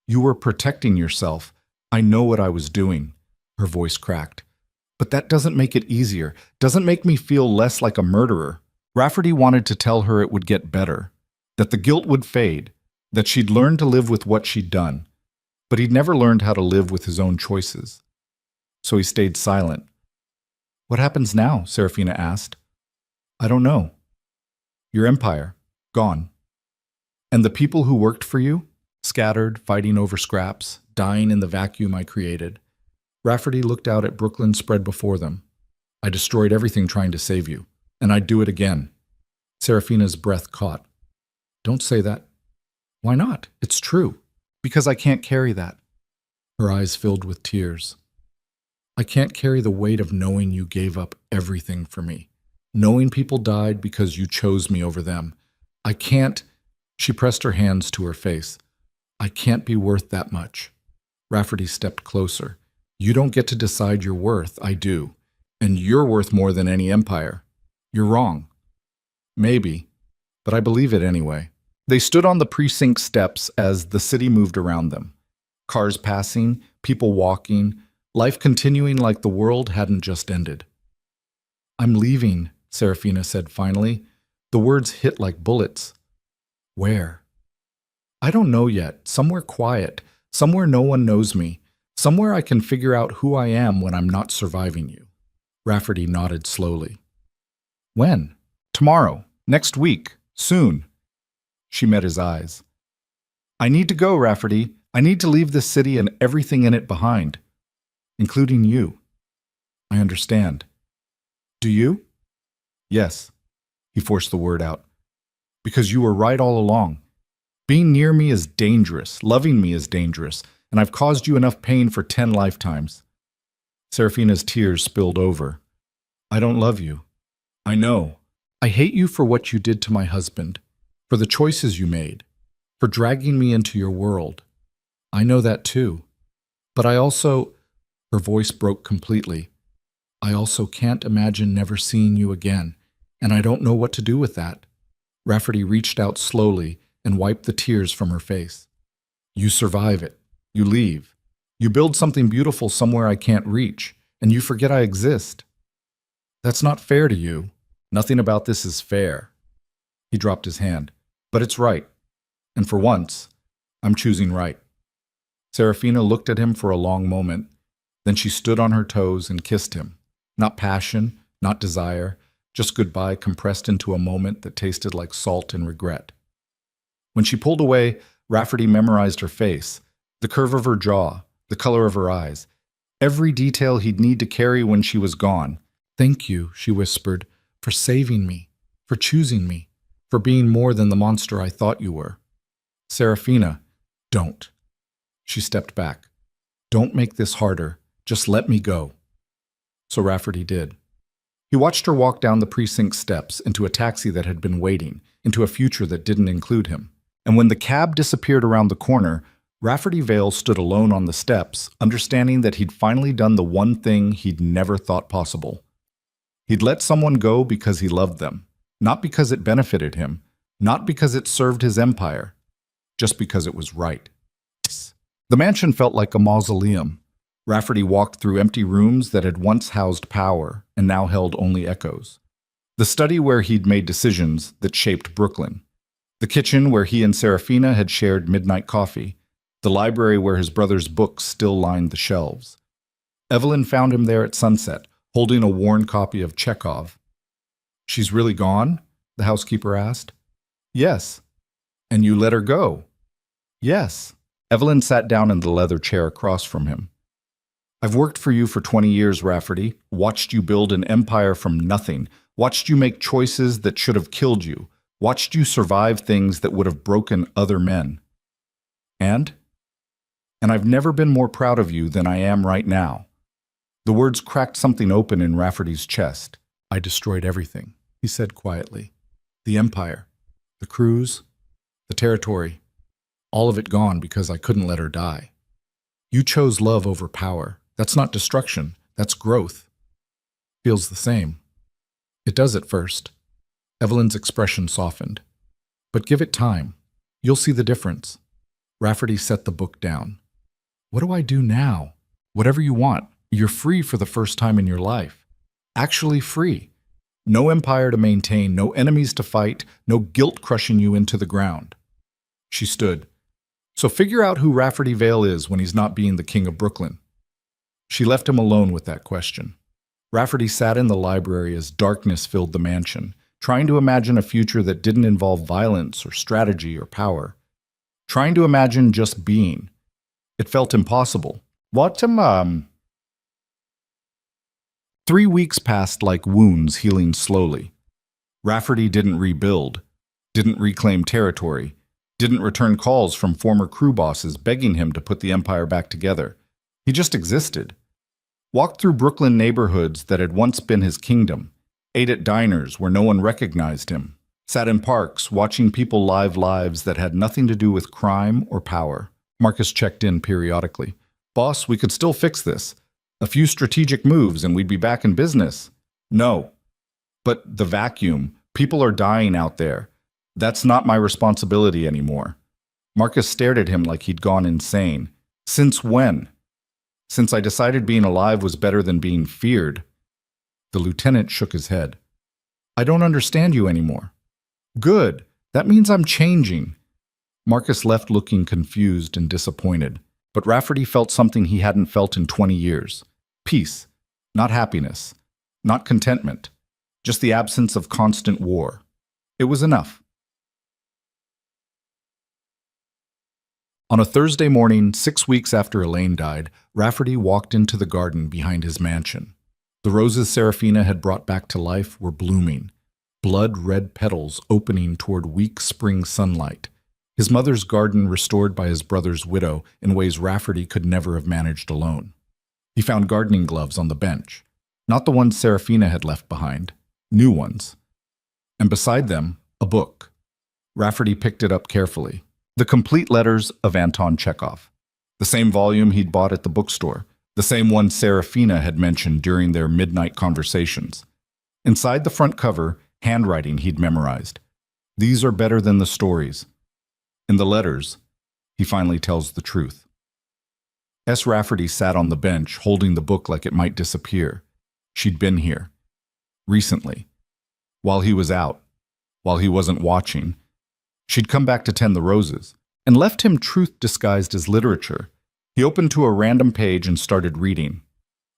You were protecting yourself. I know what I was doing. Her voice cracked. But that doesn't make it easier, doesn't make me feel less like a murderer. Rafferty wanted to tell her it would get better, that the guilt would fade, that she'd learn to live with what she'd done. But he'd never learned how to live with his own choices. So he stayed silent. What happens now? Serafina asked. I don't know. Your empire, gone. And the people who worked for you, scattered, fighting over scraps, dying in the vacuum I created. Rafferty looked out at Brooklyn spread before them. I destroyed everything trying to save you, and I'd do it again. Serafina's breath caught. Don't say that. Why not? It's true. Because I can't carry that. Her eyes filled with tears. I can't carry the weight of knowing you gave up everything for me. Knowing people died because you chose me over them. I can't. She pressed her hands to her face. I can't be worth that much. Rafferty stepped closer. You don't get to decide your worth, I do. And you're worth more than any empire. You're wrong. Maybe, but I believe it anyway. They stood on the precinct steps as the city moved around them. Cars passing, people walking, life continuing like the world hadn't just ended. I'm leaving, Serafina said finally. The words hit like bullets. Where? I don't know yet. Somewhere quiet. Somewhere no one knows me. Somewhere I can figure out who I am when I'm not surviving you. Rafferty nodded slowly. When? Tomorrow. Next week. Soon. She met his eyes. I need to go, Rafferty. I need to leave this city and everything in it behind. Including you. I understand. Do you? Yes. He forced the word out. Because you were right all along. Being near me is dangerous. Loving me is dangerous. And I've caused you enough pain for 10 lifetimes. Serafina's tears spilled over. I don't love you. I know. I hate you for what you did to my husband, for the choices you made, for dragging me into your world. I know that too. But I also... Her voice broke completely. I also can't imagine never seeing you again, and I don't know what to do with that. Rafferty reached out slowly and wiped the tears from her face. You survive it. You leave. You build something beautiful somewhere I can't reach, and you forget I exist. That's not fair to you. Nothing about this is fair. He dropped his hand. But it's right. And for once, I'm choosing right. Serafina looked at him for a long moment. Then she stood on her toes and kissed him. Not passion, not desire, just goodbye compressed into a moment that tasted like salt and regret. When she pulled away, Rafferty memorized her face, the curve of her jaw, the color of her eyes, every detail he'd need to carry when she was gone. Thank you, she whispered, for saving me, for choosing me, for being more than the monster I thought you were. Serafina, don't. She stepped back. Don't make this harder. Just let me go. So Rafferty did. He watched her walk down the precinct steps into a taxi that had been waiting, into a future that didn't include him. And when the cab disappeared around the corner, Rafferty Vale stood alone on the steps, understanding that he'd finally done the one thing he'd never thought possible. He'd let someone go because he loved them, not because it benefited him, not because it served his empire, just because it was right. The mansion felt like a mausoleum. Rafferty walked through empty rooms that had once housed power and now held only echoes. The study where he'd made decisions that shaped Brooklyn. The kitchen where he and Serafina had shared midnight coffee. The library where his brother's books still lined the shelves. Evelyn found him there at sunset, holding a worn copy of Chekhov. She's really gone? The housekeeper asked. Yes. And you let her go? Yes. Evelyn sat down in the leather chair across from him. I've worked for you for 20 years, Rafferty, watched you build an empire from nothing, watched you make choices that should have killed you, watched you survive things that would have broken other men. And I've never been more proud of you than I am right now. The words cracked something open in Rafferty's chest. I destroyed everything, he said quietly. The empire, the crews, the territory, all of it gone because I couldn't let her die. You chose love over power. That's not destruction, that's growth. Feels the same. It does at first. Evelyn's expression softened. But give it time. You'll see the difference. Rafferty set the book down. What do I do now? Whatever you want. You're free for the first time in your life. Actually free. No empire to maintain, no enemies to fight, no guilt crushing you into the ground. She stood. So figure out who Rafferty Vale is when he's not being the king of Brooklyn. She left him alone with that question. Rafferty sat in the library as darkness filled the mansion, trying to imagine a future that didn't involve violence or strategy or power. Trying to imagine just being. It felt impossible. What, 3 weeks passed like wounds healing slowly. Rafferty didn't rebuild, didn't reclaim territory, didn't return calls from former crew bosses begging him to put the empire back together. He just existed. Walked through Brooklyn neighborhoods that had once been his kingdom, ate at diners where no one recognized him, sat in parks watching people live lives that had nothing to do with crime or power. Marcus checked in periodically. "Boss, we could still fix this. A few strategic moves and we'd be back in business." "No. But the vacuum. People are dying out there. That's not my responsibility anymore." Marcus stared at him like he'd gone insane. "Since when?" "Since I decided being alive was better than being feared." The lieutenant shook his head. "I don't understand you anymore." "Good. That means I'm changing." Marcus left looking confused and disappointed, but Rafferty felt something he hadn't felt in 20 years. Peace, not happiness, not contentment, just the absence of constant war. It was enough. On a Thursday morning, 6 weeks after Elaine died, Rafferty walked into the garden behind his mansion. The roses Serafina had brought back to life were blooming, blood-red petals opening toward weak spring sunlight. His mother's garden restored by his brother's widow in ways Rafferty could never have managed alone. He found gardening gloves on the bench, not the ones Serafina had left behind, new ones. And beside them, a book. Rafferty picked it up carefully. The Complete Letters of Anton Chekhov. The same volume he'd bought at the bookstore, the same one Serafina had mentioned during their midnight conversations. Inside the front cover, handwriting he'd memorized. "These are better than the stories. In the letters, he finally tells the truth." S. Rafferty sat on the bench, holding the book like it might disappear. She'd been here. Recently. While he was out. While he wasn't watching. She'd come back to tend the roses, and left him truth disguised as literature. He opened to a random page and started reading.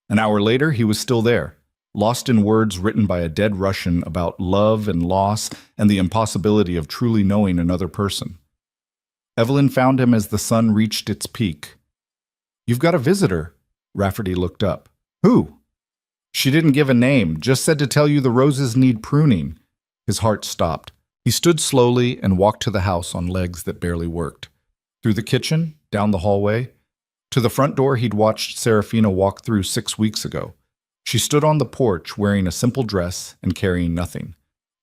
An hour later, he was still there, lost in words written by a dead Russian about love and loss and the impossibility of truly knowing another person. Evelyn found him as the sun reached its peak. "You've got a visitor." Rafferty looked up. "Who?" "She didn't give a name, just said to tell you the roses need pruning." His heart stopped. He stood slowly and walked to the house on legs that barely worked. Through the kitchen, down the hallway, to the front door he'd watched Serafina walk through 6 weeks ago. She stood on the porch wearing a simple dress and carrying nothing.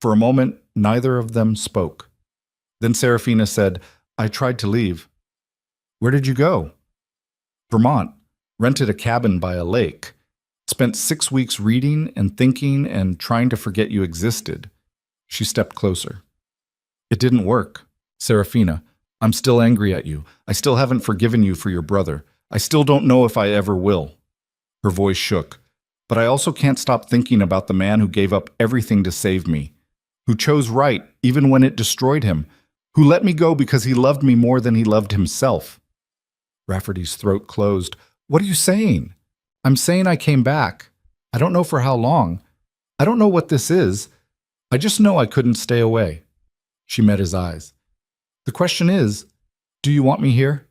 For a moment, neither of them spoke. Then Serafina said, "I tried to leave." "Where did you go?" "Vermont. Rented a cabin by a lake. Spent 6 weeks reading and thinking and trying to forget you existed." She stepped closer. "It didn't work. Serafina, I'm still angry at you. I still haven't forgiven you for your brother. I still don't know if I ever will." Her voice shook. "But I also can't stop thinking about the man who gave up everything to save me, who chose right even when it destroyed him, who let me go because he loved me more than he loved himself." Rafferty's throat closed. "What are you saying?" "I'm saying I came back. I don't know for how long. I don't know what this is. I just know I couldn't stay away." She met his eyes. "The question is, do you want me here?"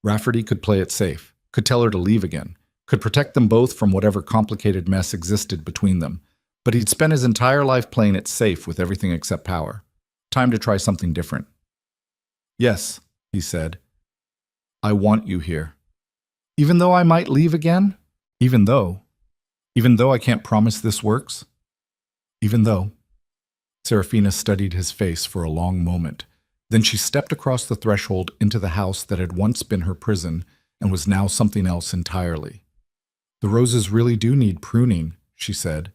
Rafferty could play it safe, could tell her to leave again, could protect them both from whatever complicated mess existed between them. But he'd spent his entire life playing it safe with everything except power. Time to try something different. "Yes," he said. "I want you here. Even though I might leave again? Even though I can't promise this works? Even though." Serafina studied his face for a long moment. Then she stepped across the threshold into the house that had once been her prison and was now something else entirely. "The roses really do need pruning," she said.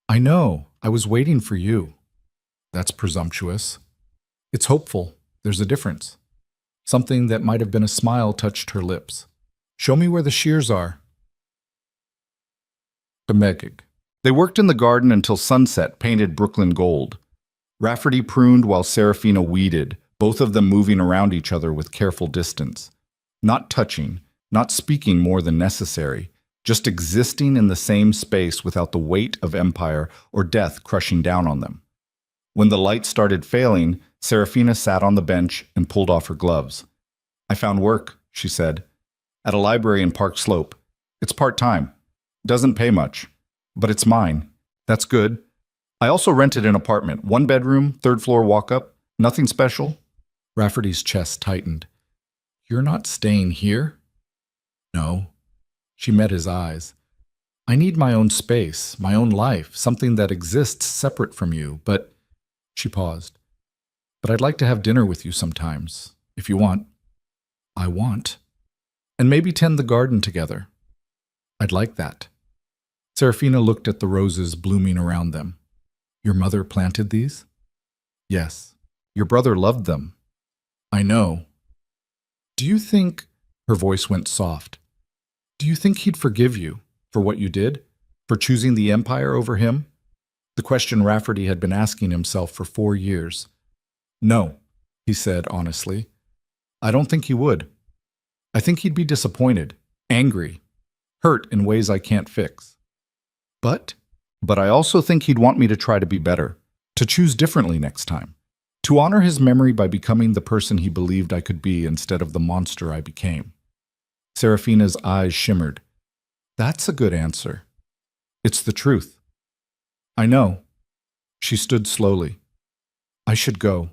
"I know. I was waiting for you." "That's presumptuous." "It's hopeful. There's a difference." Something that might have been a smile touched her lips. "Show me where the shears are." Bemegig. They worked in the garden until sunset painted Brooklyn gold. Rafferty pruned while Serafina weeded, both of them moving around each other with careful distance. Not touching, not speaking more than necessary, just existing in the same space without the weight of empire or death crushing down on them. When the light started failing, Serafina sat on the bench and pulled off her gloves. "I found work," she said, "at a library in Park Slope. It's part-time. Doesn't pay much. But it's mine. That's good. I also rented an apartment. 1 bedroom, 3rd floor walk-up. Nothing special. Rafferty's chest tightened. You're not staying here? No. She met his eyes. I need my own space, my own life, something that exists separate from you, but... She paused. But I'd like to have dinner with you sometimes, if you want. I want. And maybe tend the garden together. I'd like that. Serafina looked at the roses blooming around them. Your mother planted these? Yes. Your brother loved them. I know. Do you think... Her voice went soft. Do you think he'd forgive you for what you did? For choosing the empire over him? The question Rafferty had been asking himself for 4 years. No, he said honestly. I don't think he would. I think he'd be disappointed, angry, hurt in ways I can't fix. But I also think he'd want me to try to be better, to choose differently next time, to honor his memory by becoming the person he believed I could be instead of the monster I became. Serafina's eyes shimmered. That's a good answer. It's the truth. I know. She stood slowly. I should go.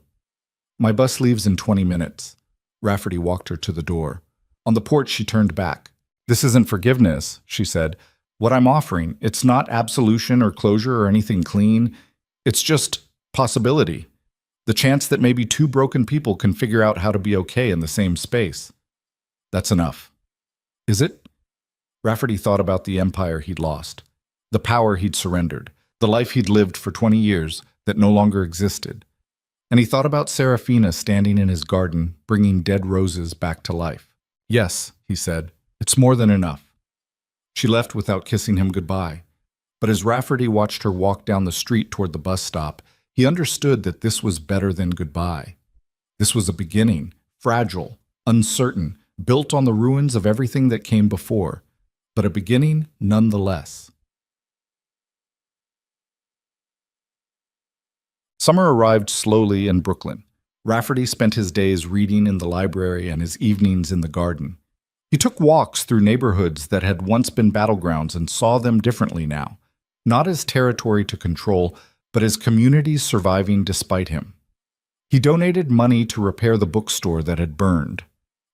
My bus leaves in 20 minutes. Rafferty walked her to the door. On the porch, she turned back. This isn't forgiveness, she said. What I'm offering, it's not absolution or closure or anything clean. It's just possibility. The chance that maybe 2 broken people can figure out how to be okay in the same space. That's enough. Is it? Rafferty thought about the empire he'd lost, the power he'd surrendered, the life he'd lived for 20 years that no longer existed. And he thought about Serafina standing in his garden, bringing dead roses back to life. Yes, he said, it's more than enough. She left without kissing him goodbye. But as Rafferty watched her walk down the street toward the bus stop, he understood that this was better than goodbye. This was a beginning, fragile, uncertain, built on the ruins of everything that came before, but a beginning nonetheless. Summer arrived slowly in Brooklyn. Rafferty spent his days reading in the library and his evenings in the garden. He took walks through neighborhoods that had once been battlegrounds and saw them differently now, not as territory to control, but as communities surviving despite him. He donated money to repair the bookstore that had burned,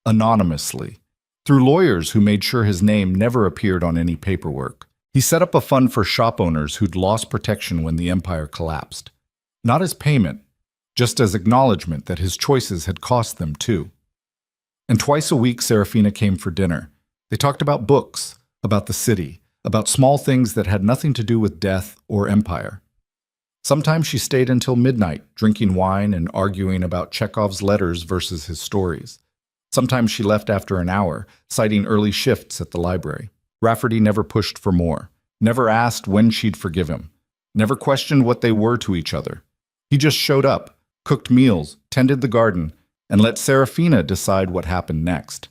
anonymously, through lawyers who made sure his name never appeared on any paperwork. He set up a fund for shop owners who'd lost protection when the empire collapsed. Not as payment, just as acknowledgement that his choices had cost them too. And twice a week, Serafina came for dinner. They talked about books, about the city, about small things that had nothing to do with death or empire. Sometimes she stayed until midnight, drinking wine and arguing about Chekhov's letters versus his stories. Sometimes she left after an hour, citing early shifts at the library. Rafferty never pushed for more, never asked when she'd forgive him, never questioned what they were to each other. He just showed up, cooked meals, tended the garden, and let Serafina decide what happened next.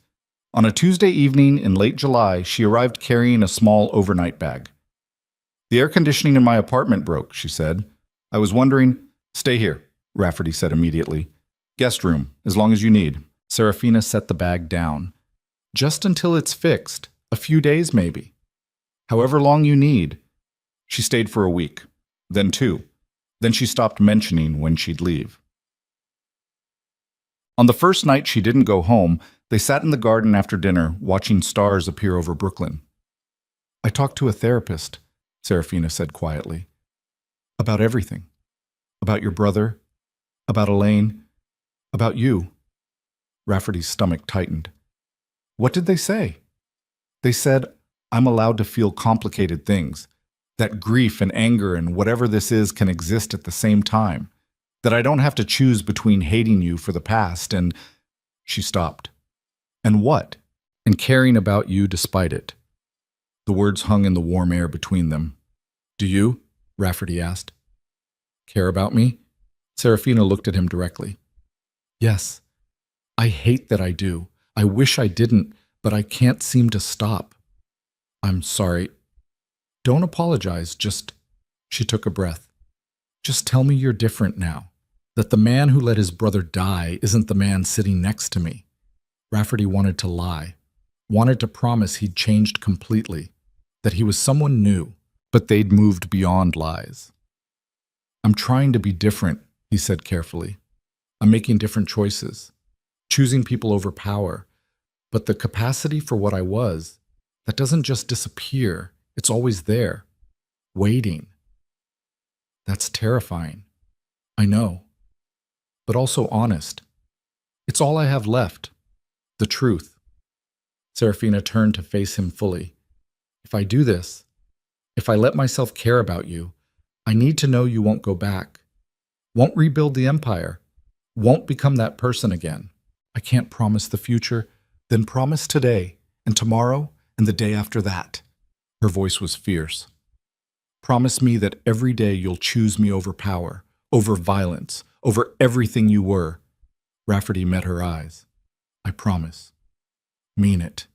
On a Tuesday evening in late July, she arrived carrying a small overnight bag. The air conditioning in my apartment broke, she said. I was wondering, stay here, Rafferty said immediately. Guest room, as long as you need. Serafina set the bag down. Just until it's fixed, a few days maybe. However long you need. She stayed for a week, then 2. Then she stopped mentioning when she'd leave. On the first night she didn't go home, they sat in the garden after dinner, watching stars appear over Brooklyn. I talked to a therapist, Serafina said quietly. About everything. About your brother, about Elaine, about you. Rafferty's stomach tightened. What did they say? They said, I'm allowed to feel complicated things, that grief and anger and whatever this is can exist at the same time, that I don't have to choose between hating you for the past and... She stopped. And what? And caring about you despite it. The words hung in the warm air between them. Do you? Rafferty asked. Care about me? Serafina looked at him directly. Yes. I hate that I do. I wish I didn't, but I can't seem to stop. I'm sorry. Don't apologize, just... She took a breath. Just tell me you're different now. That the man who let his brother die isn't the man sitting next to me. Rafferty wanted to lie. Wanted to promise he'd changed completely. That he was someone new. but they'd moved beyond lies. I'm trying to be different, he said carefully. I'm making different choices, choosing people over power. But the capacity for what I was, that doesn't just disappear. It's always there, waiting. That's terrifying. I know. But also honest. It's all I have left. The truth. Serafina turned to face him fully. If I do this, if I let myself care about you, I need to know you won't go back, won't rebuild the empire, won't become that person again. I can't promise the future, then promise today and tomorrow and the day after that. Her voice was fierce. Promise me that every day you'll choose me over power, over violence, over everything you were. Rafferty met her eyes. I promise. Mean it.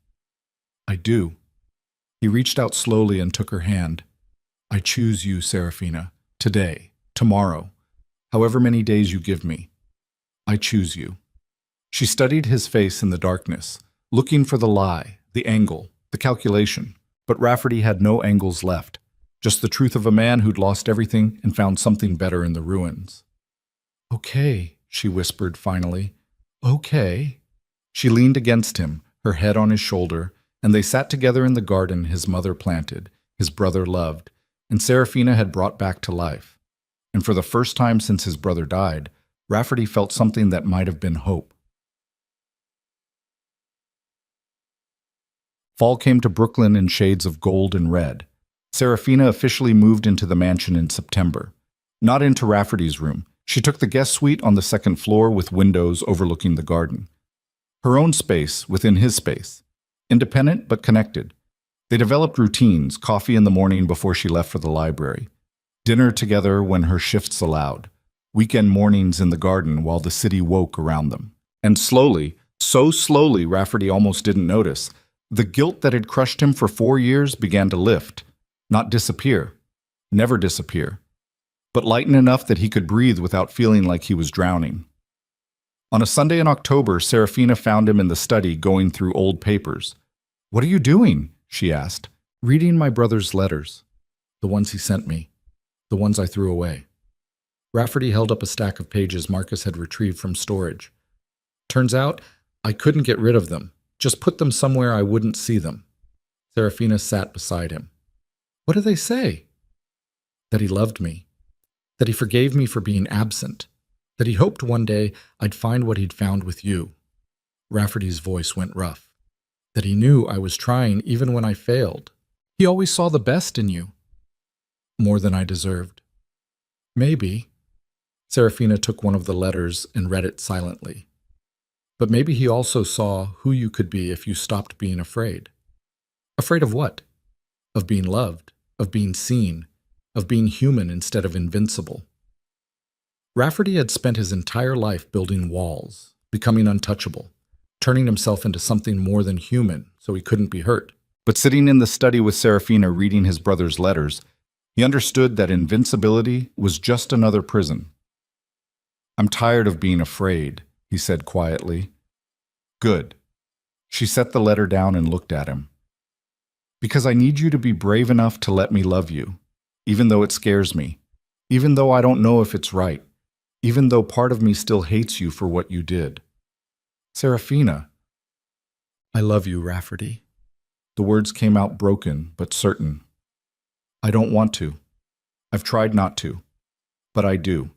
I do. He reached out slowly and took her hand. I choose you, Serafina, today, tomorrow, however many days you give me. I choose you. She studied his face in the darkness, looking for the lie, the angle, the calculation. But Rafferty had no angles left, just the truth of a man who'd lost everything and found something better in the ruins. Okay, she whispered finally. Okay. She leaned against him, her head on his shoulder, and they sat together in the garden his mother planted, his brother loved, and Serafina had brought back to life. And for the first time since his brother died, Rafferty felt something that might have been hope. Fall came to Brooklyn in shades of gold and red. Serafina officially moved into the mansion in September. Not into Rafferty's room. She took the guest suite on the second floor with windows overlooking the garden. Her own space within his space. Independent but connected. They developed routines, coffee in the morning before she left for the library, dinner together when her shifts allowed, weekend mornings in the garden while the city woke around them. And slowly, so slowly Rafferty almost didn't notice, the guilt that had crushed him for 4 years began to lift, not disappear, never disappear, but lighten enough that he could breathe without feeling like he was drowning. On a Sunday in October, Serafina found him in the study going through old papers. "What are you doing?" she asked. "Reading my brother's letters. The ones he sent me. The ones I threw away." Rafferty held up a stack of pages Marcus had retrieved from storage. "Turns out, I couldn't get rid of them. Just put them somewhere I wouldn't see them." Serafina sat beside him. "What do they say?" "That he loved me. That he forgave me for being absent. That he hoped one day I'd find what he'd found with you." Rafferty's voice went rough. "That he knew I was trying even when I failed. He always saw the best in you. More than I deserved." "Maybe." Serafina took one of the letters and read it silently. "But maybe he also saw who you could be if you stopped being afraid." "Afraid of what?" "Of being loved, of being seen, of being human instead of invincible." Rafferty had spent his entire life building walls, becoming untouchable, turning himself into something more than human so he couldn't be hurt. But sitting in the study with Serafina reading his brother's letters, he understood that invincibility was just another prison. "I'm tired of being afraid," he said quietly. "Good." She set the letter down and looked at him. "Because I need you to be brave enough to let me love you, even though it scares me, even though I don't know if it's right, even though part of me still hates you for what you did." "Serafina." "I love you, Rafferty." The words came out broken but certain. "I don't want to. I've tried not to. But I do.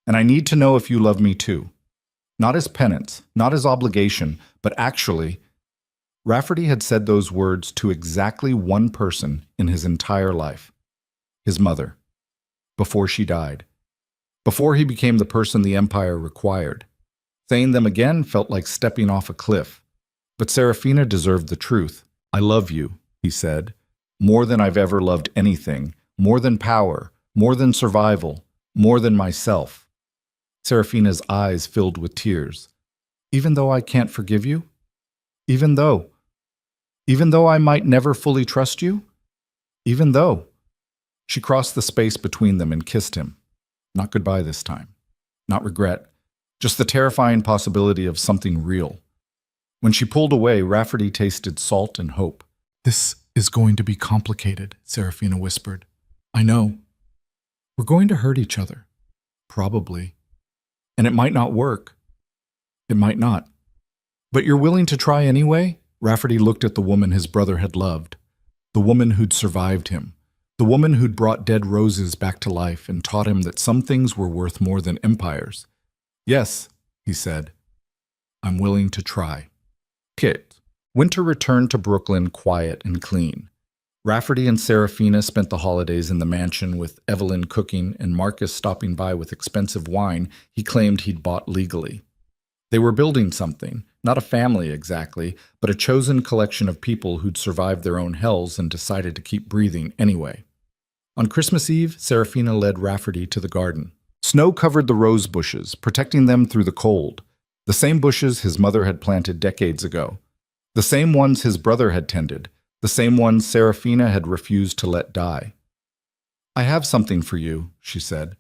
And I need to know if you love me too. Not as penance, not as obligation, but actually." Rafferty had said those words to exactly one person in his entire life. His mother. Before she died. Before he became the person the empire required. Saying them again felt like stepping off a cliff. But Serafina deserved the truth. "I love you," he said, "more than I've ever loved anything, more than power, more than survival, more than myself." Serafina's eyes filled with tears. "Even though I can't forgive you? Even though I might never fully trust you? Even though?" She crossed the space between them and kissed him. Not goodbye this time. Not regret. Just the terrifying possibility of something real. When she pulled away, Rafferty tasted salt and hope. "This is going to be complicated, Serafina whispered. I know. We're going to hurt each other. Probably. And it might not work. It might not. But you're willing to try anyway? Rafferty looked at the woman his brother had loved. The woman who'd survived him. The woman who'd brought dead roses back to life and taught him that some things were worth more than empires. Yes, he said. I'm willing to try. Kit. Winter returned to Brooklyn quiet and clean. Rafferty and Serafina spent the holidays in the mansion with Evelyn cooking and Marcus stopping by with expensive wine he claimed he'd bought legally. They were building something, not a family exactly, but a chosen collection of people who'd survived their own hells and decided to keep breathing anyway. On Christmas Eve, Serafina led Rafferty to the garden. Snow covered the rose bushes, protecting them through the cold. The same bushes his mother had planted decades ago. The same ones his brother had tended. The same ones Serafina had refused to let die. I have something for you, she said.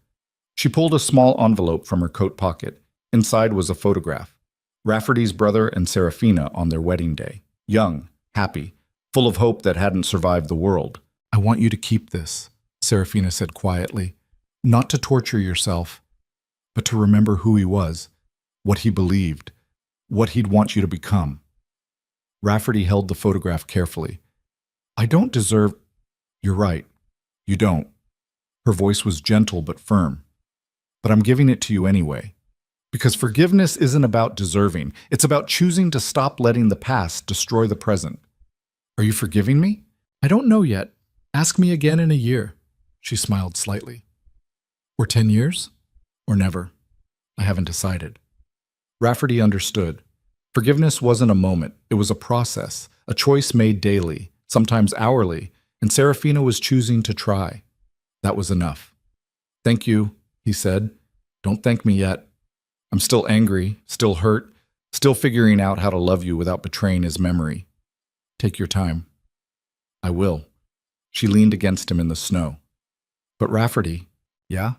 She pulled a small envelope from her coat pocket. Inside was a photograph. Rafferty's brother and Serafina on their wedding day. Young, happy, full of hope that hadn't survived the world. I want you to keep this, Serafina said quietly. Not to torture yourself, but to remember who he was, what he believed, what he'd want you to become. Rafferty held the photograph carefully. I don't deserve... You're right. You don't. Her voice was gentle but firm. But I'm giving it to you anyway. Because forgiveness isn't about deserving. It's about choosing to stop letting the past destroy the present. Are you forgiving me? I don't know yet. Ask me again in a year. She smiled slightly. Or 10 years? Or never. I haven't decided. Rafferty understood. Forgiveness wasn't a moment. It was a process, a choice made daily, sometimes hourly, and Serafina was choosing to try. That was enough. Thank you, he said. Don't thank me yet. I'm still angry, still hurt, still figuring out how to love you without betraying his memory. Take your time. I will. She leaned against him in the snow. But Rafferty, yeah?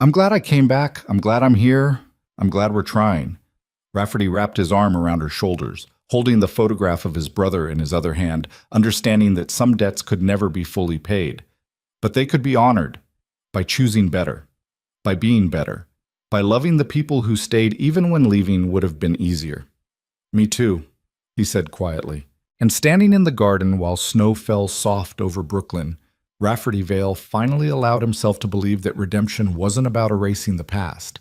I'm glad I came back. I'm glad I'm here. I'm glad we're trying. Rafferty wrapped his arm around her shoulders, holding the photograph of his brother in his other hand, understanding that some debts could never be fully paid. But they could be honored by choosing better, by being better, by loving the people who stayed even when leaving would have been easier. Me too, he said quietly. And standing in the garden while snow fell soft over Brooklyn, Rafferty Vale finally allowed himself to believe that redemption wasn't about erasing the past.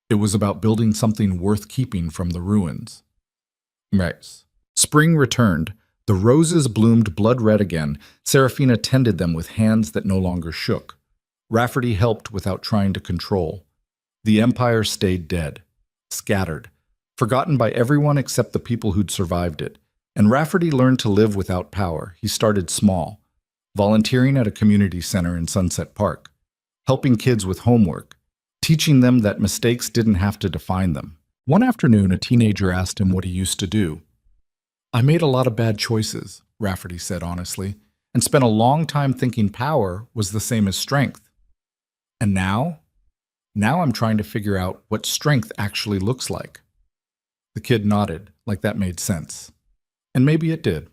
It was about building something worth keeping from the ruins. Right. Spring returned. The roses bloomed blood red again. Serafina tended them with hands that no longer shook. Rafferty helped without trying to control. The empire stayed dead, scattered, forgotten by everyone except the people who'd survived it. And Rafferty learned to live without power. He started small, volunteering at a community center in Sunset Park, helping kids with homework, teaching them that mistakes didn't have to define them. One afternoon, a teenager asked him what he used to do. I made a lot of bad choices, Rafferty said honestly, and spent a long time thinking power was the same as strength. And now I'm trying to figure out what strength actually looks like. The kid nodded, like that made sense. And maybe it did.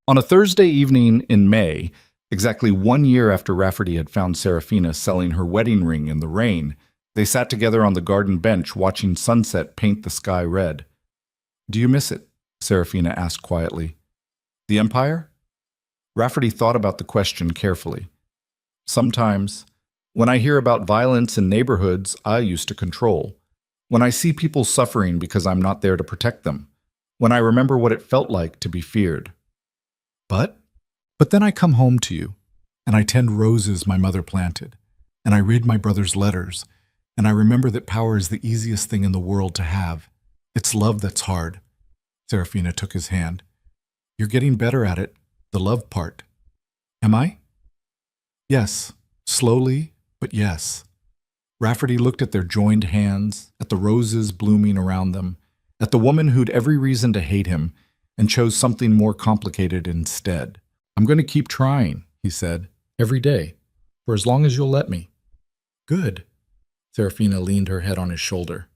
On a Thursday evening in May, exactly 1 year after Rafferty had found Serafina selling her wedding ring in the rain, they sat together on the garden bench watching sunset paint the sky red. Do you miss it? Serafina asked quietly. The Empire? Rafferty thought about the question carefully. Sometimes, when I hear about violence in neighborhoods I used to control, when I see people suffering because I'm not there to protect them, when I remember what it felt like to be feared. But then I come home to you, and I tend roses my mother planted, and I read my brother's letters, and I remember that power is the easiest thing in the world to have. It's love that's hard. Serafina took his hand. You're getting better at it, the love part. Am I? Yes, slowly, but yes. Rafferty looked at their joined hands, at the roses blooming around them, at the woman who'd every reason to hate him, and chose something more complicated instead. I'm going to keep trying, he said, every day, for as long as you'll let me. Good. Serafina leaned her head on his shoulder.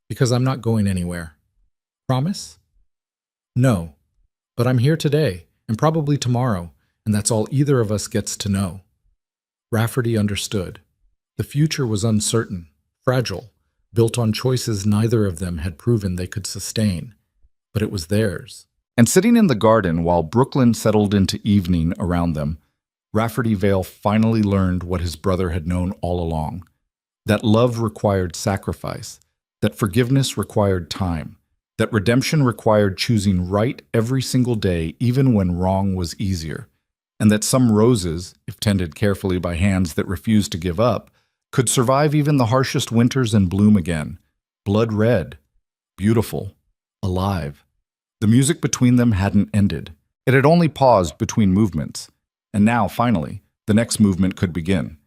Because I'm not going anywhere. Promise? No, But I'm here today, and probably tomorrow, and that's all either of us gets to know. Rafferty understood. The future was uncertain, fragile, built on choices neither of them had proven they could sustain. But it was theirs. And sitting in the garden while Brooklyn settled into evening around them, Rafferty Vale finally learned what his brother had known all along. That love required sacrifice, that forgiveness required time, that redemption required choosing right every single day even when wrong was easier, and that some roses, if tended carefully by hands that refused to give up, could survive even the harshest winters and bloom again, blood red, beautiful, alive. The music between them hadn't ended. It had only paused between movements. And now, finally, the next movement could begin.